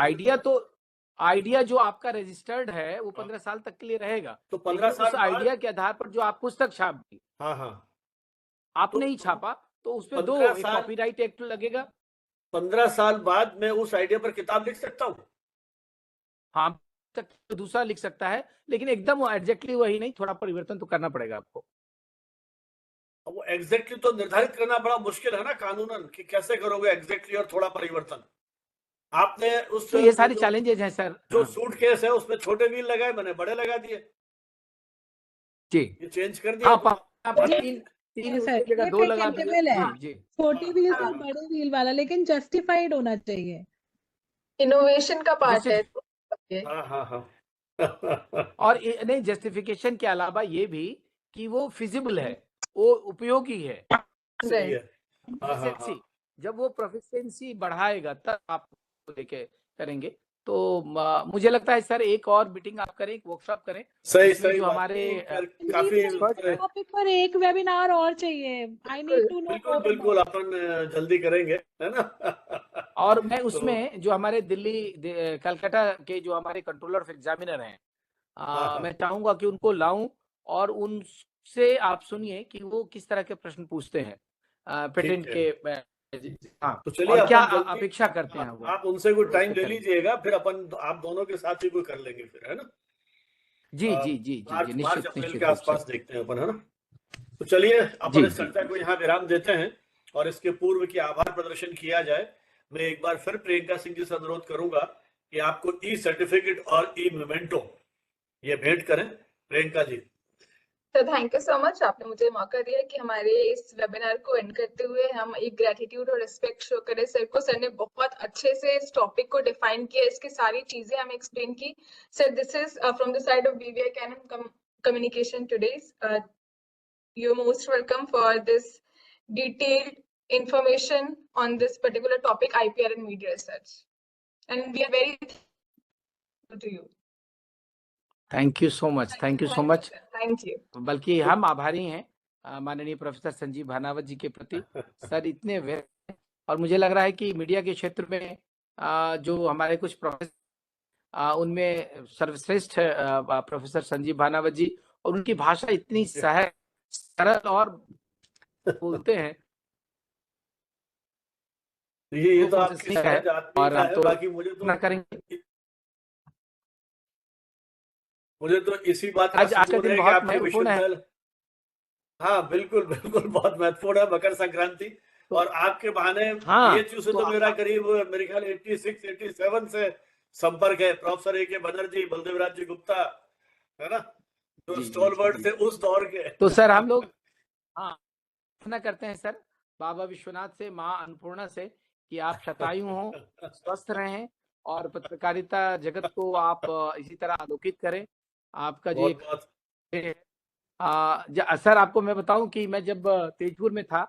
आइडिया जो आपका रजिस्टर्ड है वो 15 साल तक के लिए रहेगा। तो 15 लेकिन उस साल बाद, आइडिया के आधार पर जो आप पुस्तक छाप दी, हाँ हाँ, आपने ही छापा, तो उस पे 15 एक साल कॉपीराइट एक्ट लगेगा। 15 साल बाद मैं उस आइडिया पर किताब लिख सकता हूँ। हाँ, तक दूसरा लिख सकता है, लेकिन एकदम एग्जैक्टली वही नहीं, थोड़ा परिवर्तन तो करना पड़ेगा आपको। अब वो एग्जैक्टली तो निर्धारित करना बड़ा मुश्किल है ना कानूनन, कि कैसे करोगे एग्जैक्टली और थोड़ा परिवर्तन। आपने उस तो ये सारे चैलेंजेस हैं सर। जो सूटकेस है उसमें छोटे व्हील लगाए, मैंने बड़े लगा दिए, जी ये चेंज कर दिया। हाँ, तो तीन सर, उसकी जगह ये 2 लगा patentable है। जी जी। छोटी व्हील हाँ, और बड़े व्हील वाला, लेकिन जस्टिफाइड होना चाहिए। इनोवेशन का पार्ट है। हाँ हाँ हाँ और नहीं, जस्टिफिकेशन के अलावा ये भी कि वो फिजिबल है, वो उपयोगी है। सही है। हाँ हाँ हाँ Proficiency, जब वो प्रोफिशिएंसी बढ़ाएगा तब आप लेके करेंगे। तो मुझे लगता है सर एक और मीटिंग आप करें, एक वर्कशॉप करें, सही जिसमें सही जो बात। हमारे काफी टॉपिक पर एक वेबिनार और चाहिए। आई नीड टू नो बिल्कुल मोर बिल्कुल अपन जल्दी करेंगे, है ना और मैं तो उसमें जो हमारे कलकत्ता के जो हमारे कंट्रोलर ऑफ एग्जामिनर हैं, हाँ। मैं चाहूंगा कि उनको लाऊं और उनसे आप सुनिए कि वो किस तरह के प्रश्न पूछते हैं पेटेंट ठीक है। के। हाँ, तो चलिए और क्या अपन जल्दी, अपेक्षा करते हैं वो आप उनसे कोई टाइम उसमें ले करेंगे। लीजिएगा, फिर अपन आप दोनों के साथ ही कोई कर लेंगे फिर, है ना। जी जी जी जी जी, मार्च निश्चित अप्रैल के निश्चित रूप से। आसपास देखते हैं अपन, है ना। तो चलिए अपन जी इस जी चर्चा को यहाँ विराम देते हैं और इसके पूर्व की आभार प्रदर्शन किया जाए। मैं एक बार फिर प्रियंका सिंह जी से अनुरोध करूंगा कि आपको ई सर्टिफिकेट और ई मोमेंटो ये भेंट करें। प्रियंका जी। तो थैंक यू सो मच, आपने मुझे मौका दिया कि हमारे इस वेबिनार को एंड करते हुए हम एक ग्रेटिट्यूड और रिस्पेक्ट शो करें सर को। सर ने बहुत अच्छे से इस टॉपिक को डिफाइन किया, इसकी सारी चीजें हमें एक्सप्लेन की। Sir, this is from the side of BVI Canon Communication today. You're most welcome for this detailed information on this particular topic, IPR and media research. And we are very thankful to you. Thank you so much, thank you so much. Thank you. बल्कि हम आभारी हैं माननीय professor Sanjeev Bhanawat जी के प्रति। Sir इतने और मुझे लग रहा है कि मीडिया के क्षेत्र में जो हमारे कुछ प्रोफेसर उनमें सर्वश्रेष्ठ प्रोफेसर संजीव भानावत जी, और उनकी भाषा इतनी सहज सरल और बोलते हैं ये तो वो आपकी है। सहज और आत्मीयता आप है। तो बाकी मुझे तो इसी बात का आज का सुकून दिन है कि बहुत आपके महत्वपूर्ण है। विश्वविद्यालय, हाँ बिल्कुल बिल्कुल बहुत महत्वपूर्ण है मकर संक्रांति। और आपके बहाने हाँ, BHU से तो मेरा करीब मेरे ख्याल 86-87 से संपर्क है। Professor A.K. बनर्जी, बलदेव राज जी गुप्ता, है ना, जो स्टॉलवर्ड थे उस दौर के। तो सर हम लोग प्रार्थना करते हैं सर बाबा विश्वनाथ से, माँ अन्नपूर्णा से कि आप शतायु हों, स्वस्थ रहें और पत्रकारिता जगत को आप इसी तरह आलोकित करें। आपका जो सर आपको मैं बताऊं कि मैं जब तेजपुर में था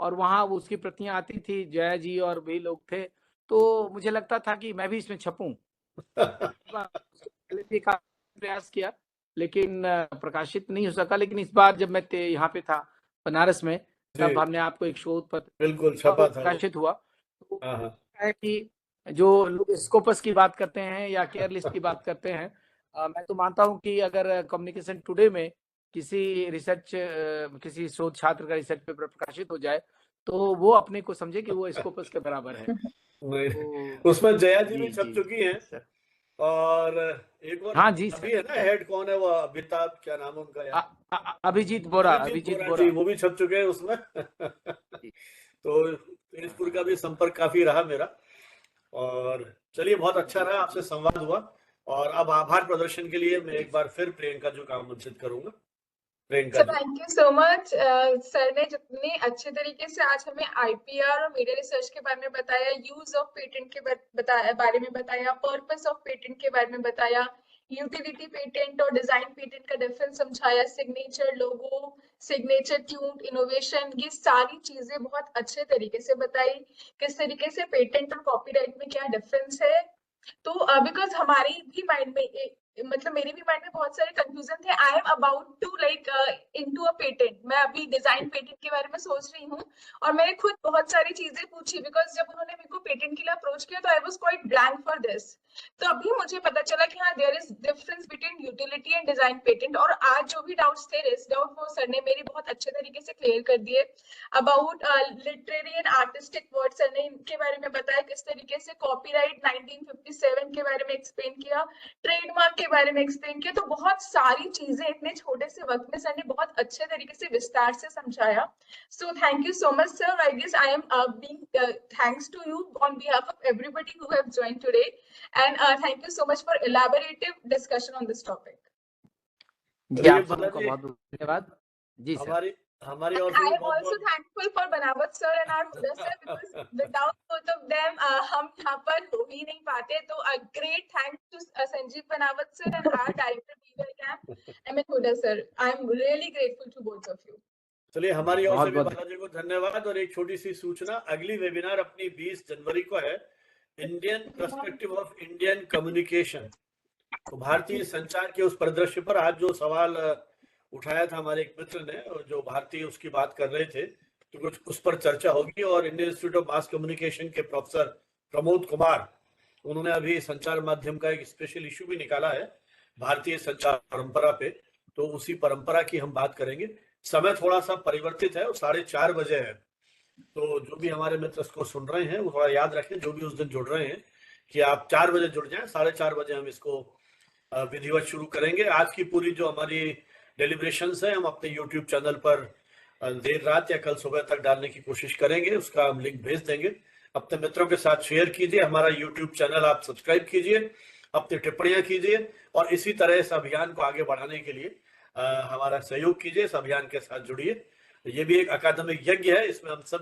और वहाँ उसकी प्रतियां आती थी, जया जी और भी लोग थे, तो मुझे लगता था कि मैं भी इसमें छपूं। प्रयास किया लेकिन प्रकाशित नहीं हो सका। लेकिन इस बार जब मैं यहाँ पे था बनारस में, तब हमने आपको एक शोध पत्र बिल्कुल छपा था प्रकाशित हुआ। तो हाँ। है कि जो लोग स्कोपस की बात करते हैं या केयर लिस्ट की बात करते हैं, मैं तो मानता हूं कि अगर कम्युनिकेशन टुडे में किसी रिसर्च किसी शोध छात्र का रिसर्च पेपर प्रकाशित हो जाए तो वो अपने को समझे कि वो स्कोपस के बराबर है। तो उसमें जया जी भी छप चुकी हैं और एक और हाँ जी अभी है ना, हेड कौन है वो, अमिताभ क्या नाम है उनका यार, अभिजीत बोरा जी, वो भी छप चुके हैं उसमें तो तेजपुर का भी संपर्क काफी रहा मेरा। और चलिए बहुत अच्छा रहा, आपसे संवाद हुआ। और अब आभार प्रदर्शन के लिए मैं एक बार फिर प्रियंका जी को आमंत्रित करूंगा। Priyanka ji. Thank you so much. Sir ने जितने अच्छे तरीके से आज हमें IPR और मीडिया रिसर्च के बारे में बताया, यूज ऑफ पेटेंट के बारे में बताया, पर्पस ऑफ पेटेंट के बारे में बताया, यूटिलिटी पेटेंट और डिजाइन पेटेंट का डिफरेंस समझाया, सिग्नेचर, लोगो, सिग्नेचर ट्यून, इनोवेशन, ये सारी चीजें बहुत अच्छे तरीके से बताई। किस तरीके से पेटेंट और कॉपीराइट में क्या डिफरेंस है। तो बिकॉज हमारी भी माइंड में मतलब मेरे भी माइंड में बहुत सारे कंफ्यूजन थे। I am about to like into a patent, मैं अभी डिजाइन पेटेंट के बारे में सोच रही हूँ और मैंने खुद बहुत सारी चीजें पूछी बिकॉज जब उन्होंने मेरे को पेटेंट के लिए अप्रोच किया तो I was quite blank for this. तो अभी मुझे पता चला कि हाँ there is difference between utility and design patent. और आज जो भी डाउट्स थे डाउट वो सर ने मेरे बहुत अच्छे तरीके से क्लियर कर दिए। About literary and artistic word sir ने इनके बारे में बताया, किस तरीके से कॉपीराइट 1957 के बारे में एक्सप्लेन किया, ट्रेडमार्क के बारे में एक्सप्लेन किया। तो बहुत सारी चीजें इतने छोटे से वक्त में सर ने बहुत अच्छे तरीके से विस्तार से समझाया। सो thank you so much sir. I guess I am being thanks to you on behalf of everybody who have joined today, and thank you so much for elaborative discussion on this topic. जी चलिए आप सबों बाला का जी, बहुत बहुत धन्यवाद। जी sir. हमारी और I से भी am also बहुत thankful for Banawat sir and our Huda sir because without both of them हम यहाँ पर हो ही नहीं पाते। तो a great thanks to Sanjeev Banawat sir and our director BY Camp, Amit Huda sir. I am really grateful to both of you. चलिए हमारी ओर से बहुत भी बहुत बालाजी को धन्यवाद। और एक छोटी सी सूचना, अगली वेबिनार अपनी 20 जनवरी को है, Indian perspective of Indian communication. तो भारतीय संचार के उस परिदृश्य पर आज जो सवाल उठाया था हमारे एक मित्र ने, और जो भारतीय उसकी बात कर रहे थे, तो कुछ उस पर चर्चा होगी। और Indian institute of mass communication के प्रोफेसर प्रमोद कुमार, उन्होंने अभी संचार माध्यम का एक स्पेशल इशू भी निकाला है भारतीय संचार परंपरा पे, तो उसी परंपरा की हम बात करेंगे। समय थोड़ा सा परिवर्तित है, वो 4:30 बजे है। तो जो भी हमारे मित्र इसको सुन रहे हैं वो थोड़ा याद रखें, जो भी उस दिन जुड़ रहे हैं, कि आप 4 बजे जुड़ जाएं। 4:30 बजे हम इसको विधिवत शुरू करेंगे। आज की पूरी जो हमारी डेलिब्रेशंस है हम अपने यूट्यूब चैनल पर देर रात या कल सुबह तक डालने की कोशिश करेंगे, उसका हम लिंक भेज देंगे। अपने मित्रों के साथ शेयर कीजिए, हमारा यूट्यूब चैनल आप सब्सक्राइब कीजिए, अपनी टिप्पणियां कीजिए, और इसी तरह इस अभियान को आगे बढ़ाने के लिए हमारा सहयोग कीजिए, इस अभियान के साथ जुड़िए। ये भी एक अकादमिक यज्ञ है, इसमें हम सब